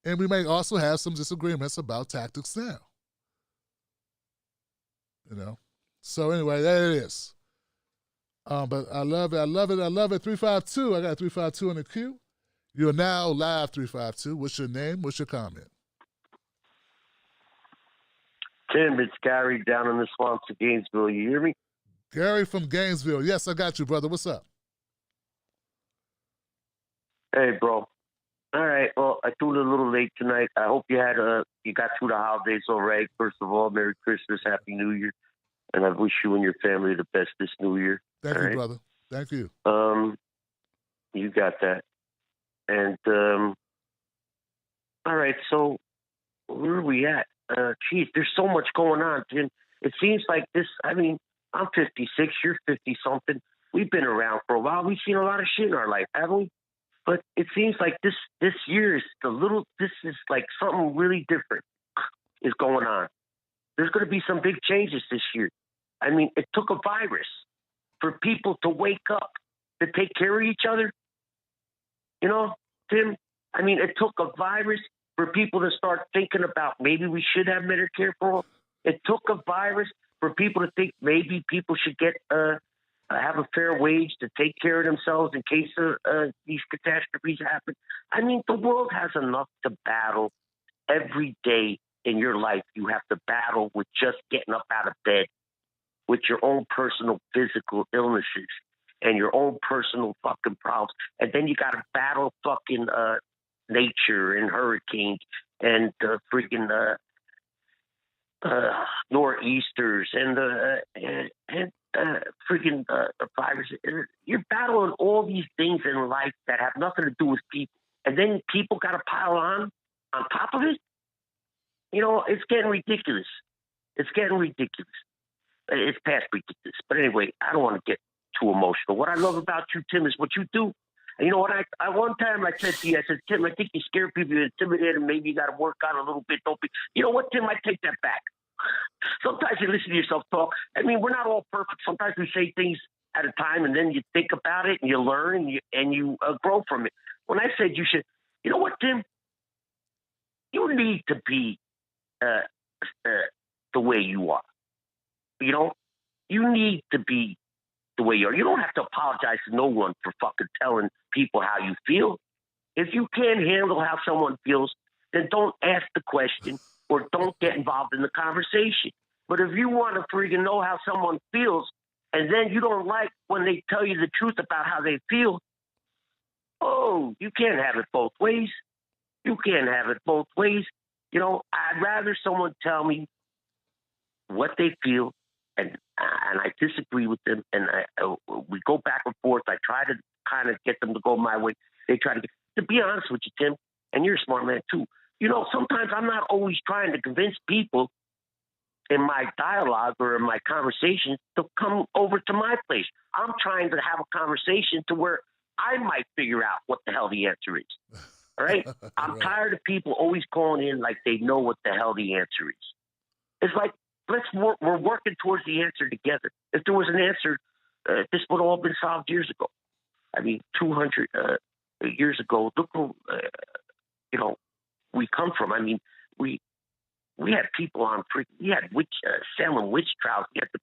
And we may also have some disagreements about tactics now. You know? So anyway, there it is. But I love it. 352. I got 352 in the queue. You're now live, 352. What's your name? What's your comment? Tim, it's Gary down in the swamps of Gainesville. You hear me? Gary from Gainesville. Yes, I got you, brother. What's up? Hey, bro. All right. Well, I tuned in a little late tonight. I hope you got through the holidays all right. First of all, Merry Christmas, Happy New Year, and I wish you and your family the best this New Year. Thank you, brother. Thank you. You got that. And all right. So where are we at? Geez, there's so much going on, Tim. It seems like this. I mean, I'm 56. You're 50 something. We've been around for a while. We've seen a lot of shit in our life, haven't we? But it seems like this year is this is like something really different is going on. There's going to be some big changes this year. I mean, it took a virus for people to wake up, to take care of each other. You know, Tim, I mean, it took a virus for people to start thinking about maybe we should have Medicare for all. It took a virus for people to think maybe people should get have a fair wage to take care of themselves in case these catastrophes happen. I mean, the world has enough to battle every day in your life. You have to battle with just getting up out of bed, with your own personal physical illnesses and your own personal fucking problems. And then you got to battle fucking nature and hurricanes and freaking nor'easters and freaking virus. You're battling all these things in life that have nothing to do with people. And then people got to pile on top of it. You know, it's getting ridiculous. It's getting ridiculous. It's past ridiculous. But anyway, I don't want to get too emotional. What I love about you, Tim, is what you do. And you know what? I one time I said to you, I said, Tim, I think you scare people, you're intimidated, maybe you got to work on a little bit. Don't be. You know what, Tim? I take that back. sometimes you listen to yourself talk. I mean, we're not all perfect. Sometimes we say things at a time, and then you think about it, and you learn, and you grow from it. When I said you should, you know what, Tim? You need to be the way you are. You know, you need to be the way you are. You don't have to apologize to no one for fucking telling people how you feel. If you can't handle how someone feels, then don't ask the question or don't get involved in the conversation. But if you want to freaking know how someone feels, and then you don't like when they tell you the truth about how they feel, oh, you can't have it both ways. You can't have it both ways. You know, I'd rather someone tell me what they feel, and I disagree with them, and we go back and forth. I try to kind of get them to go my way. They try to be honest with you, Tim, and you're a smart man too. You know, sometimes I'm not always trying to convince people in my dialogue or in my conversation to come over to my place. I'm trying to have a conversation to where I might figure out what the hell the answer is. All right? I'm tired of people always calling in like they know what the hell the answer is. It's like, we're working towards the answer together. If there was an answer, this would all have been solved years ago. I mean, 200 years ago, look where, you know, we come from. I mean, we had people on we had Salem witch trials. We had the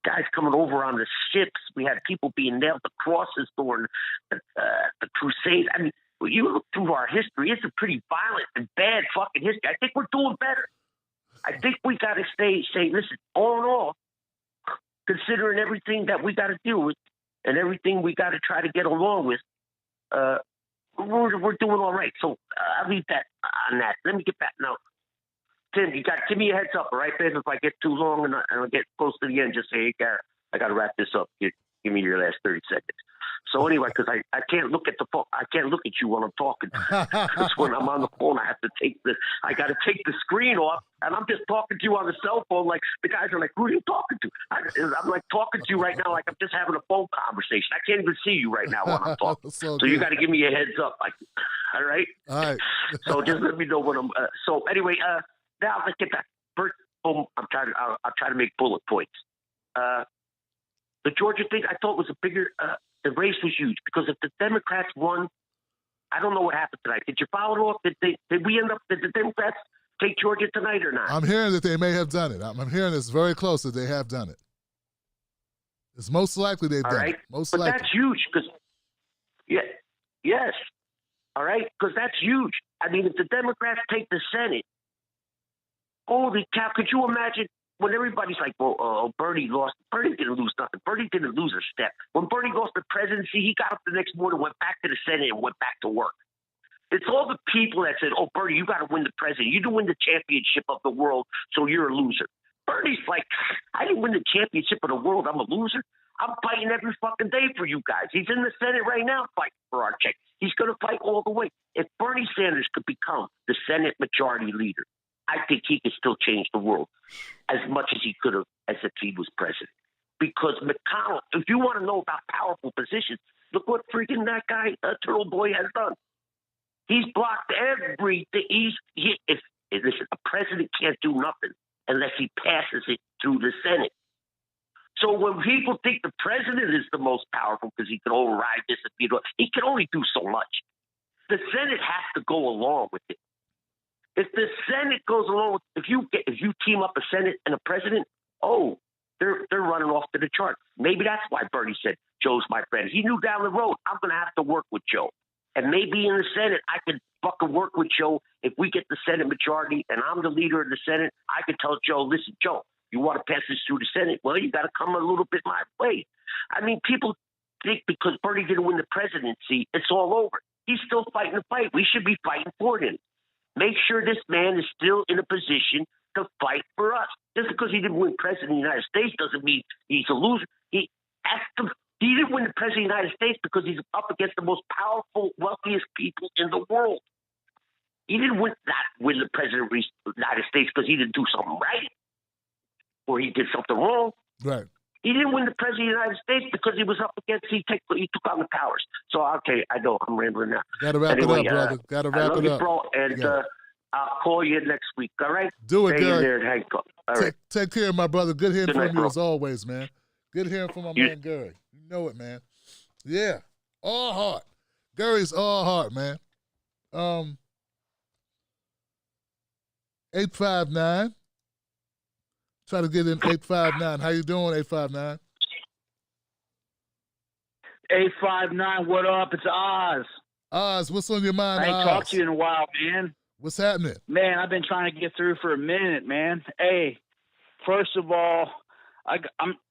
guys coming over on the ships. We had people being nailed to crosses during the Crusades. I mean, when you look through our history, it's a pretty violent and bad fucking history. I think we're doing better. I think we got to say, listen, all in all, considering everything that we got to deal with and everything we got to try to get along with, we're doing all right. So I'll leave that on that. Let me get back now. Tim, you got to give me a heads up, all right, babe? If I get too long and I get close to the end, just say, hey, Garrett, I got to wrap this up. Give me your last 30 seconds. So anyway, because I can't look at the phone, I can't look at you while I'm talking. Because when I'm on the phone, I got to take the screen off, and I'm just talking to you on the cell phone. Like the guys are like, who are you talking to? I'm like talking to you right now, like I'm just having a phone conversation. I can't even see you right now while I'm talking. So you got to give me a heads up, like, all right? All right. So just let me know when I'm. So anyway, now let's get back. First, boom. I'll try to make bullet points. The Georgia thing, I thought was a bigger. The race was huge because if the Democrats won, I don't know what happened tonight. Did you follow it off? Did the Democrats take Georgia tonight or not? I'm hearing that they may have done it. I'm hearing it's very close that they have done it. It's most likely they've done it. Most likely. That's huge because, yes. All right? Because that's huge. I mean, if the Democrats take the Senate, holy cow, could you imagine? When everybody's like, well, Bernie lost. Bernie didn't lose nothing. Bernie didn't lose a step. When Bernie lost the presidency, he got up the next morning, went back to the Senate, and went back to work. It's all the people that said, oh, Bernie, you got to win the presidency. You didn't win the championship of the world, so you're a loser. Bernie's like, I didn't win the championship of the world. I'm a loser. I'm fighting every fucking day for you guys. He's in the Senate right now fighting for our check. He's going to fight all the way. If Bernie Sanders could become the Senate majority leader, I think he could still change the world as much as he could have as if he was president. Because McConnell, if you want to know about powerful positions, look what freaking that guy, Turtle Boy, has done. He's blocked everything. Listen, a president can't do nothing unless he passes it through the Senate. So when people think the president is the most powerful because he can override this, he can only do so much. The Senate has to go along with it. If the Senate goes along with, if you team up a Senate and a president, they're running off to the chart. Maybe that's why Bernie said, Joe's my friend. He knew down the road, I'm going to have to work with Joe. And maybe in the Senate, I could fucking work with Joe. If we get the Senate majority and I'm the leader of the Senate, I could tell Joe, listen, Joe, you want to pass this through the Senate? Well, you got to come a little bit my way. I mean, people think because Bernie didn't win the presidency, it's all over. He's still fighting the fight. We should be fighting for him. Make sure this man is still in a position to fight for us. Just because he didn't win president of the United States doesn't mean he's a loser. He didn't win the president of the United States because he's up against the most powerful, wealthiest people in the world. He didn't win the president of the United States because he didn't do something right or he did something wrong. Right. He didn't win the president of the United States because he was up against, he took on the powers. So, okay, I know I'm rambling now. Got to wrap it up, brother. Got to wrap it up. Bro, and I'll call you next week. All right? Do it, Stay in Gary. there and hang tight. All right. Take care, my brother. Good hearing Good from night, you bro. as always, man. Good hearing from my man Gary. You know it, man. Yeah, all heart. Gary's all heart, man. 859. Try to get in 859. How you doing, 859? 859, what up? It's Oz. Oz, what's on your mind, I ain't Oz? talked to you in a while, man. What's happening? Man, I've been trying to get through for a minute, man. Hey, first of all, I've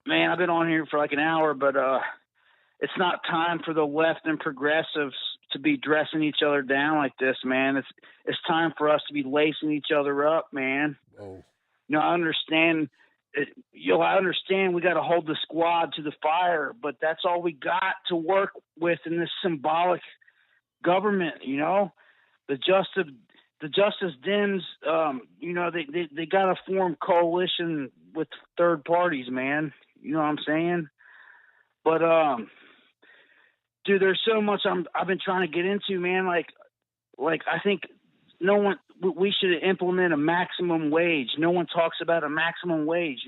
been on here for like an hour, but it's not time for the left and progressives to be dressing each other down like this, man. It's time for us to be lacing each other up, man. Oh. You know, I understand. I understand we got to hold the squad to the fire, but that's all we got to work with in this symbolic government. You know, the Justice Dems. You know, they got to form coalition with third parties, man. You know what I'm saying? But dude, there's so much I've been trying to get into, man. Like I think we should implement a maximum wage. No one talks about a maximum wage,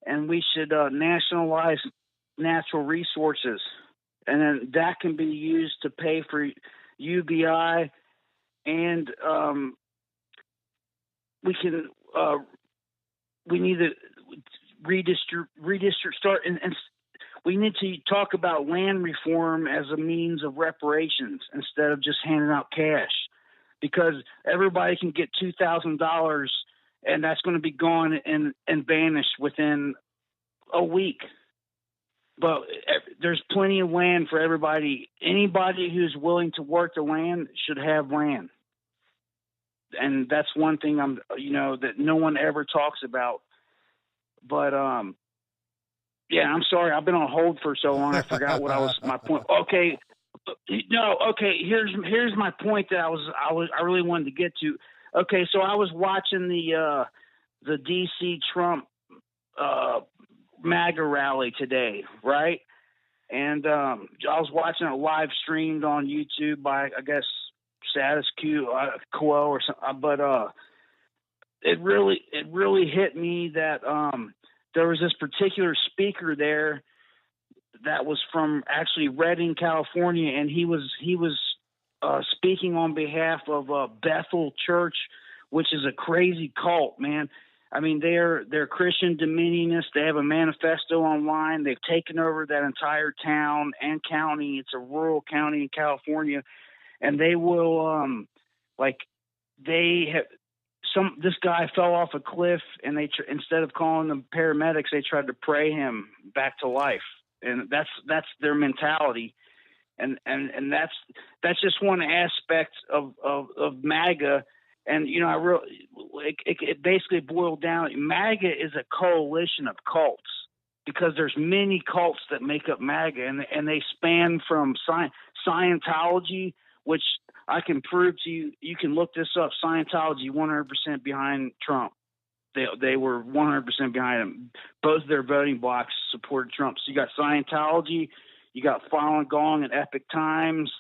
and we should nationalize natural resources, and then that can be used to pay for UBI, and we need to start and we need to talk about land reform as a means of reparations instead of just handing out cash, because everybody can get $2,000 and that's going to be gone and vanished within a week. But there's plenty of land for everybody. Anybody who's willing to work the land should have land. And that's one thing that no one ever talks about. But yeah, I'm sorry. I've been on hold for so long. I forgot what my point. Okay. No. Okay. Here's my point that I really wanted to get to. Okay. So I was watching the DC Trump, MAGA rally today. Right. And, I was watching it live streamed on YouTube by, I guess, Status Quo or something. But, it really hit me that, there was this particular speaker there that was from actually Redding, California, and he was speaking on behalf of Bethel Church, which is a crazy cult, man. I mean, they're Christian Dominionists. They have a manifesto online. They've taken over that entire town and county. It's a rural county in California, and they will this guy fell off a cliff, and they instead of calling the paramedics, they tried to pray him back to life, and that's their mentality, and that's just one aspect of MAGA, and you know it basically boiled down. MAGA is a coalition of cults because there's many cults that make up MAGA, and they span from Scientology, which I can prove to you. You can look this up. Scientology 100% behind Trump. They were 100% behind him. Both of their voting blocks supported Trump. So you got Scientology, you got Falun Gong and Epic Times,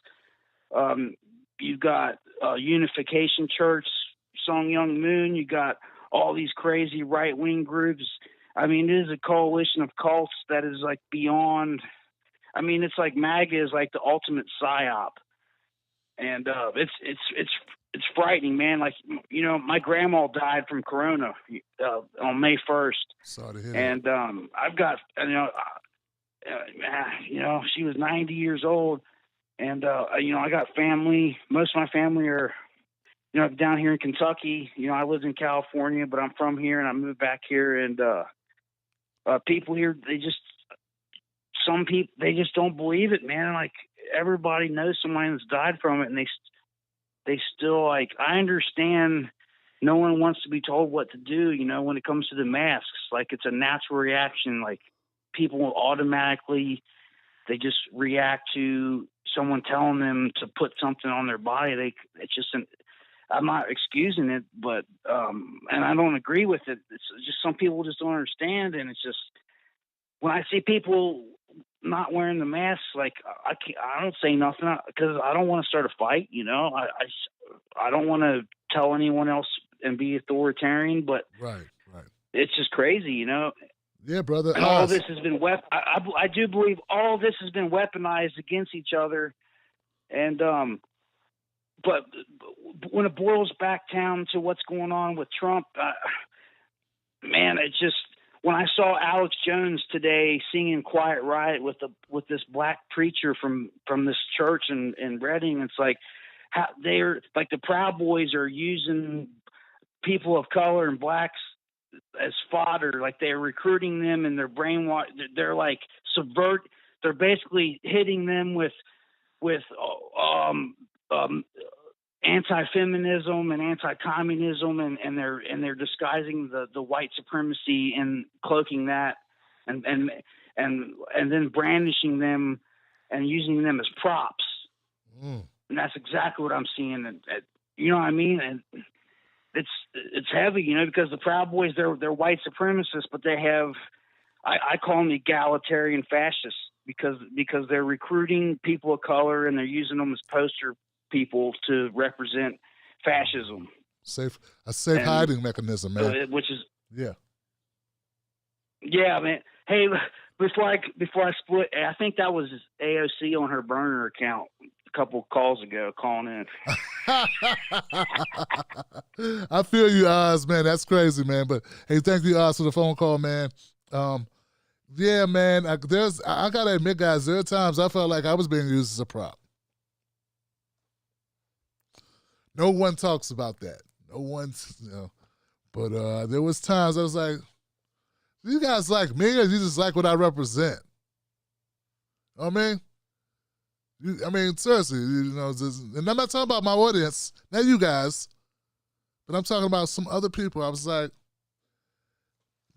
you got Unification Church, Sung Young Moon. You got all these crazy right wing groups. I mean, it is a coalition of cults that is like beyond. I mean, it's like MAGA is like the ultimate psyop. And it's frightening, man. Like, you know, my grandma died from corona on May 1st. Sorry to hear and I've got, she was 90 years old, and I got family. Most of my family are, down here in Kentucky. I lived in California, but I'm from here, and I moved back here. And people here, some people, they just don't believe it, man. Like, everybody knows somebody that's died from it, and they still, like, I understand no one wants to be told what to do, when it comes to the masks. Like, it's a natural reaction. Like, people will automatically, they just react to someone telling them to put something on their body. I'm not excusing it, but, and I don't agree with it. It's just some people just don't understand. And it's just, when I see people not wearing the mask, like, I don't say nothing because I don't want to start a fight. I don't want to tell anyone else and be authoritarian, but right. it's just crazy, you know. Yeah, brother. And all this has been I do believe all this has been weaponized against each other, and but when it boils back down to what's going on with Trump, man, it just, when I saw Alex Jones today singing "Quiet Riot" with this black preacher from this church in Reading, it's like how they're like the Proud Boys are using people of color and blacks as fodder, like they're recruiting them and they're brainwashed. They're like they're basically hitting them with anti-feminism and anti-communism, and they're disguising the white supremacy and cloaking that, and then brandishing them and using them as props. And that's exactly what I'm seeing. You know what I mean? And it's heavy, you know, because the Proud Boys, they're white supremacists, but they have, I call them egalitarian fascists because they're recruiting people of color and they're using them as poster people to represent fascism. A safe hiding mechanism, man. Which is yeah, man. Hey, before I split, I think that was AOC on her burner account a couple of calls ago calling in. I feel you, Oz, man. That's crazy, man. But hey, thank you, Oz, for the phone call, man. Yeah, man. I gotta admit, guys, there are times I felt like I was being used as a prop. No one talks about that. No one's, you know. But there was times I was like, you guys like me, or you just like what I represent? You know what I mean? Seriously, you know, and I'm not talking about my audience, not you guys, but I'm talking about some other people. I was like,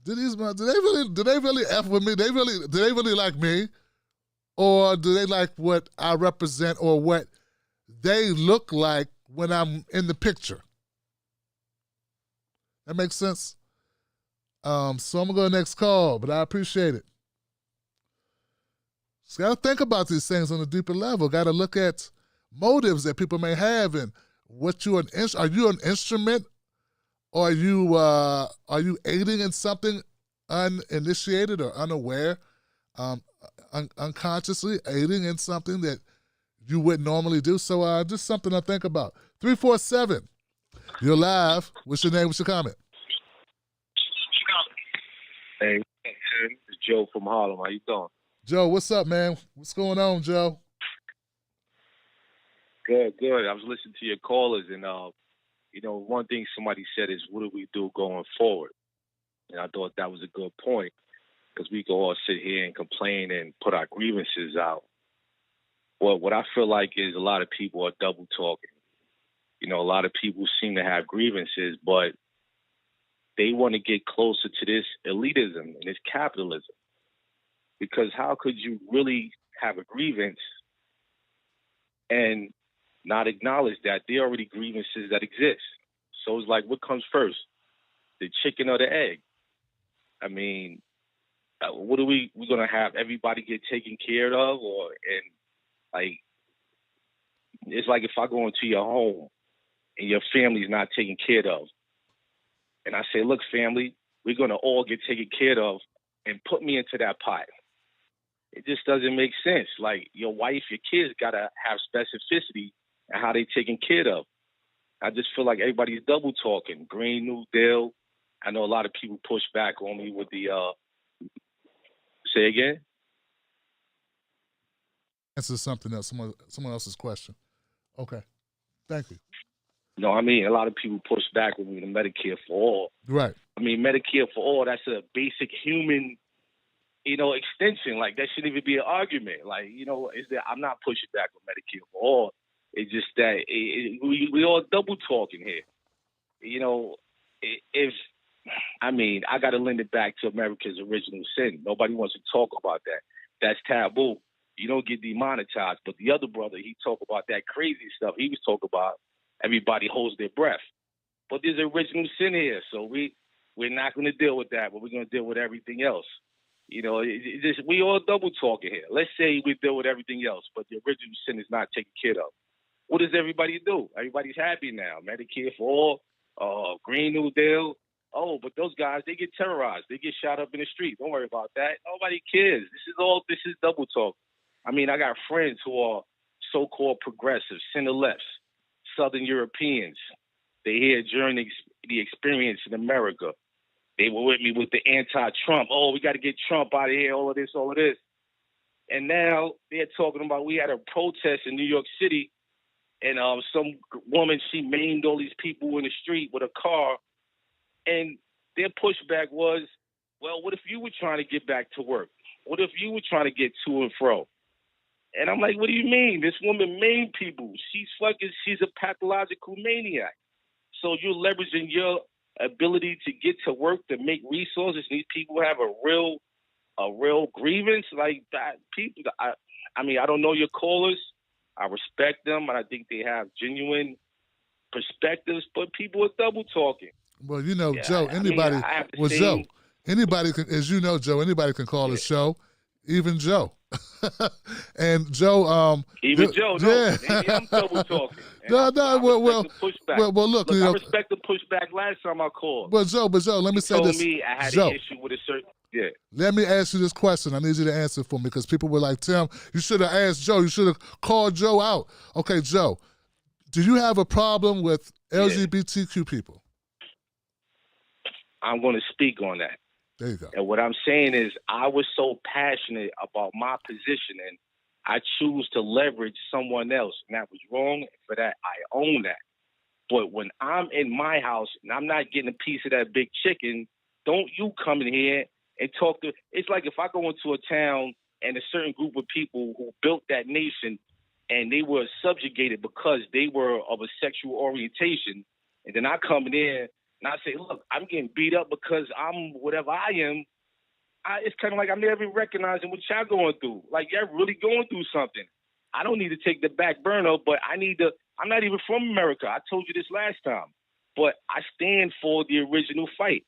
do they really F with me? Do they really like me? Or do they like what I represent or what they look like when I'm in the picture? That makes sense? So I'm going to go to the next call, but I appreciate it. Just got to think about these things on a deeper level. Got to look at motives that people may have and what are you an instrument, or are you aiding in something uninitiated or unaware, unconsciously aiding in something that you wouldn't normally do? So just something to think about. 347, you're live. What's your name? What's your comment? Hey, it's Joe from Harlem. How you doing? Joe, what's up, man? What's going on, Joe? Good. I was listening to your callers, and you know, one thing somebody said is, what do we do going forward? And I thought that was a good point, because we can all sit here and complain and put our grievances out. Well, what I feel like is a lot of people are double talking. You know, a lot of people seem to have grievances, but they want to get closer to this elitism and this capitalism. Because how could you really have a grievance and not acknowledge that there are already grievances that exist? So it's like, what comes first, the chicken or the egg? I mean, what are we going to have everybody get taken care of? It's like if I go into your home and your family's not taken care of, and I say, look, family, we're going to all get taken care of, and put me into that pot. It just doesn't make sense. Like, your wife, your kids got to have specificity in how they taken care of. I just feel like everybody's double talking. Green New Deal. I know a lot of people push back on me with the, say again? Answer something else, someone else's question. Okay. Thank you. No, I mean, a lot of people push back with me to Medicare for all. Right. I mean, Medicare for all, that's a basic human, you know, extension. Like, that shouldn't even be an argument. Like, you know, I'm not pushing back on Medicare for all. It's just that we all double talking here. You know, I got to lend it back to America's original sin. Nobody wants to talk about that. That's taboo. You don't get demonetized. But the other brother, he talk about that crazy stuff. He was talking about everybody holds their breath. But there's original sin here, so we're not going to deal with that, but we're going to deal with everything else. You know, we all double talking here. Let's say we deal with everything else, but the original sin is not taken care of. what does everybody do? Everybody's happy now. Medicare for all, Green New Deal. Oh, but those guys, they get terrorized. They get shot up in the street. Don't worry about that. Nobody cares. This is double talk. I mean, I got friends who are so-called progressives, center-lefts, Southern Europeans. They here during the experience in America. They were with me with the anti-Trump. Oh, we got to get Trump out of here, all of this. And now they're talking about we had a protest in New York City, and some woman, she maimed all these people in the street with a car. And their pushback was, well, what if you were trying to get back to work? What if you were trying to get to and fro? And I'm like, what do you mean? This woman maimed people. She's a pathological maniac. So you're leveraging your ability to get to work to make resources. These people have a real grievance like that. People, I mean, I don't know your callers. I respect them, and I think they have genuine perspectives. But people are double talking. Well, you know, Joe. Anybody can, as you know, Joe. Anybody can call a show, even Joe. And Joe, even Joe, no, maybe I'm double talking. No. Well, look, you know, I respect the pushback. Last time I called, But Joe, let me say this. Told me I had Joe, an issue with a certain. Yeah. Let me ask you this question. I need you to answer for me because people were like, Tim, you should have asked Joe. You should have called Joe out. Okay, Joe, do you have a problem with LGBTQ people? I'm going to speak on that. There you go. And what I'm saying is I was so passionate about my position, and I choose to leverage someone else. And that was wrong. For that, I own that. But when I'm in my house and I'm not getting a piece of that big chicken, don't you come in here and talk to. It's like if I go into a town and a certain group of people who built that nation and they were subjugated because they were of a sexual orientation, and then I come in there and I say, look, I'm getting beat up because I'm whatever I am. It's kind of like I'm never recognizing what y'all going through. Like, y'all really going through something. I don't need to take the back burner, but I'm not even from America. I told you this last time. But I stand for the original fight.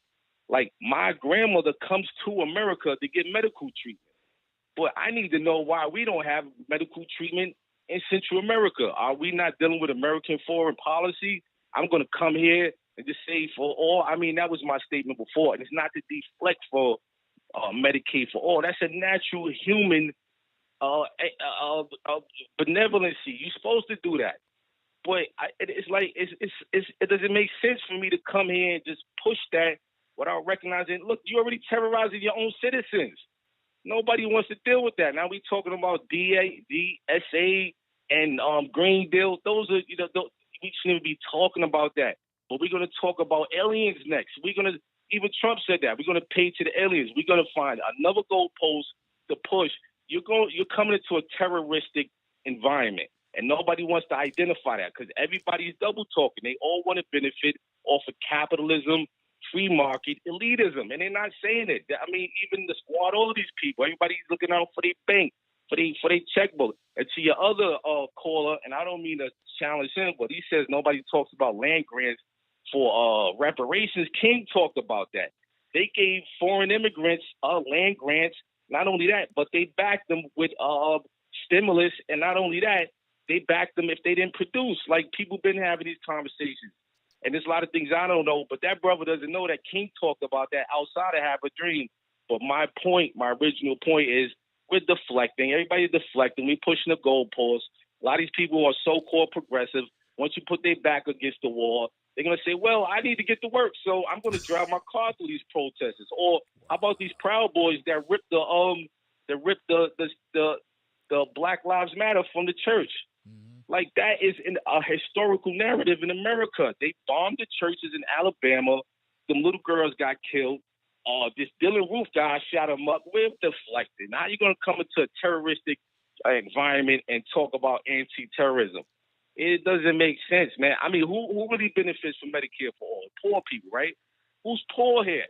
Like, my grandmother comes to America to get medical treatment. But I need to know why we don't have medical treatment in Central America. Are we not dealing with American foreign policy? I'm going to come here and just say for all. I mean, that was my statement before. And it's not to deflect for Medicaid for all. That's a natural human benevolency. You're supposed to do that. But it doesn't make sense for me to come here and just push that without recognizing, look, you're already terrorizing your own citizens. Nobody wants to deal with that. Now we're talking about DSA and Green Deal. Those are, we shouldn't be talking about that. But we're going to talk about aliens next. Even Trump said that. We're going to pay to the aliens. We're going to find another goalpost to push. You're coming into a terroristic environment. And nobody wants to identify that because everybody's double talking. They all want to benefit off of capitalism, free market, elitism. And they're not saying it. I mean, even the squad, all of these people, everybody's looking out for their bank, for their checkbook. And to your other caller, and I don't mean to challenge him, but he says nobody talks about land grants for reparations. King talked about that. They gave foreign immigrants land grants. Not only that, but they backed them with stimulus. And not only that, they backed them if they didn't produce. Like, people been having these conversations. And there's a lot of things I don't know, but that brother doesn't know that King talked about that outside of Have a Dream. But my original point is we're deflecting. Everybody's deflecting. We're pushing the goalposts. A lot of these people are so-called progressive. Once you put their back against the wall, they're going to say, well, I need to get to work, so I'm going to drive my car through these protesters. Or how about these Proud Boys that ripped the Black Lives Matter from the church? Like, that is a historical narrative in America. They bombed the churches in Alabama. Them little girls got killed. This Dylan Roof guy shot them up. We're deflected. Now you're going to come into a terroristic environment and talk about anti-terrorism. It doesn't make sense, man. I mean, who really benefits from Medicare for all? Poor people, right? Who's poor here?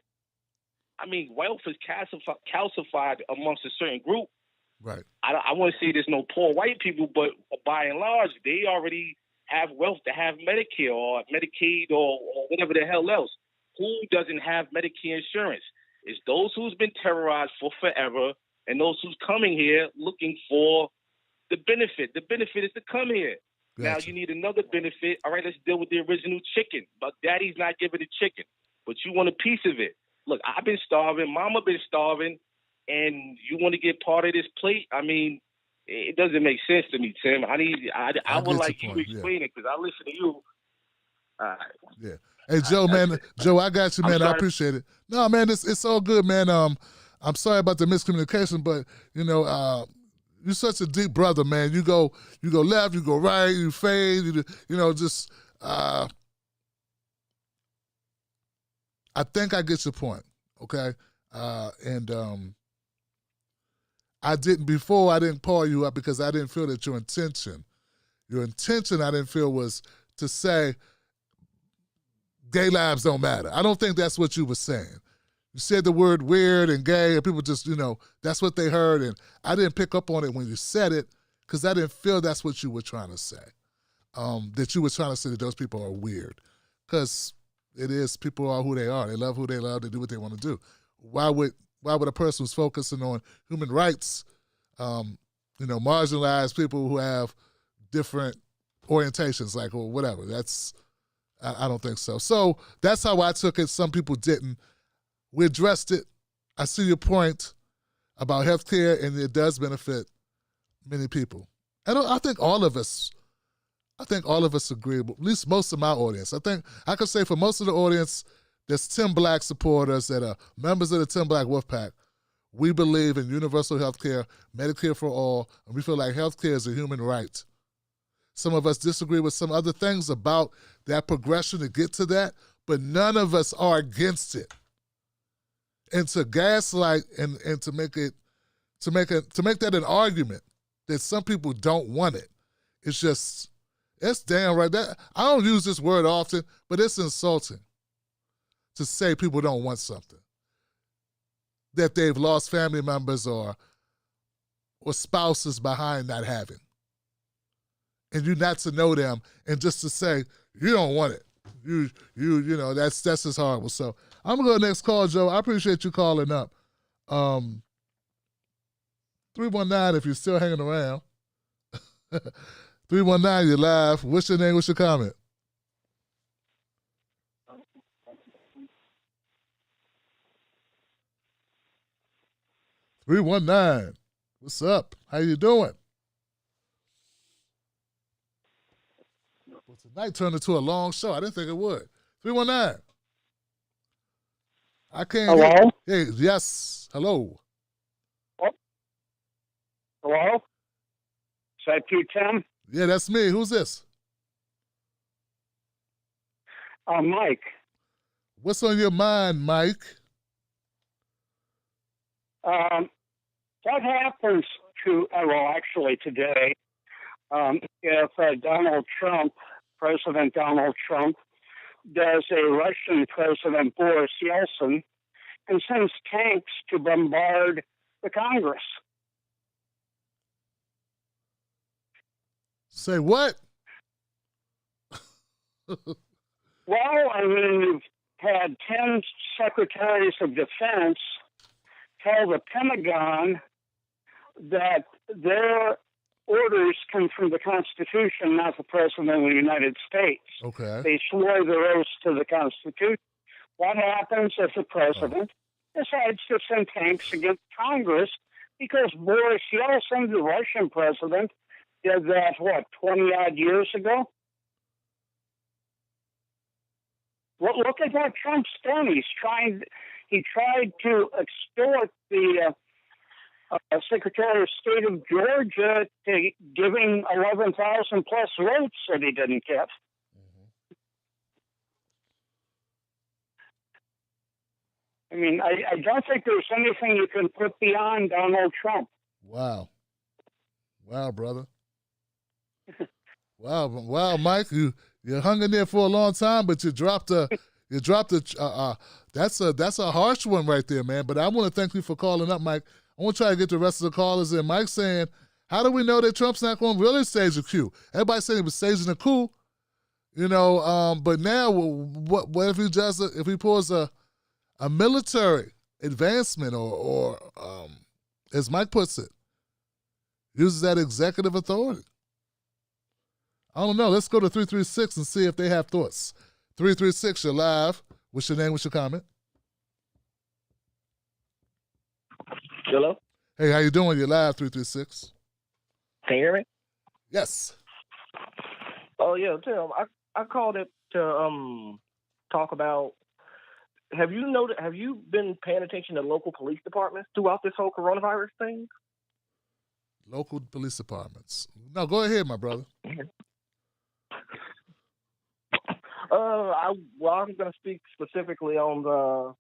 I mean, wealth is calcified amongst a certain group. Right. I want to say there's no poor white people, but by and large, they already have wealth to have Medicare or Medicaid or whatever the hell else. Who doesn't have Medicare insurance? It's those who's been terrorized for forever and those who's coming here looking for the benefit. The benefit is to come here. Now Gotcha. you need another benefit. All right, let's deal with the original chicken. But daddy's not giving the chicken, but you want a piece of it. Look, I've been starving. Mama been starving, and you want to get part of this plate? I mean, it doesn't make sense to me, Tim. I would like you to explain it because I listen to you. All right. Yeah. Hey, Joe, man. Joe, I got you, man. I appreciate it. No, man, it's all good, man. I'm sorry about the miscommunication, but, you know, you're such a deep brother, man. You go left, you go right, you fade, you know, just I think I get your point, okay? And I didn't call you up because I didn't feel that your intention I didn't feel was to say gay lives don't matter. I don't think that's what you were saying. You said the word weird and gay, and people just, you know, that's what they heard, and I didn't pick up on it when you said it because I didn't feel that's what you were trying to say, that you were trying to say that those people are weird, because it is, people are who they are. They love who they love. They do what they want to do. Why would a person who's focusing on human rights, you know, marginalize people who have different orientations, like, or whatever? I don't think so. So that's how I took it. Some people didn't. We addressed it. I see your point about healthcare, and it does benefit many people. And I think all of us agree, at least most of my audience. I think I could say for most of the audience, there's Tim Black supporters that are members of the Tim Black Wolfpack. We believe in universal healthcare, Medicare for all, and we feel like healthcare is a human right. Some of us disagree with some other things about that progression to get to that, but none of us are against it. And to gaslight and to make that an argument that some people don't want it, it's damn right. That I don't use this word often, but it's insulting to say people don't want something that they've lost family members or spouses behind not having. And you not to know them, and just to say you don't want it, you know, that's just horrible. So I'm gonna go to the next call, Joe. I appreciate you calling up. 319 if you're still hanging around. 319, you're live. What's your name? What's your comment? $319. What's up? How you doing? Well, tonight turned into a long show. I didn't think it would. 319. I can't. Hello? Hey, yes. Hello. Oh. Hello? Is that you, Tim? Yeah, that's me. Who's this? Mike. What's on your mind, Mike? What happens to, actually today, if President Donald Trump, does a Russian President Boris Yeltsin and sends tanks to bombard the Congress? Say what? Well, I mean, you've had 10 secretaries of defense tell the Pentagon that their orders come from the Constitution, not the President of the United States. Okay. They swore their oaths to the Constitution. What happens if the President decides to send tanks against Congress because Boris Yeltsin, the Russian president, did that, 20-odd years ago? Well, look at what Trump's done. He tried to extort the Secretary of State of Georgia to giving 11,000 plus votes that he didn't get. I mean, I don't think there's anything you can put beyond Donald Trump. Wow, brother. Wow, Mike, you hung in there for a long time, but you dropped a that's a harsh one right there, man. But I want to thank you for calling up, Mike. I want to try to get the rest of the callers in. Mike's saying, how do we know that Trump's not going to really stage a coup? Everybody saying he was staging a coup, you know. But now, what if he does? If he pulls a military advancement, or as Mike puts it, uses that executive authority? I don't know. Let's go to 336 and see if they have thoughts. 336, you're live. What's your name? What's your comment? Hello? Hey, how you doing? You're live, 336. Can you hear me? Yes. Oh yeah, Tim. I called it to talk about. Have you been paying attention to local police departments throughout this whole coronavirus thing? Local police departments. No, go ahead, my brother. I'm going to speak specifically on the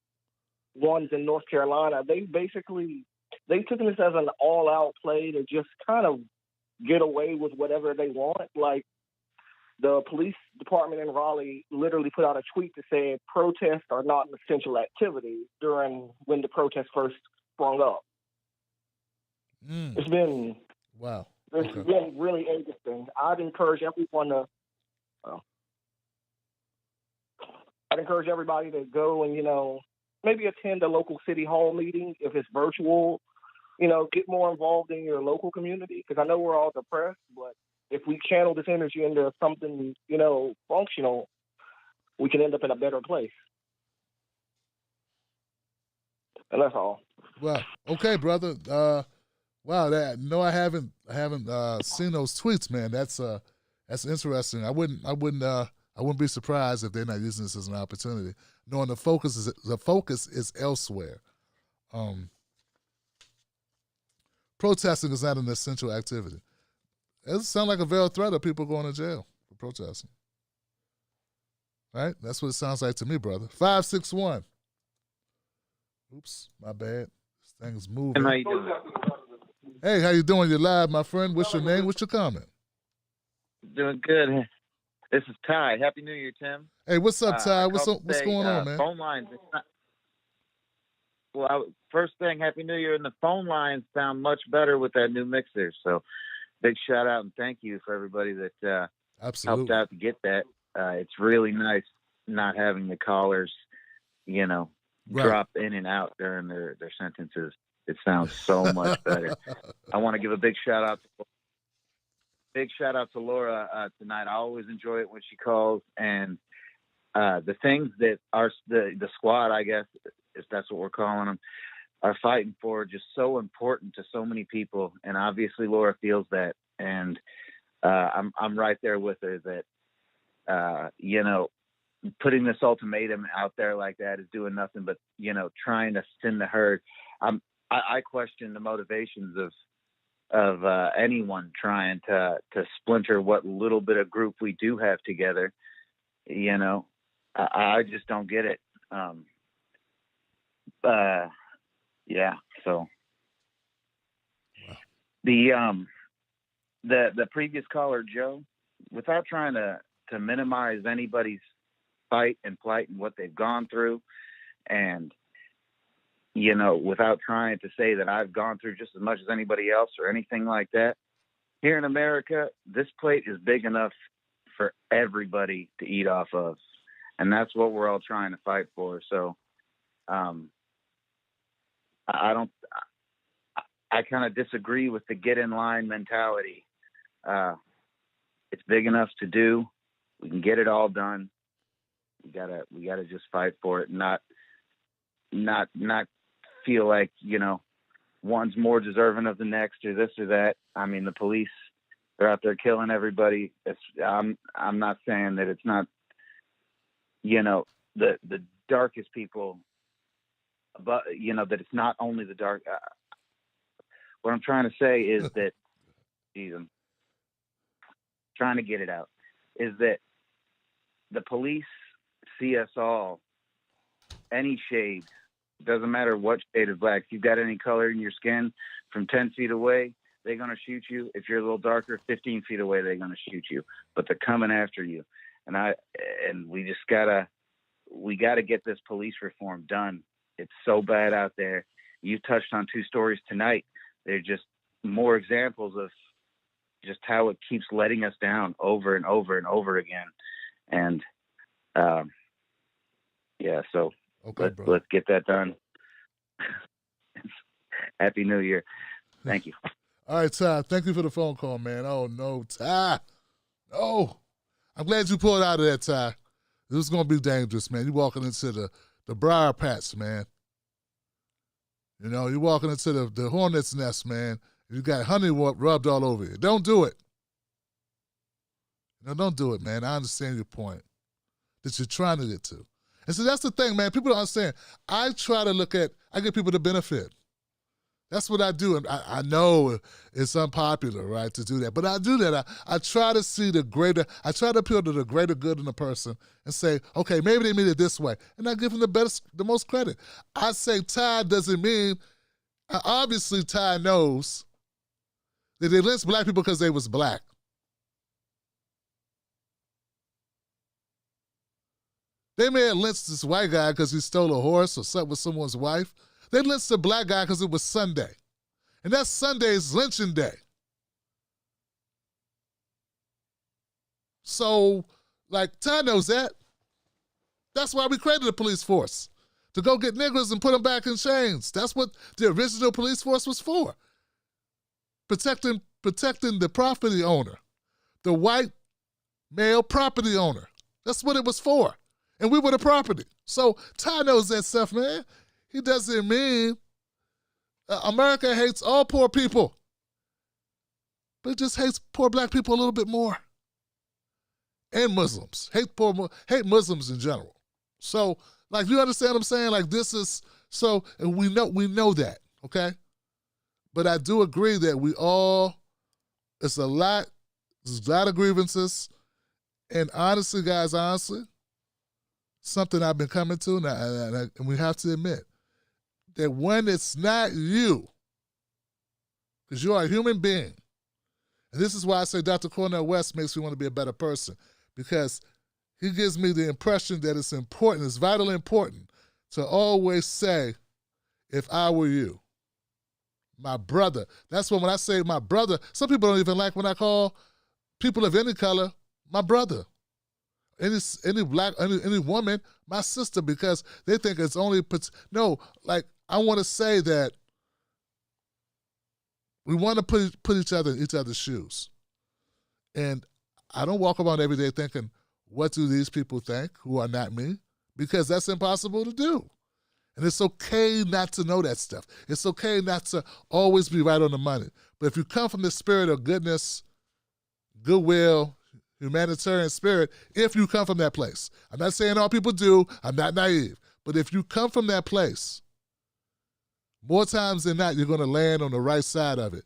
ones in North Carolina. They took this as an all-out play to just kind of get away with whatever they want. Like, the police department in Raleigh literally put out a tweet that said protests are not an essential activity when the protests first sprung up. It's been been really interesting. I'd encourage everybody to go and maybe attend a local city hall meeting if it's virtual. Get more involved in your local community, because I know we're all depressed, but if we channel this energy into something, functional, we can end up in a better place. And that's all. Well, okay, brother. Wow, I haven't seen those tweets, man. That's interesting. I wouldn't be surprised if they're not using this as an opportunity, knowing the focus is elsewhere. Protesting is not an essential activity. It sounds like a veiled threat of people going to jail for protesting. Right? That's what it sounds like to me, brother. 561. Oops, my bad. This thing's moving. How you doing? Hey, how you doing? You're live, my friend. What's your name? What's your comment? Doing good. This is Ty. Happy New Year, Tim. Hey, what's up, Ty? What's going on, man? Phone lines. First thing, Happy New Year. And the phone lines sound much better with that new mixer. So big shout out and thank you for everybody that helped out to get that. It's really nice not having the callers, drop in and out during their sentences. It sounds so much better. I want to give a big shout out to Laura tonight. I always enjoy it when she calls, and the things that the squad, I guess, if that's what we're calling them, are fighting for, just so important to so many people. And obviously Laura feels that, and I'm right there with her that putting this ultimatum out there like that is doing nothing but trying to send the herd. I question the motivations of anyone trying to splinter what little bit of group we do have together. I just don't get it. So the previous caller, Joe, without trying to minimize anybody's fight and plight and what they've gone through, and without trying to say that I've gone through just as much as anybody else or anything like that, here in America, this plate is big enough for everybody to eat off of, and that's what we're all trying to fight for. So I kind of disagree with the get in line mentality. It's big enough to do. We can get it all done. We gotta just fight for it, not feel like one's more deserving of the next or this or that. I mean, the police, they're out there killing everybody. I'm not saying that it's not the darkest people, but that it's not only the dark. What I'm trying to say is that, I'm trying to get it out, is that the police see us all, any shade, doesn't matter what shade of black. If you've got any color in your skin, from 10 feet away, they're going to shoot you. If you're a little darker, 15 feet away, they're going to shoot you. But they're coming after you. And we just we gotta get this police reform done. It's so bad out there. You touched on two stories tonight. They're just more examples of just how it keeps letting us down over and over and over again. And so let's get that done. Happy New Year. Thank you. All right, Ty. Thank you for the phone call, man. Oh no, Ty. Oh, I'm glad you pulled out of that, Ty. This is going to be dangerous, man. You're walking into the briar patch, man. You know, you're walking into the hornet's nest, man. You got honey rubbed all over you. Don't do it. No, don't do it, man. I understand your point that you're trying to get to. And so that's the thing, man. People don't understand. I give people the benefit. That's what I do. And I know it's unpopular, right, to do that. But I do that. I try to see I try to appeal to the greater good in the person and say, okay, maybe they mean it this way. And I give them the most credit. I say Ty doesn't mean, obviously Ty knows that they lynched black people because they was black. They may have lynched this white guy because he stole a horse or slept with someone's wife. They lynched the black guy because it was Sunday. And that Sunday's lynching day. So, Ty knows that. That's why we created a police force. To go get niggas and put them back in chains. That's what the original police force was for. Protecting the property owner. The white male property owner. That's what it was for. And we were the property. So Ty knows that stuff, man. He doesn't mean America hates all poor people. But it just hates poor black people a little bit more. And Muslims. Hate Muslims in general. So, you understand what I'm saying? And we know that, okay? But I do agree that there's a lot of grievances. And honestly, guys, something I've been coming to, and we have to admit, that when it's not you, because you are a human being, and this is why I say Dr. Cornel West makes me want to be a better person, because he gives me the impression that it's important, it's vitally important to always say, if I were you, my brother. That's when I say my brother, some people don't even like when I call people of any color my brother. Any black, any woman, my sister, because they think it's only, I want to say that we want to put each other in each other's shoes. And I don't walk around every day thinking, what do these people think who are not me? Because that's impossible to do. And it's okay not to know that stuff. It's okay not to always be right on the money. But if you come from the spirit of goodness, goodwill, humanitarian spirit, if you come from that place. I'm not saying all people do. I'm not naive. But if you come from that place, more times than not, you're going to land on the right side of it.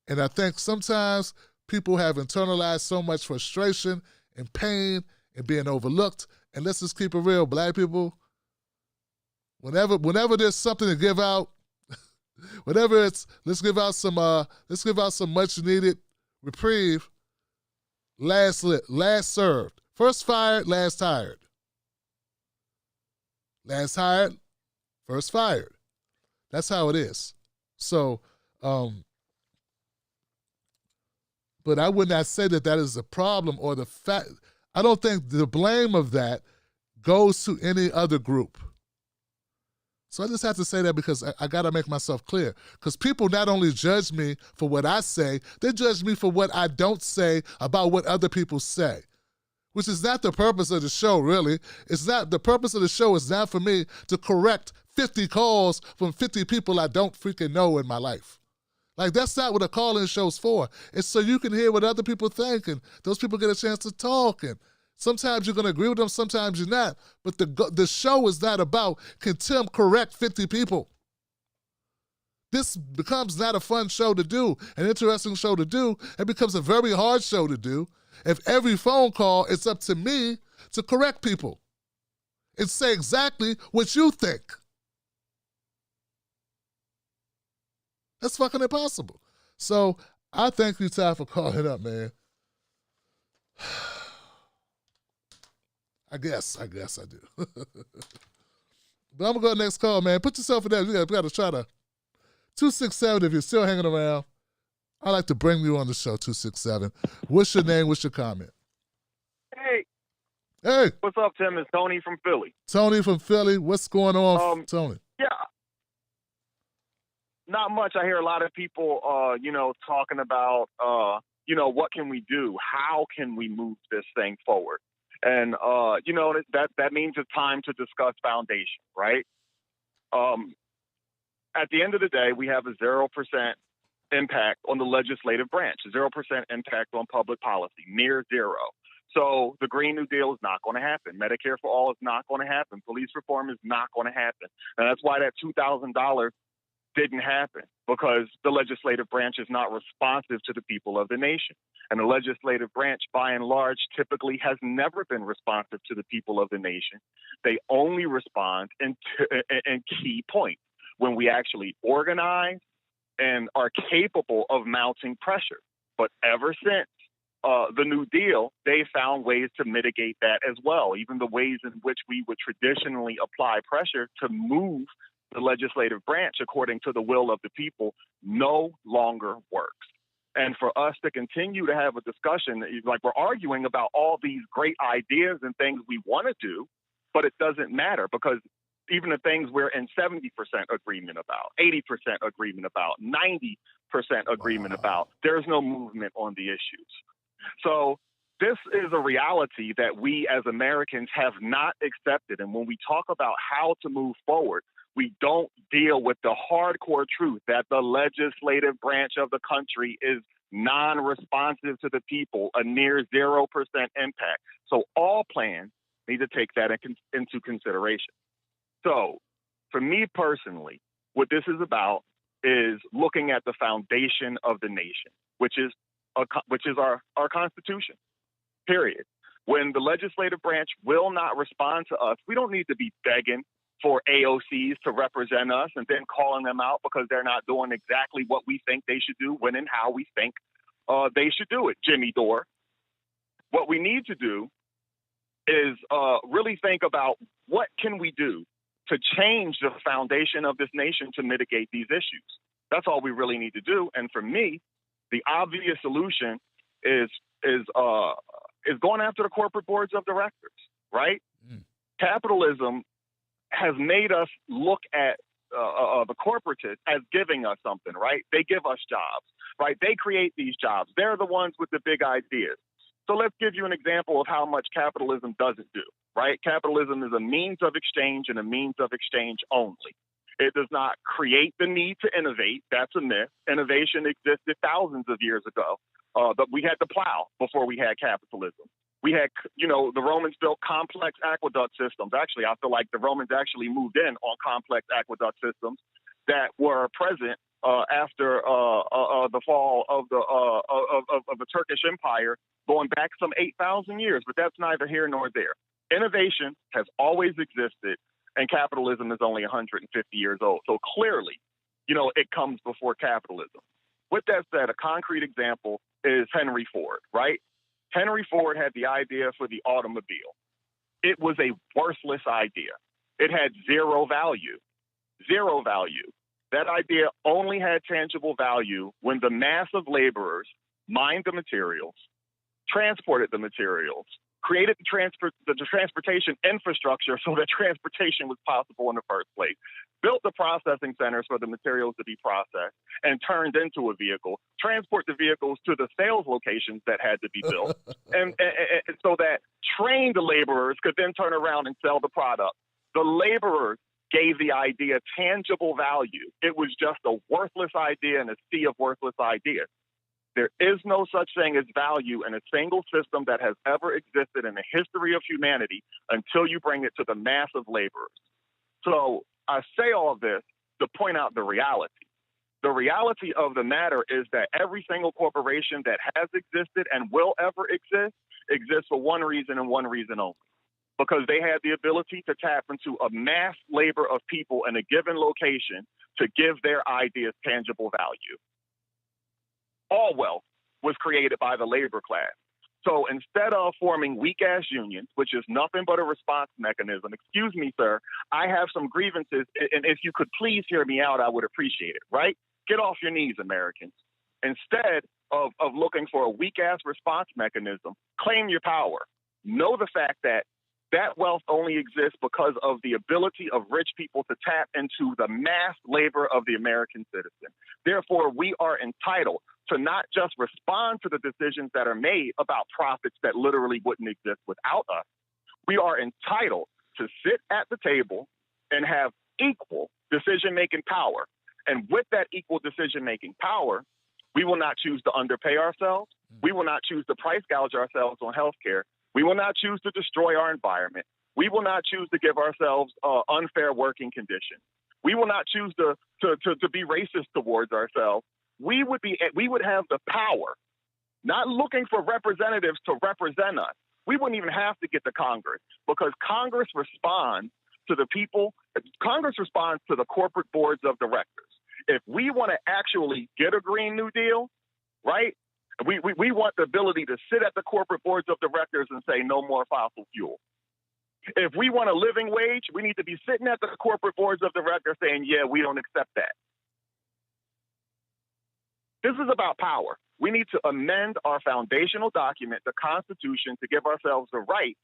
And I think sometimes people have internalized so much frustration and pain and being overlooked. And let's just keep it real, black people. Whenever there's something to give out, let's give out some much needed reprieve. Last served. First fired, last hired. Last hired, first fired. That's how it is. So, but I would not say that is a problem or the fact. I don't think the blame of that goes to any other group. So I just have to say that because I got to make myself clear. Because people not only judge me for what I say, they judge me for what I don't say about what other people say, which is not the purpose of the show, really. The purpose of the show is not for me to correct 50 calls from 50 people I don't freaking know in my life. That's not what a call-in show's for. It's so you can hear what other people think, and those people get a chance to talk, and sometimes you're going to agree with them, sometimes you're not. But the show is not about, can Tim correct 50 people? This becomes not a fun show to do, an interesting show to do. It becomes a very hard show to do if every phone call it's up to me to correct people and say exactly what you think. That's fucking impossible. So I thank you, Ty, for calling up, man. I guess I do. But I'm going to go to the next call, man. Put yourself in there. We got to try to. 267, if you're still hanging around, I'd like to bring you on the show, 267. What's your name? What's your comment? Hey. What's up, Tim? It's Tony from Philly. Tony from Philly. What's going on, Tony? Yeah. Not much. I hear a lot of people, talking about what can we do? How can we move this thing forward? And, that means it's time to discuss foundation, right? At the end of the day, we have a 0% impact on the legislative branch, 0% impact on public policy, near zero. So the Green New Deal is not going to happen. Medicare for all is not going to happen. Police reform is not going to happen. And that's why that $2,000 didn't happen, because the legislative branch is not responsive to the people of the nation. And the legislative branch, by and large, typically has never been responsive to the people of the nation. They only respond in key points when we actually organize and are capable of mounting pressure. But ever since the New Deal, they found ways to mitigate that as well. Even the ways in which we would traditionally apply pressure to move the legislative branch according to the will of the people no longer works. And for us to continue to have a discussion, like we're arguing about all these great ideas and things we want to do, but it doesn't matter, because even the things we're in 70% agreement about, 80% agreement about, 90% agreement about, there's no movement on the issues. So this is a reality that we as Americans have not accepted. And when we talk about how to move forward, we don't deal with the hardcore truth that the legislative branch of the country is non-responsive to the people, a near 0% impact. So all plans need to take that into consideration. So for me personally, what this is about is looking at the foundation of the nation, which is our Constitution, period. When the legislative branch will not respond to us, we don't need to be begging for AOCs to represent us and then calling them out because they're not doing exactly what we think they should do, when and how we think they should do it, Jimmy Dore. What we need to do is really think about what can we do to change the foundation of this nation to mitigate these issues. That's all we really need to do. And for me, the obvious solution is going after the corporate boards of directors, right? Capitalism has made us look at the corporatists as giving us something, right? They give us jobs, right? They create these jobs. They're the ones with the big ideas. So let's give you an example of how much capitalism doesn't do, right? Capitalism is a means of exchange and a means of exchange only. It does not create the need to innovate. That's a myth. Innovation existed thousands of years ago, but we had to plow before we had capitalism. We had, the Romans built complex aqueduct systems. Actually, I feel like the Romans actually moved in on complex aqueduct systems that were present after the fall of the Turkish Empire, going back some 8,000 years. But that's neither here nor there. Innovation has always existed, and capitalism is only 150 years old. So clearly, it comes before capitalism. With that said, a concrete example is Henry Ford, right? Henry Ford had the idea for the automobile. It was a worthless idea. It had zero value. That idea only had tangible value when the mass of laborers mined the materials, transported the materials, created the transportation infrastructure so that transportation was possible in the first place, built the processing centers for the materials to be processed and turned into a vehicle, transport the vehicles to the sales locations that had to be built, and so that trained laborers could then turn around and sell the product. The laborers gave the idea tangible value. It was just a worthless idea in a sea of worthless ideas. There is no such thing as value in a single system that has ever existed in the history of humanity until you bring it to the mass of laborers. So I say all of this to point out the reality. The reality of the matter is that every single corporation that has existed and will ever exist exists for one reason and one reason only, because they had the ability to tap into a mass labor of people in a given location to give their ideas tangible value. All wealth was created by the labor class. So instead of forming weak-ass unions, which is nothing but a response mechanism, excuse me, sir, I have some grievances, and if you could please hear me out, I would appreciate it, right? Get off your knees, Americans. Instead of looking for a weak-ass response mechanism, claim your power. Know the fact that That wealth only exists because of the ability of rich people to tap into the mass labor of the American citizen. Therefore, we are entitled to not just respond to the decisions that are made about profits that literally wouldn't exist without us. We are entitled to sit at the table and have equal decision-making power. And with that equal decision-making power, we will not choose to underpay ourselves. We will not choose to price gouge ourselves on health care. We will not choose to destroy our environment. We will not choose to give ourselves unfair working conditions. We will not choose to be racist towards ourselves. We would have the power, not looking for representatives to represent us. We wouldn't even have to get to Congress because Congress responds to the people. Congress responds to the corporate boards of directors. If we want to actually get a Green New Deal, right? We want the ability to sit at the corporate boards of directors and say no more fossil fuel. If we want a living wage, we need to be sitting at the corporate boards of directors saying, yeah, we don't accept that. This is about power. We need to amend our foundational document, the Constitution, to give ourselves the right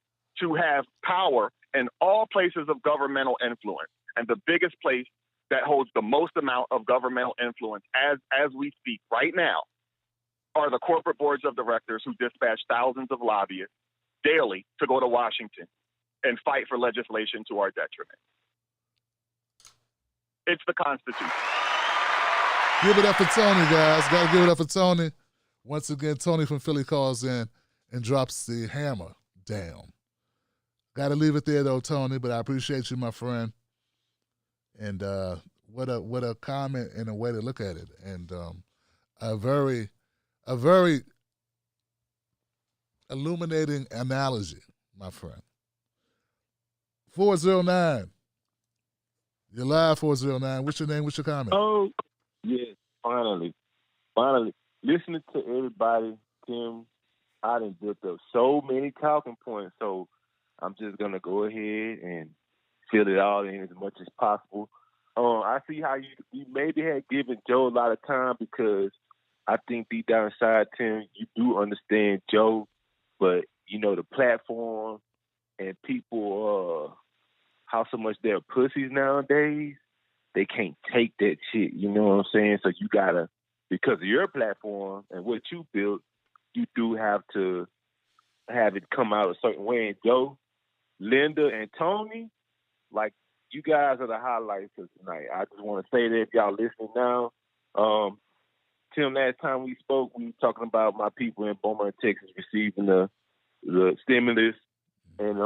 to have power in all places of governmental influence. And the biggest place that holds the most amount of governmental influence as we speak right now are the corporate boards of directors who dispatch thousands of lobbyists daily to go to Washington and fight for legislation to our detriment. It's the Constitution. Give it up for Tony, guys. Got to give it up for Tony. Once again, Tony from Philly calls in and drops the hammer down. Got to leave it there, though, Tony, but I appreciate you, my friend. And what a comment and a way to look at it. And a very illuminating analogy, my friend. 409. You're live, 409. What's your name? What's your comment? Oh, yes, finally. Listening to everybody, Tim, I done built up so many talking points, so I'm just going to go ahead and fill it all in as much as possible. I see how you maybe had given Joe a lot of time because I think deep down inside, Tim, you do understand Joe, but, you know, the platform and people, how so much they're pussies nowadays, they can't take that shit, you know what I'm saying? So you got to, because of your platform and what you built, you do have to have it come out a certain way. And Joe, Linda, and Tony, like, you guys are the highlights of tonight. I just want to say that if y'all listening now, Tim, last time we spoke, we were talking about my people in Beaumont, Texas receiving the stimulus. And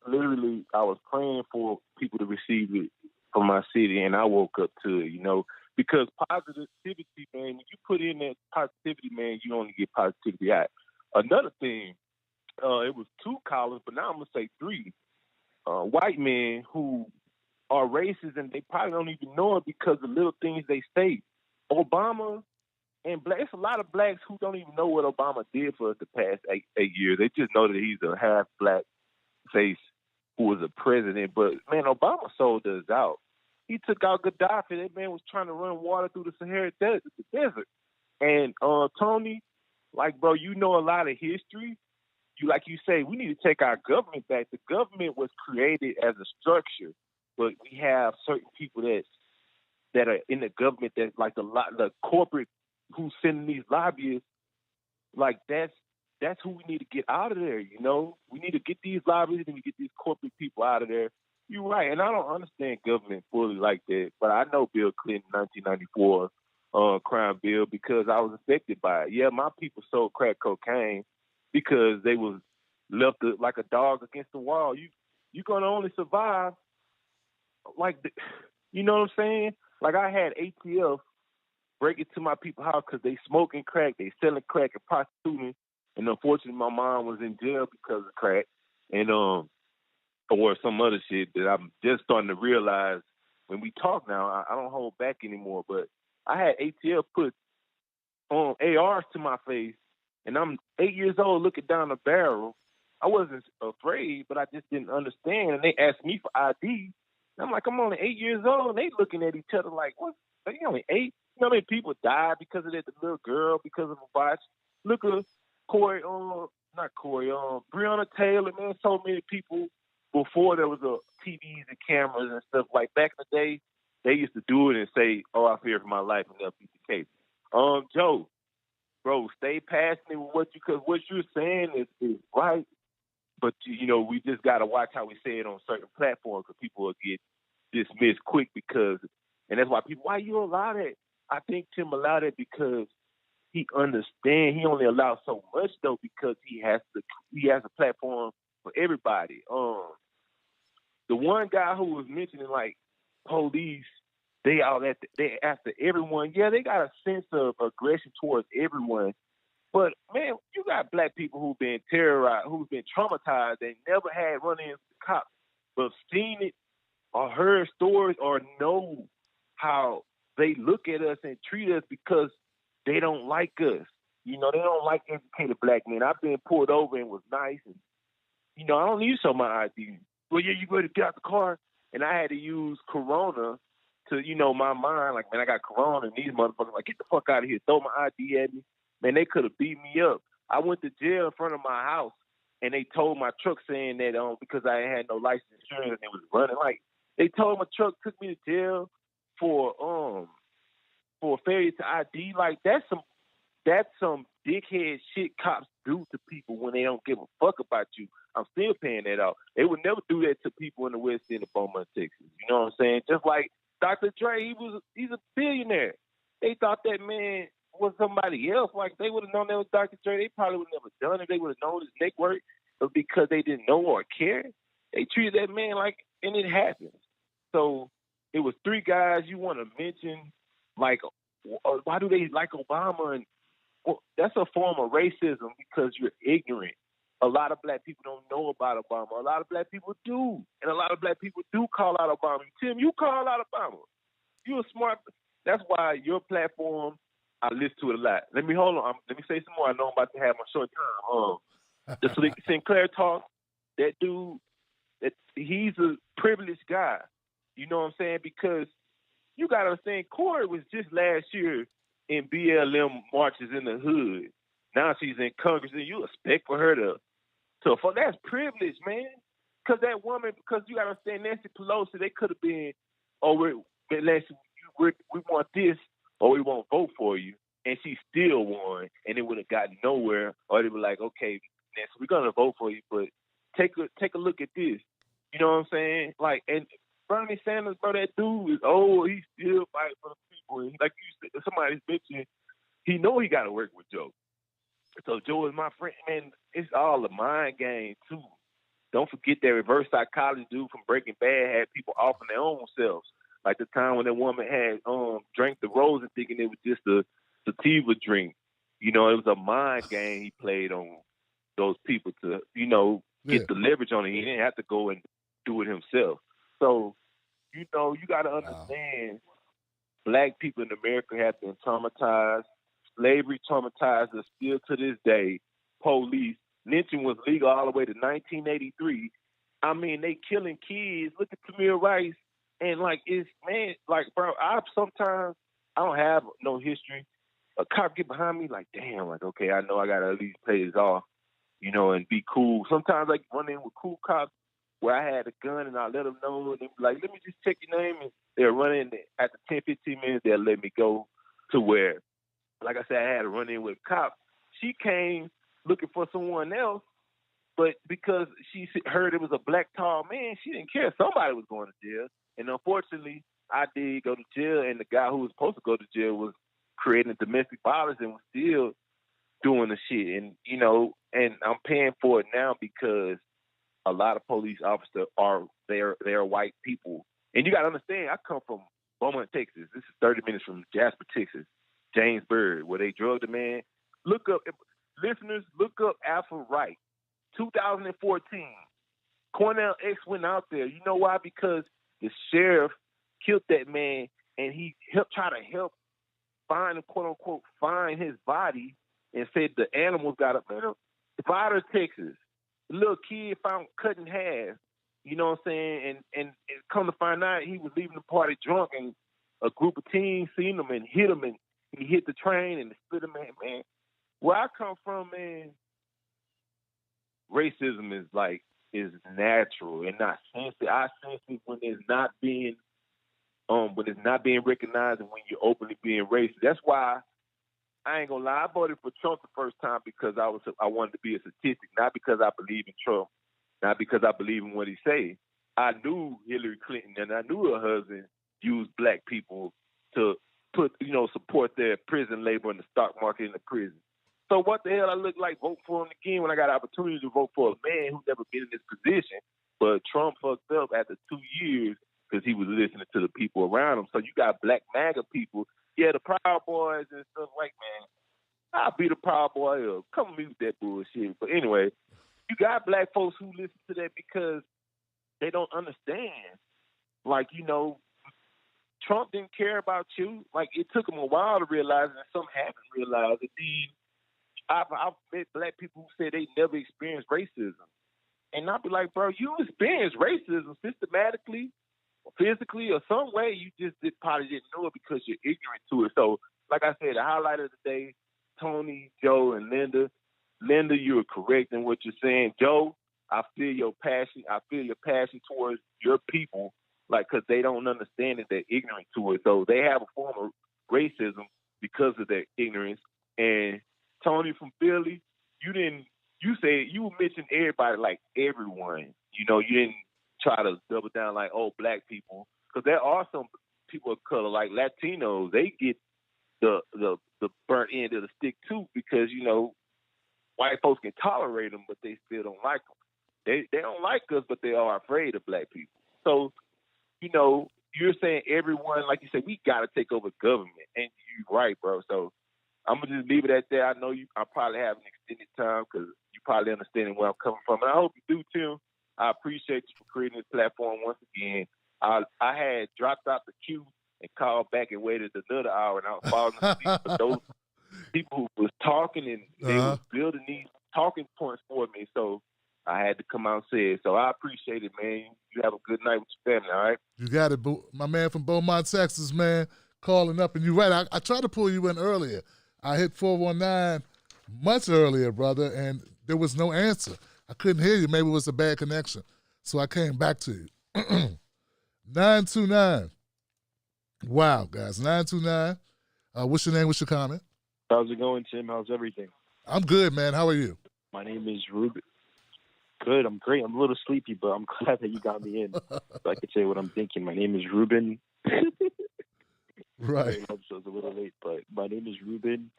literally, I was praying for people to receive it from my city, and I woke up to it, you know, because positivity, man, when you put in that positivity, man, you only get positivity out. Another thing, it was 2 callers, but now I'm going to say 3 white men who are racist, and they probably don't even know it because of little things they say. Obama and it's a lot of blacks who don't even know what Obama did for us the past 8 years. They just know that he's a half-black face who was a president. But, man, Obama sold us out. He took out Gaddafi. That man was trying to run water through the Sahara Desert. And, Tony, like, bro, you know a lot of history. Like you say, we need to take our government back. The government was created as a structure, but we have certain people that are in the government that, like, the corporate who's sending these lobbyists, like, that's who we need to get out of there, you know? We need to get these lobbyists and we get these corporate people out of there. You're right, and I don't understand government fully like that, but I know Bill Clinton 1994 crime bill because I was affected by it. Yeah, my people sold crack cocaine because they was left like a dog against the wall. You're going to only survive, like, you know what I'm saying? Like, I had ATF break into my people's house because they smoking crack, they selling crack and prostituting, and unfortunately my mom was in jail because of crack, and or some other shit that I'm just starting to realize when we talk now. I don't hold back anymore, but I had ATF put ARs to my face, and I'm 8 years old looking down the barrel. I wasn't afraid, but I just didn't understand, and they asked me for ID. And I'm like, I'm only 8 years old, and they looking at each other like, what? Are you only 8? You know how many people died because of that? The little girl because of a botch. Look at Corey not Corey, Breonna Taylor, man, so many people before there was TVs and cameras and stuff. Like back in the day, they used to do it and say, "Oh, I fear for my life," and they'll beat the case. Joe, bro, stay passionate with because what you're saying is right. But we just gotta watch how we say it on certain platforms because people will get dismissed quick and that's why people. Why you allow that? I think Tim allowed it because he understands. He only allows so much though because he has a platform for everybody. The one guy who was mentioning like police, they after everyone. Yeah, they got a sense of aggression towards everyone. But man, you got black people who've been terrorized, who've been traumatized, they never had run-ins with the cops, but seen it or heard stories or know how they look at us and treat us because they don't like us. They don't like educated black men. I've been pulled over and was nice, and I don't need to show my ID. Well, yeah, you better get out the car, and I had to use Corona to, my mind, like, man, I got Corona, and these motherfuckers like, get the fuck out of here, throw my ID at me. Man, they could have beat me up. I went to jail in front of my house, and they told my truck saying that because I ain't had no license insurance and it was running. Like, they told my truck took me to jail for failure to ID. Like, that's some dickhead shit cops do to people when they don't give a fuck about you. I'm still paying that out. They would never do that to people in the West End of Beaumont, Texas. You know what I'm saying? Just like Dr. Dre, he's a billionaire. They thought that man was somebody else. Like, they would have known that was Dr. Dre. They probably would have never done it. They would have known his network, but because they didn't know or care, they treated that man like, and it happens. So it was three guys you want to mention, like, why do they like Obama? And well, that's a form of racism because you're ignorant. A lot of black people don't know about Obama. A lot of black people do. And a lot of black people do call out Obama. Tim, you call out Obama. You're smart. That's why your platform, I listen to it a lot. Let me say some more. I know I'm about to have my short time. The Sinclair talk, that dude, he's a privileged guy. You know what I'm saying? Because you got to understand, Corey was just last year in BLM marches in the hood. Now she's in Congress, and you expect for her to that's privilege, man. Because that woman, because you got to understand, Nancy Pelosi, they could have been, we want this, or we won't vote for you, and she still won, and it would have gotten nowhere, or they were like, okay, Nancy, we're gonna vote for you, but take a look at this. You know what I'm saying? Like, and Bernie Sanders, bro, that dude is old. He still fighting for the people. And like you said, somebody's mentioned, he know he got to work with Joe. So Joe is my friend, man. It's all a mind game too. Don't forget that reverse psychology dude from Breaking Bad had people off on their own selves. Like the time when that woman had drank the rose and thinking it was just a sativa drink. It was a mind game he played on those people to, get the leverage on it. He didn't have to go and do it himself. So, you got to understand black people in America have been traumatized. Slavery traumatized us still to this day. Police. Lynching was legal all the way to 1983. I mean, they killing kids. Look at Tamir Rice. And, bro, I don't have no history. A cop get behind me like, damn, like, okay, I know I got to at least play this off, and be cool. Sometimes I run in with cool cops where I had a gun and I let them know. And they be like, let me just check your name. And they'll run in after 10, 15 minutes, they'll let me go to where, like I said, I had to run in with a cop. She came looking for someone else, but because she heard it was a black tall man, she didn't care. Somebody was going to jail. And unfortunately, I did go to jail, and the guy who was supposed to go to jail was creating domestic violence and was still doing the shit. And, and I'm paying for it now because a lot of police officers they're white people. And you got to understand, I come from Beaumont, Texas. This is 30 minutes from Jasper, Texas, Jamesburg, where they drugged a man. Look up Alpha Wright, 2014. Cornell X went out there. You know why? Because the sheriff killed that man, and he try to help find, quote unquote, find his body, and said the animals got up. Man, Vidor, Texas. The little kid found cut in half. You know what I'm saying? And come to find out, he was leaving the party drunk, and a group of teens seen him and hit him, and he hit the train and split him. Man, where I come from, man, racism is natural and not sensitive. I sense it when it's not being recognized and when you're openly being racist. That's why I ain't gonna lie. I voted for Trump the first time because I wanted to be a statistic, not because I believe in Trump, not because I believe in what he say. I knew Hillary Clinton and I knew her husband used black people to support their prison labor in the stock market in the prison. So what the hell I look like vote for him again when I got an opportunity to vote for a man who never been in this position? But Trump fucked up after 2 years because he was listening to the people around him. So you got black MAGA people, the Proud Boys and stuff like, man, I'll be the Proud Boy up. Come with that bullshit. But anyway, you got black folks who listen to that because they don't understand. Like, Trump didn't care about you. Like, it took him a while to realize it, and some haven't realized it. I've met black people who say they never experienced racism. And I'll be like, bro, you experienced racism systematically, or physically, or some way. You just probably didn't know it because you're ignorant to it. So, like I said, the highlight of the day, Tony, Joe, and Linda. Linda, you are correct in what you're saying. Joe, I feel your passion. I feel your passion towards your people, because they don't understand it. They're ignorant to it. So they have a form of racism because of their ignorance. And Tony from Philly, you mentioned everybody, like everyone. You didn't try to double down like, oh, black people. Because there are some people of color, like Latinos, they get the burnt end of the stick too, because, white folks can tolerate them, but they still don't like them. They don't like us, but they are afraid of black people. So, you're saying everyone, like you said, we got to take over government. And you're right, bro. So I'm going to just leave it at that. I know I probably have an extended time because you probably understanding where I'm coming from. And I hope you do, Tim. I appreciate you for creating this platform once again. I had dropped out the queue and called back and waited another hour, and I was falling asleep. But those people who was talking and they was building these talking points for me. So I had to come out and say it. So I appreciate it, man. You have a good night with your family, all right? You got it, my man from Beaumont, Texas, man, calling up. And you're right. I tried to pull you in earlier. I hit 419 much earlier, brother, and there was no answer. I couldn't hear you. Maybe it was a bad connection. So I came back to you. 929. Wow, guys. 929. What's your name? What's your comment? How's it going, Tim? How's everything? I'm good, man. How are you? My name is Ruben. Good. I'm great. I'm a little sleepy, but I'm glad that you got me in so I could say what I'm thinking. My name is Ruben. Right. I was a little late, but my name is Ruben.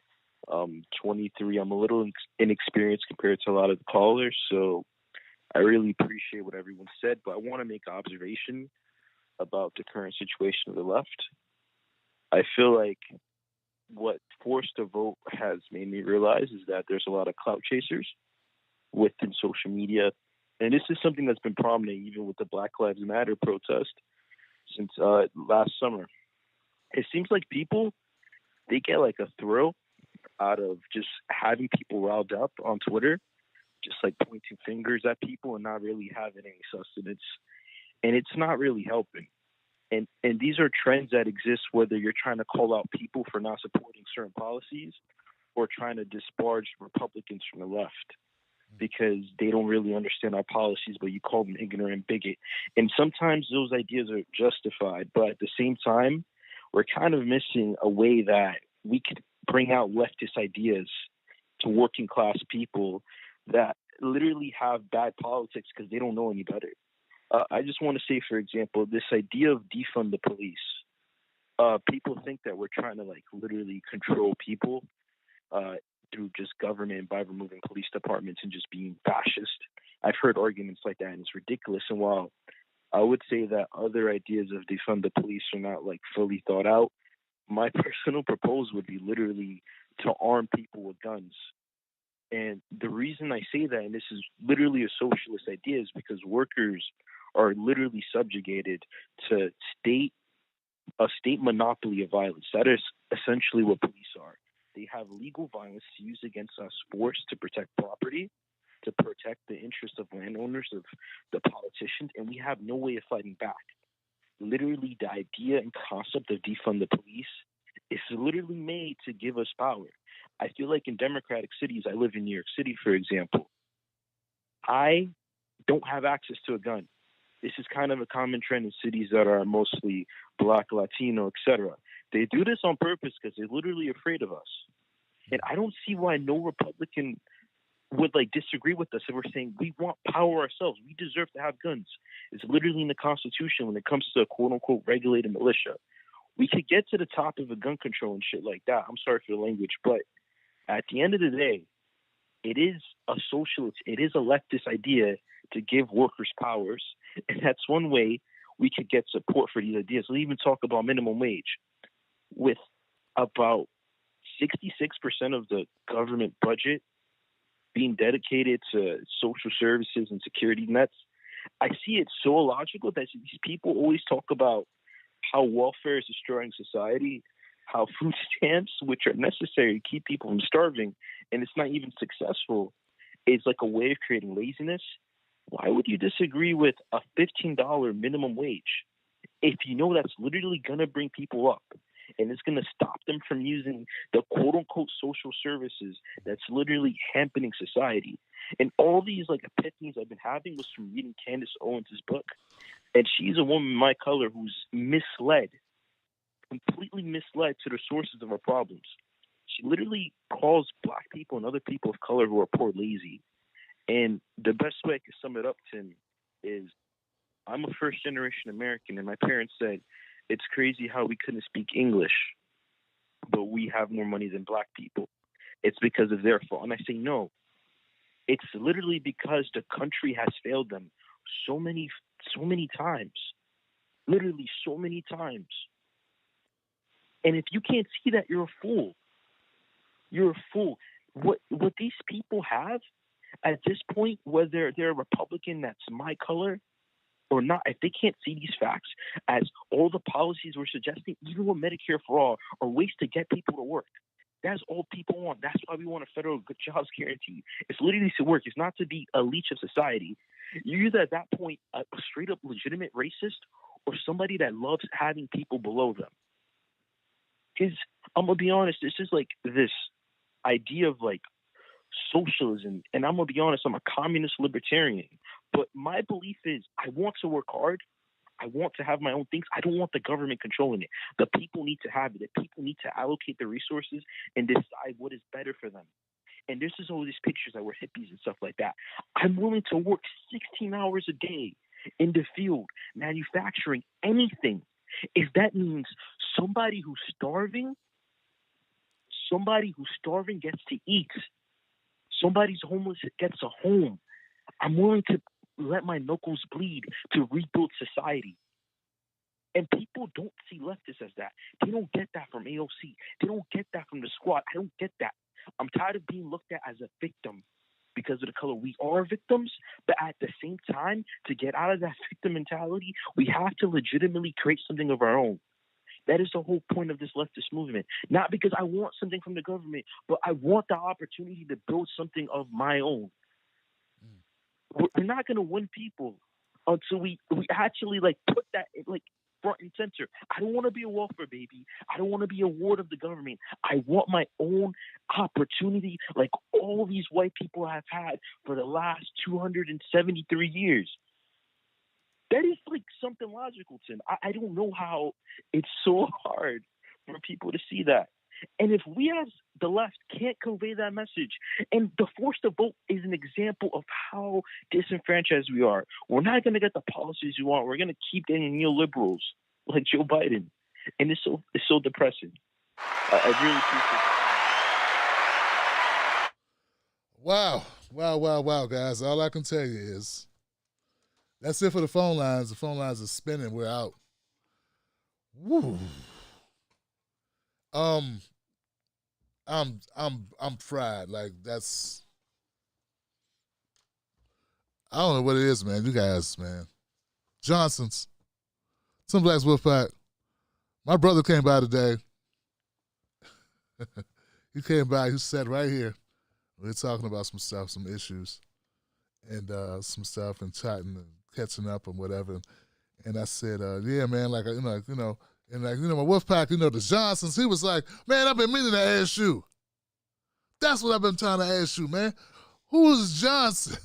23. I'm a little inexperienced compared to a lot of the callers, so I really appreciate what everyone said, but I want to make an observation about the current situation of the left. I feel like what Forced to Vote has made me realize is that there's a lot of clout chasers within social media. And this is something that's been prominent even with the Black Lives Matter protest since last summer. It seems like people, they get like a thrill out of just having people riled up on Twitter, just like pointing fingers at people and not really having any sustenance. And it's not really helping. And these are trends that exist whether you're trying to call out people for not supporting certain policies or trying to disparage Republicans from the left because they don't really understand our policies, but you call them ignorant bigot. And sometimes those ideas are justified, but at the same time, we're kind of missing a way that we could bring out leftist ideas to working class people that literally have bad politics because they don't know any better. I just want to say, for example, this idea of defund the police. People think that we're trying to like literally control people through just government by removing police departments and just being fascist. I've heard arguments like that, and it's ridiculous. And while I would say that other ideas of defund the police are not like fully thought out, my personal proposal would be literally to arm people with guns. And the reason I say that, and this is literally a socialist idea, is because workers are literally subjugated to a state monopoly of violence. That is essentially what police are. They have legal violence to use against us, forced to protect property, to protect the interests of landowners, of the politicians, and we have no way of fighting back. Literally, the idea and concept of defund the police is literally made to give us power. I feel like in democratic cities, I live in New York City, for example, I don't have access to a gun. This is kind of a common trend in cities that are mostly Black, Latino, etc. They do this on purpose because they're literally afraid of us. And I don't see why no Republican would disagree with us if we're saying we want power ourselves. We deserve to have guns. It's literally in the Constitution when it comes to a quote unquote regulated militia. We could get to the top of a gun control and shit like that. I'm sorry for the language, but at the end of the day, it is a socialist, it is a leftist idea to give workers powers. And that's one way we could get support for these ideas. We'll even talk about minimum wage. With about 66% of the government budget being dedicated to social services and security nets, I see it so illogical that these people always talk about how welfare is destroying society, how food stamps, which are necessary to keep people from starving, and it's not even successful, is like a way of creating laziness. Why would you disagree with a $15 minimum wage if you know that's literally going to bring people up and it's going to stop them from using the quote-unquote social services that's literally hempening society? And all these epiphanies I've been having was from reading Candace Owens' book. And she's a woman my color who's misled, completely misled to the sources of our problems. She literally calls Black people and other people of color who are poor lazy. And the best way I can sum it up, Tim, is I'm a first-generation American, and my parents said, it's crazy how we couldn't speak English, but we have more money than Black people. It's because of their fault. And I say, no. It's literally because the country has failed them so many times. Literally so many times. And if you can't see that, you're a fool. You're a fool. What these people have at this point, whether they're a Republican that's my color or not, if they can't see these facts as all the policies we're suggesting, even with Medicare for all, are ways to get people to work. That's all people want. That's why we want a federal good jobs guarantee. It's literally to work. It's not to be a leech of society. You're either at that point a straight up legitimate racist or somebody that loves having people below them. Because I'm going to be honest, this is this idea of socialism. And I'm going to be honest, I'm a communist libertarian. But my belief is I want to work hard. I want to have my own things. I don't want the government controlling it. The people need to have it. The people need to allocate the resources and decide what is better for them. And this is all these pictures that were hippies and stuff like that. I'm willing to work 16 hours a day in the field, manufacturing anything. If that means somebody who's starving gets to eat. Somebody's homeless gets a home. I'm willing to let my knuckles bleed to rebuild society. And people don't see leftists as that. They don't get that from AOC. They don't get that from the squad. I don't get that. I'm tired of being looked at as a victim because of the color. We are victims, but at the same time, to get out of that victim mentality, we have to legitimately create something of our own. That is the whole point of this leftist movement. Not because I want something from the government, but I want the opportunity to build something of my own. We're not going to win people until we actually put that front and center. I don't want to be a welfare baby. I don't want to be a ward of the government. I want my own opportunity like all these white people have had for the last 273 years. That is something logical, Tim. I don't know how it's so hard for people to see that. And if we as the left can't convey that message, and the force to vote is an example of how disenfranchised we are. We're not going to get the policies we want. We're going to keep getting neoliberals like Joe Biden. And it's so depressing. I really appreciate it. Wow, guys. All I can tell you is that's it for the phone lines. The phone lines are spinning. We're out. Woo. I'm fried. That's, I don't know what it is, man. You guys, man. Johnson's, Tim Black's Wolfpack. My brother came by today. He came by. He sat right here. We were talking about some stuff, some issues, and some stuff, and chatting and catching up and whatever. And I said, yeah, man, my Wolfpack, the Johnsons, he was like, man, I've been meaning to ask you. That's what I've been trying to ask you, man. Who is Johnson?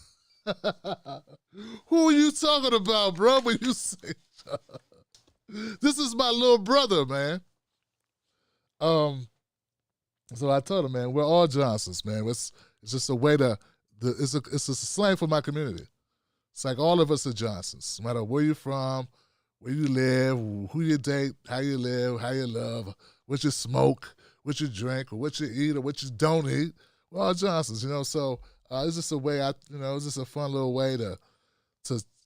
Who are you talking about, bro, when you say this is my little brother, man. So I told him, man, we're all Johnsons, man. It's just a way it's a slang for my community. It's like all of us are Johnsons, no matter where you're from, where you live, who you date, how you live, how you love, what you smoke, what you drink, or what you eat, or what you don't eat. We're all Johnsons, you know. So it's just a way it's just a fun little way to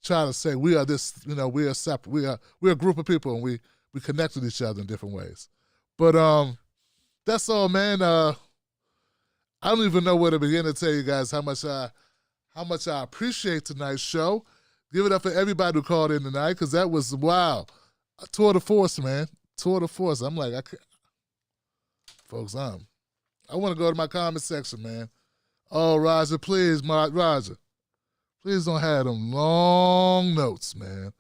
try to say we are this, you know, we are separate. We're a group of people, and we connect with each other in different ways. But that's all, man. I don't even know where to begin to tell you guys how much I appreciate tonight's show. Give it up for everybody who called in tonight, because that was wow. A tour de force, man. Tour de force. I'm like, folks, I want to go to my comment section, man. Oh, Roger, please, Roger. Please don't have them long notes, man.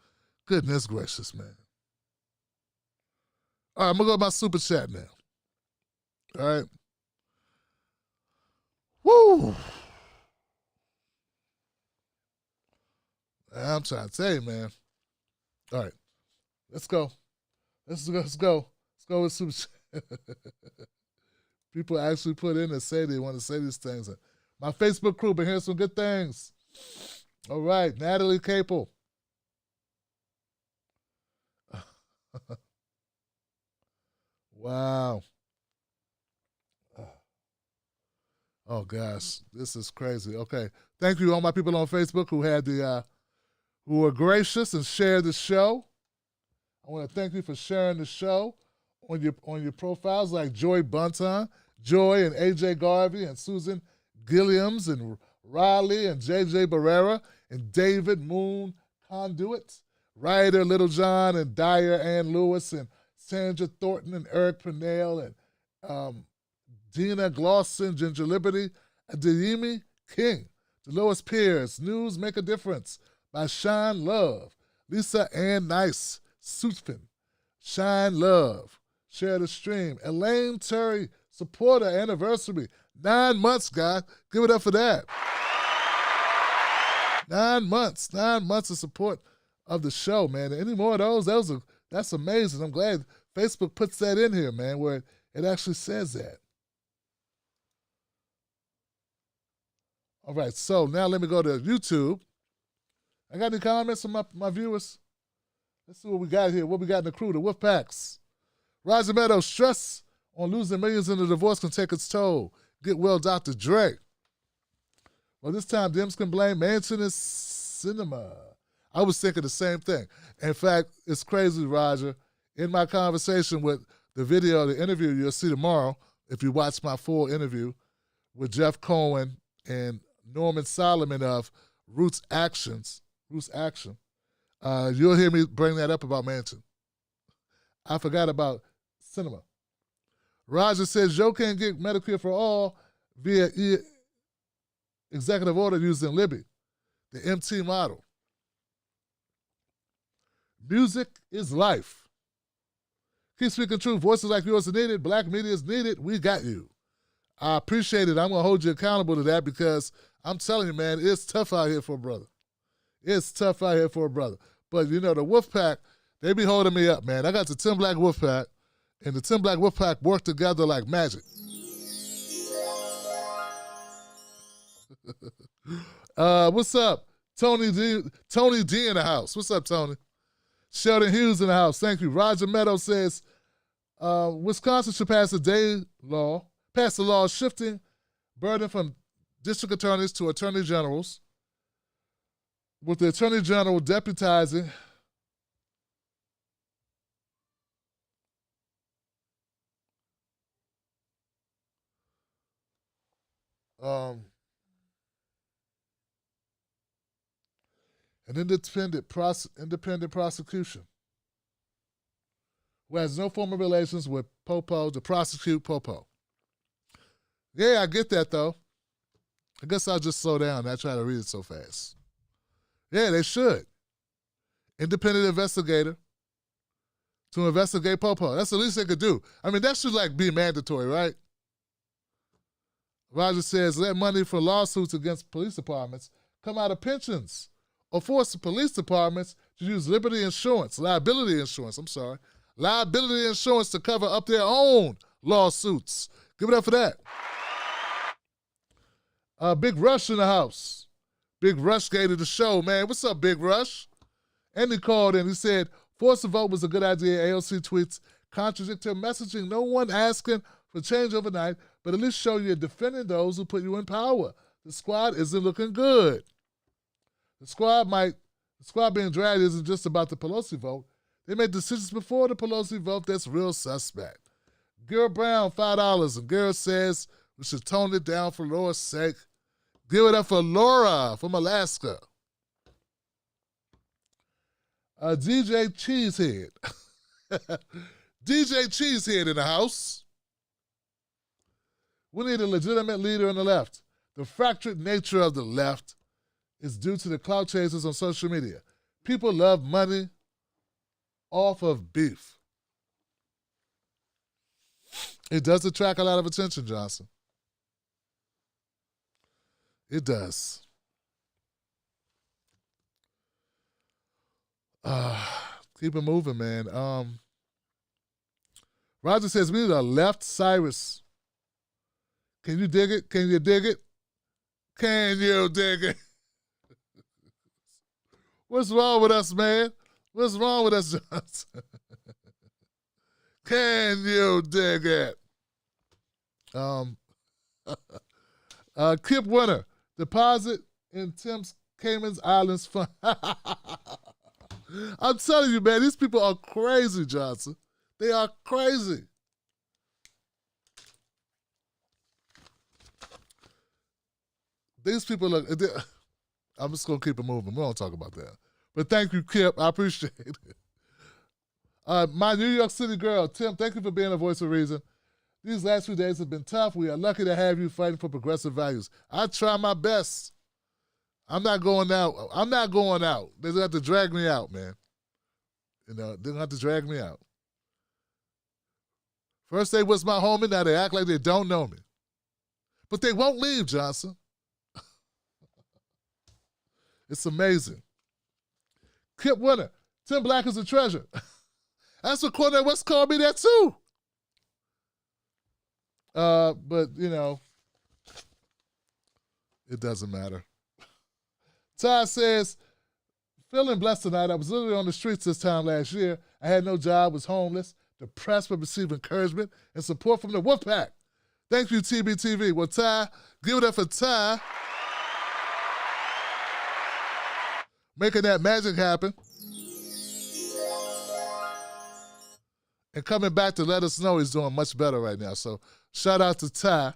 Goodness gracious, man. All right, I'm going to go to my super chat now. All right. Woo! I'm trying to tell you, man. All right. Let's go. Let's go with super chat. People actually put in and say they want to say these things. My Facebook crew been hearing some good things. All right, Natalie Capel. Wow. Oh gosh, this is crazy. Okay, thank you all my people on Facebook who had who were gracious and shared the show. I want to thank you for sharing the show on your profiles, like Joy Bunton, Joy and AJ Garvey and Susan Gilliams and Riley and JJ Barrera and David Moon Conduit, Ryder Littlejohn and Dyer Ann Lewis and Sandra Thornton and Eric Purnell and Dina Glosson, Ginger Liberty, Adeyemi King, Dolores Pierce, News Make a Difference by Shine Love, Lisa Ann Nice, Sutphin, Shine Love, Share the Stream, Elaine Terry, supporter anniversary, 9 months, guys. Give it up for that. 9 months of support of the show, man. Any more of those? That's amazing. I'm glad Facebook puts that in here, man, where it actually says that. All right, so now let me go to YouTube. I got any comments from my viewers? Let's see what we got here. What we got in the crew, the Wolfpacks. Roger Meadows, stress on losing millions in a divorce can take its toll. Get well, Dr. Dre. Well, this time, Dims can blame Mansion and Cinema. I was thinking the same thing. In fact, it's crazy, Roger. In my conversation with the video, the interview you'll see tomorrow, if you watch my full interview with Jeff Cohen and Norman Solomon of Roots Action, you'll hear me bring that up about Mansion. I forgot about Cinema. Roger says Joe can't get Medicare for all via executive order using Libby, the MT model. Music is life. Keep speaking truth. Voices like yours are needed. Black media is needed. We got you. I appreciate it. I'm going to hold you accountable to that, because I'm telling you, man, it's tough out here for a brother. It's tough out here for a brother. But, you know, the Wolfpack, they be holding me up, man. I got the Tim Black Wolfpack, and the Tim Black Wolfpack work together like magic. What's up? Tony D in the house. What's up, Tony? Sheldon Hughes in the house. Thank you. Roger Meadows says Wisconsin should pass the law shifting burden from district attorneys to attorney generals, with the attorney general deputizing an independent prosecution who has no formal relations with Popo to prosecute Popo. Yeah, I get that, though. I guess I'll just slow down. I try to read it so fast. Yeah, they should. Independent investigator to investigate Popo. That's the least they could do. I mean, that should, be mandatory, right? Roger says, let money for lawsuits against police departments come out of pensions or force the police departments to use liability insurance to cover up their own lawsuits. Give it up for that. Big Rush in the house. Big Rush gated the show, man. What's up, Big Rush? And he called in. He said, force the vote was a good idea. AOC tweets contradictory messaging. No one asking for change overnight, but at least show you're defending those who put you in power. The squad isn't looking good. The squad being dragged isn't just about the Pelosi vote. They made decisions before the Pelosi vote that's real suspect. Garrett Brown, $5. And Garrett says we should tone it down for Laura's sake. Give it up for Laura from Alaska. DJ Cheesehead. DJ Cheesehead in the house. We need a legitimate leader on the left. The fractured nature of the left is due to the clout chasers on social media. People love money off of beef. It does attract a lot of attention, Johnson. It does. Keep it moving, man. Roger says we need a left Cyrus. Can you dig it? Can you dig it? Can you dig it? What's wrong with us, man? What's wrong with us, Johnson? Can you dig it? Kip Winter, deposit in Tim's Cayman Islands fund. I'm telling you, man, these people are crazy, Johnson. They are crazy. These people are, I'm just going to keep it moving. We don't talk about that. But thank you, Kip. I appreciate it. My New York City girl, Tim, thank you for being a voice of reason. These last few days have been tough. We are lucky to have you fighting for progressive values. I try my best. I'm not going out. They're going to have to drag me out, man. They're going to have to drag me out. First they was my homie, now they act like they don't know me. But they won't leave, Johnson. It's amazing. Kip Winter, Tim Black is a treasure. That's what Cornell West called me that too. But, you know, it doesn't matter. Ty says, feeling blessed tonight. I was literally on the streets this time last year. I had no job, was homeless, depressed, but received encouragement and support from the Wolfpack. Thank you, TBTV. Well, Ty, give it up for Ty. Making that magic happen. And coming back to let us know he's doing much better right now. So shout out to Ty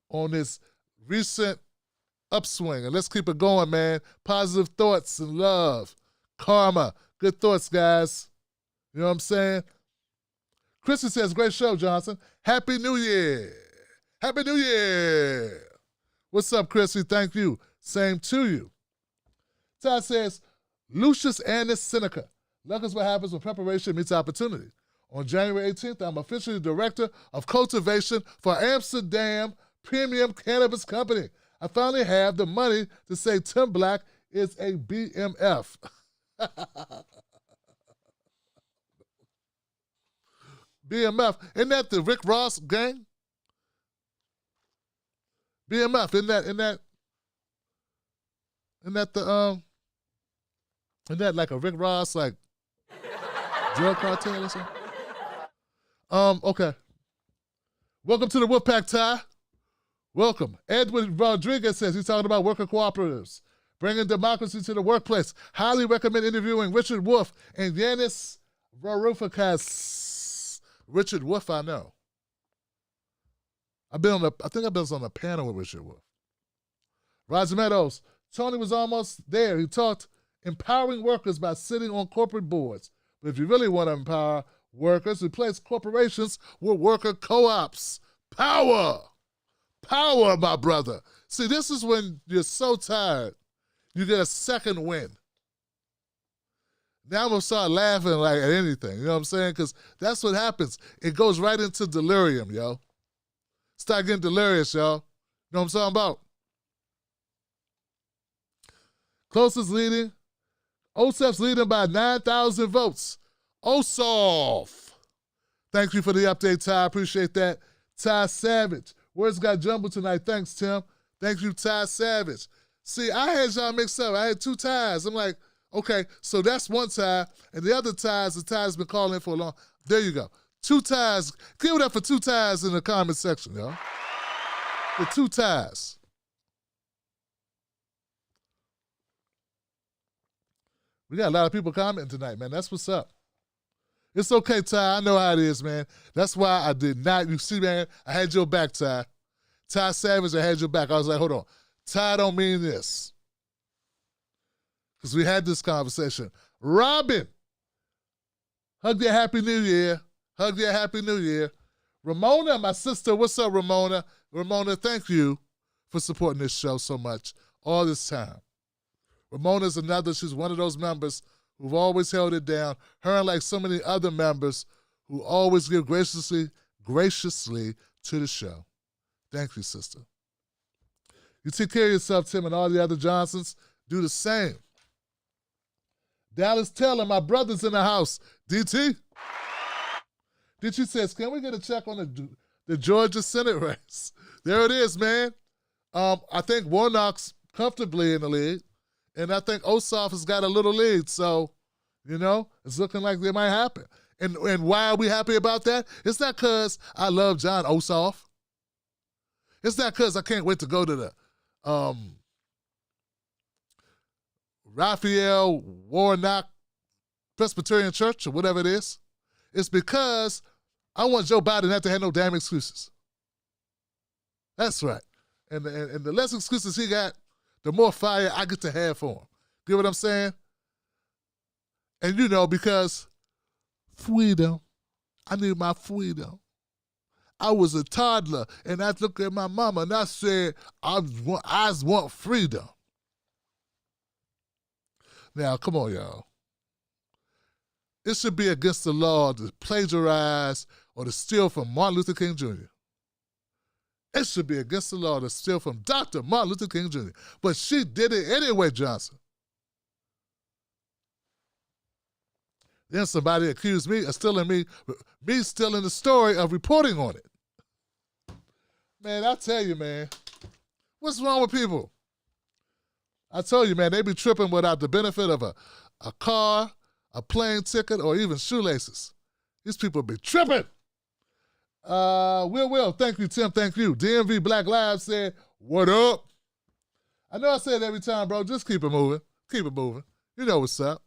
on this recent upswing. And let's keep it going, man. Positive thoughts and love. Karma. Good thoughts, guys. You know what I'm saying? Chrissy says, great show, Johnson. Happy New Year. Happy New Year. What's up, Chrissy? Thank you. Same to you. Ty says, Lucius Annis Seneca. Luck is what happens when preparation meets opportunity. On January 18th, I'm officially director of cultivation for Amsterdam Premium Cannabis Company. I finally have the money to say Tim Black is a BMF. BMF, isn't that the Rick Ross gang? BMF, isn't that like a Rick Ross like drug cartel or something? Okay. Welcome to the Wolfpack, Ty. Welcome. Edwin Rodriguez says he's talking about worker cooperatives, bringing democracy to the workplace. Highly recommend interviewing Richard Wolff and Yanis Varoufakis. Richard Wolff, I know. I think I've been on a panel with Richard Wolff. Roger Meadows. Tony was almost there. He talked empowering workers by sitting on corporate boards. But if you really want to empower workers, replace corporations with worker co-ops. Power! Power, my brother. See, this is when you're so tired, you get a second win. Now I'm going to start laughing like at anything. You know what I'm saying? Because that's what happens. It goes right into delirium, yo. Start getting delirious, y'all. You know what I'm talking about? Closest leading. Osef's leading by 9,000 votes. Ossoff. Thank you for the update, Ty. Appreciate that. Ty Savage. Words got jumbled tonight. Thanks, Tim. Thank you, Ty Savage. See, I had y'all mixed up. I had 2 ties. I'm like, okay, so that's one tie, and the other ties, the tie's been calling in for a long. There you go. 2 ties. Give it up for 2 ties in the comment section, y'all. The 2 ties. We got a lot of people commenting tonight, man. That's what's up. It's okay, Ty. I know how it is, man. That's why I did not. You see, man, I had your back, Ty. Ty Savage, I had your back. I was like, hold on. Ty don't mean this. Because we had this conversation. Robin, hug your Happy New Year. Hug your Happy New Year. Ramona, my sister, what's up, Ramona? Ramona, thank you for supporting this show so much all this time. Ramona's another, she's one of those members who've always held it down. Her and like so many other members who always give graciously to the show. Thank you, sister. You take care of yourself, Tim, and all the other Johnsons. Do the same. Dallas Taylor, my brother's in the house. DT? DT says, can we get a check on the Georgia Senate race? There it is, man. I think Warnock's comfortably in the lead, and I think Ossoff has got a little lead. So, you know, it's looking like it might happen. And why are we happy about that? It's not because I love Jon Ossoff. It's not because I can't wait to go to the Raphael Warnock Presbyterian Church or whatever it is. It's because I want Joe Biden not to have no damn excuses. That's right. And the less excuses he got, the more fire I get to have for him. Get what I'm saying? And you know, because freedom, I need my freedom. I was a toddler, and I looked at my mama, and I said, I want freedom. Now, come on, y'all. It should be against the law to plagiarize or to steal from Martin Luther King Jr. It should be against the law to steal from Dr. Martin Luther King Jr. But she did it anyway, Johnson. Then somebody accused me of stealing me stealing the story of reporting on it. Man, I tell you, man, what's wrong with people? I tell you, man, they be tripping without the benefit of a car, a plane ticket, or even shoelaces. These people be tripping. Will, thank you, Tim, thank you. DMV Black Lives said, what up? I know I say it every time, bro. Just keep it moving. Keep it moving. You know what's up.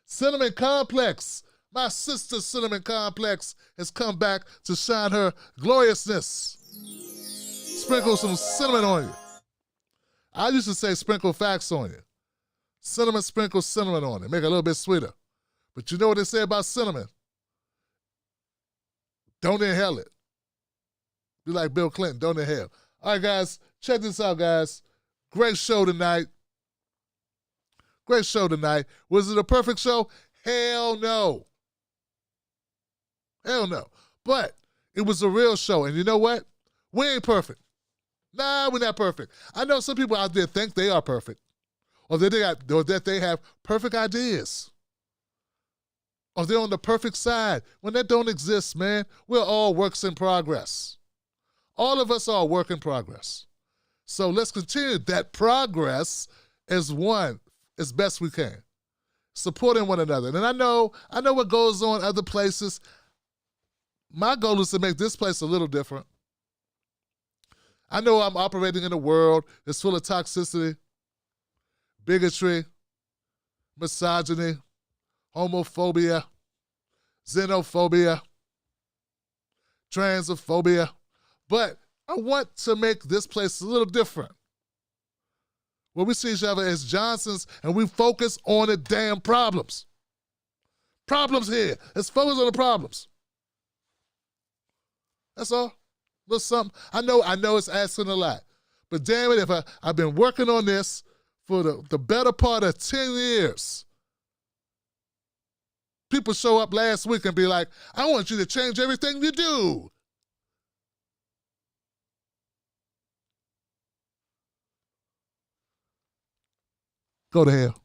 Cinnamon Complex. My sister Cinnamon Complex has come back to shine her gloriousness. Sprinkle some cinnamon on you. I used to say sprinkle facts on you. Cinnamon, sprinkle cinnamon on it. Make it a little bit sweeter. But you know what they say about cinnamon? Don't inhale it. Be like Bill Clinton, don't inhale. All right, guys, check this out, guys. Great show tonight. Great show tonight. Was it a perfect show? Hell no. Hell no. But it was a real show. And you know what? We ain't perfect. Nah, we're not perfect. I know some people out there think they are perfect. Or that they have perfect ideas. Or they're on the perfect side. When that don't exist, man, we're all works in progress. All of us are a work in progress. So let's continue that progress as one, as best we can. Supporting one another. And I know what goes on other places. My goal is to make this place a little different. I know I'm operating in a world that's full of toxicity, bigotry, misogyny, homophobia, xenophobia, transphobia. But I want to make this place a little different. Where we see each other as Johnsons and we focus on the damn problems. Problems here. Let's focus on the problems. That's all. Little something. I know it's asking a lot. But damn it, if I've been working on this for the better part of 10 years. People show up last week and be like, I want you to change everything you do. go to hell.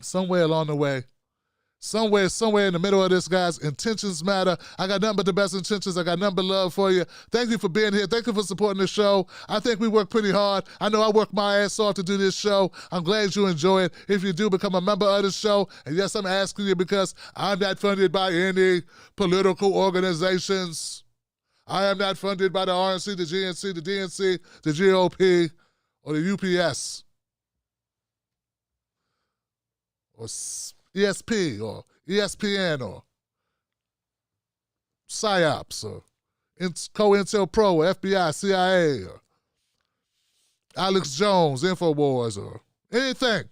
Somewhere along the way, somewhere in the middle of this, guys, intentions matter. I got nothing but the best intentions. I got nothing but love for you. Thank you for being here. Thank you for supporting the show. I think we work pretty hard. I know I work my ass off to do this show. I'm glad you enjoy it. If you do, become a member of the show. And yes, I'm asking you because I'm not funded by any political organizations. I am not funded by the RNC, the GNC, the DNC, the GOP, or the UPS, or ESP, or ESPN, or PSYOPs, or COINTELPRO, or FBI, CIA, or Alex Jones, InfoWars, or anything.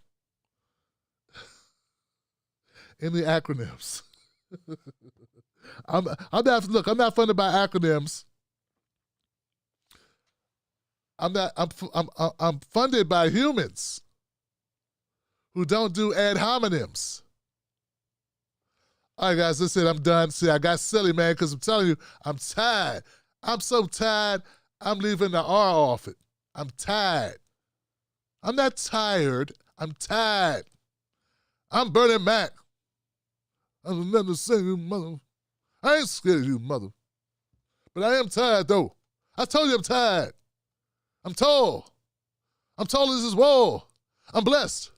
Any acronyms. I'm not funded by acronyms. I'm funded by humans who don't do ad hominems. All right, guys, that's it. I'm done. See, I got silly, man, because I'm telling you, I'm tired. I'm so tired, I'm leaving the R off it. I'm tired. I'm not tired. I'm tired. I'm Bernie Mac. I'm never saying you, mother. I ain't scared of you, mother. But I am tired, though. I told you I'm tired. I'm tall. I'm tall as this wall. I'm blessed.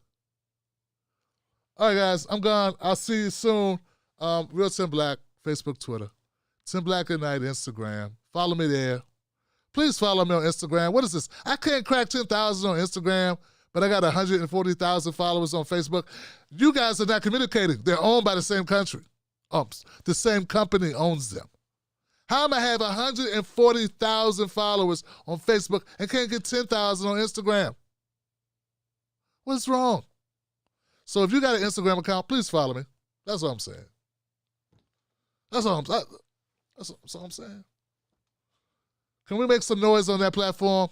All right, guys, I'm gone. I'll see you soon. Real Tim Black, Facebook, Twitter. Tim Black at Night, Instagram. Follow me there. Please follow me on Instagram. What is this? I can't crack 10,000 on Instagram, but I got 140,000 followers on Facebook. You guys are not communicating. They're owned by the same country. The same company owns them. How am I have 140,000 followers on Facebook and can't get 10,000 on Instagram? What's wrong? So if you got an Instagram account, please follow me. That's what I'm saying. That's all I'm saying. Can we make some noise on that platform?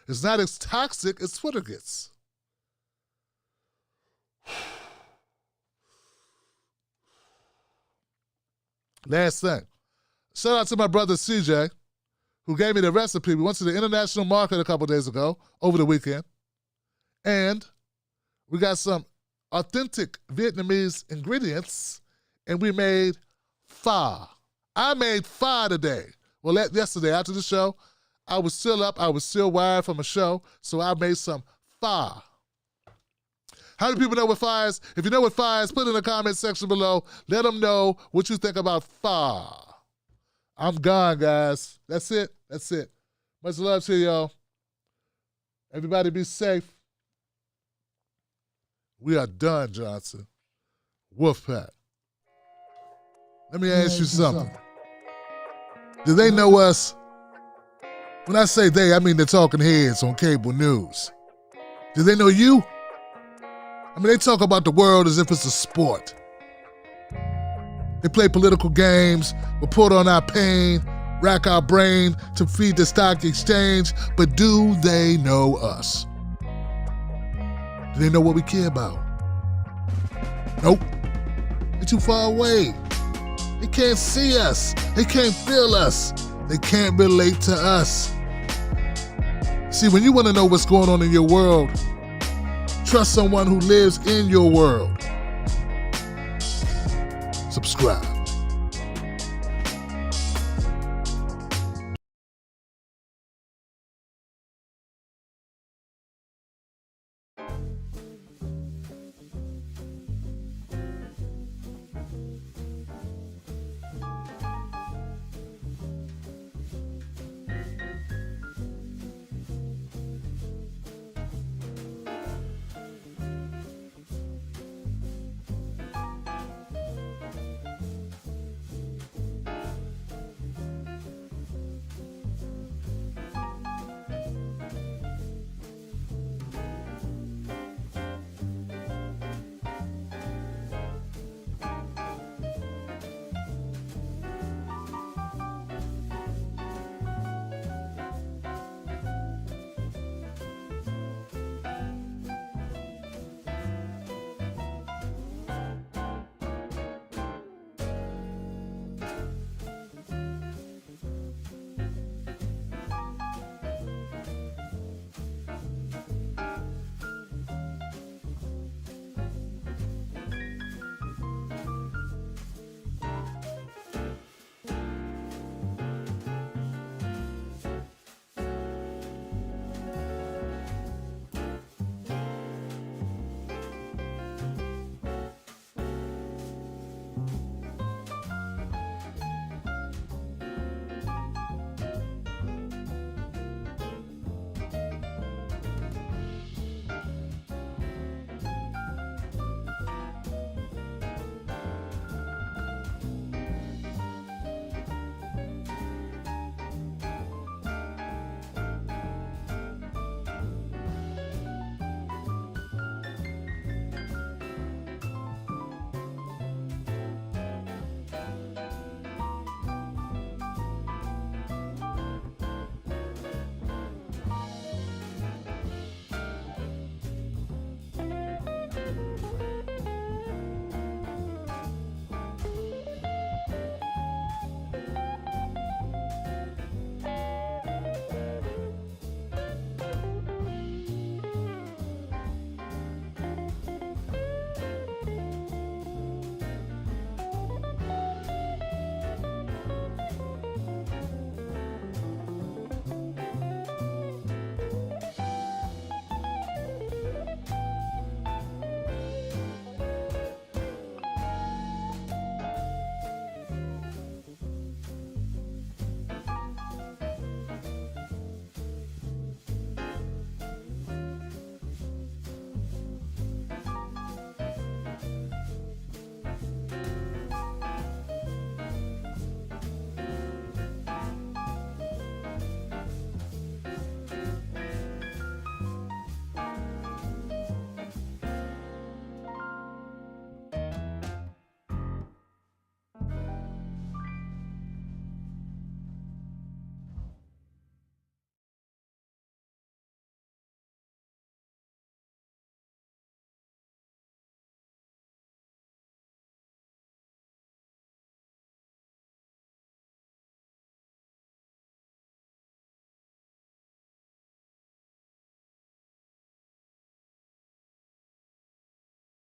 It's not as toxic as Twitter gets. Last thing. Shout out to my brother CJ, who gave me the recipe. We went to the international market a couple days ago, over the weekend, and we got some authentic Vietnamese ingredients, and we made pho. I made pho today. Well, yesterday after the show, I was still up. I was still wired from a show, so I made some pho. How do people know what pho is? If you know what pho is, put it in the comment section below. Let them know what you think about pho. I'm gone, guys. That's it. That's it. Much love to y'all. Everybody be safe. We are done, Johnson. Wolfpack. Let me ask you something. Do they know us? When I say they, I mean the talking heads on cable news. Do they know you? I mean, they talk about the world as if it's a sport. They play political games, report on our pain, rack our brain to feed the stock exchange, but do they know us? Do they know what we care about? Nope. They're too far away. They can't see us. They can't feel us. They can't relate to us. See, when you want to know what's going on in your world, trust someone who lives in your world. Subscribe.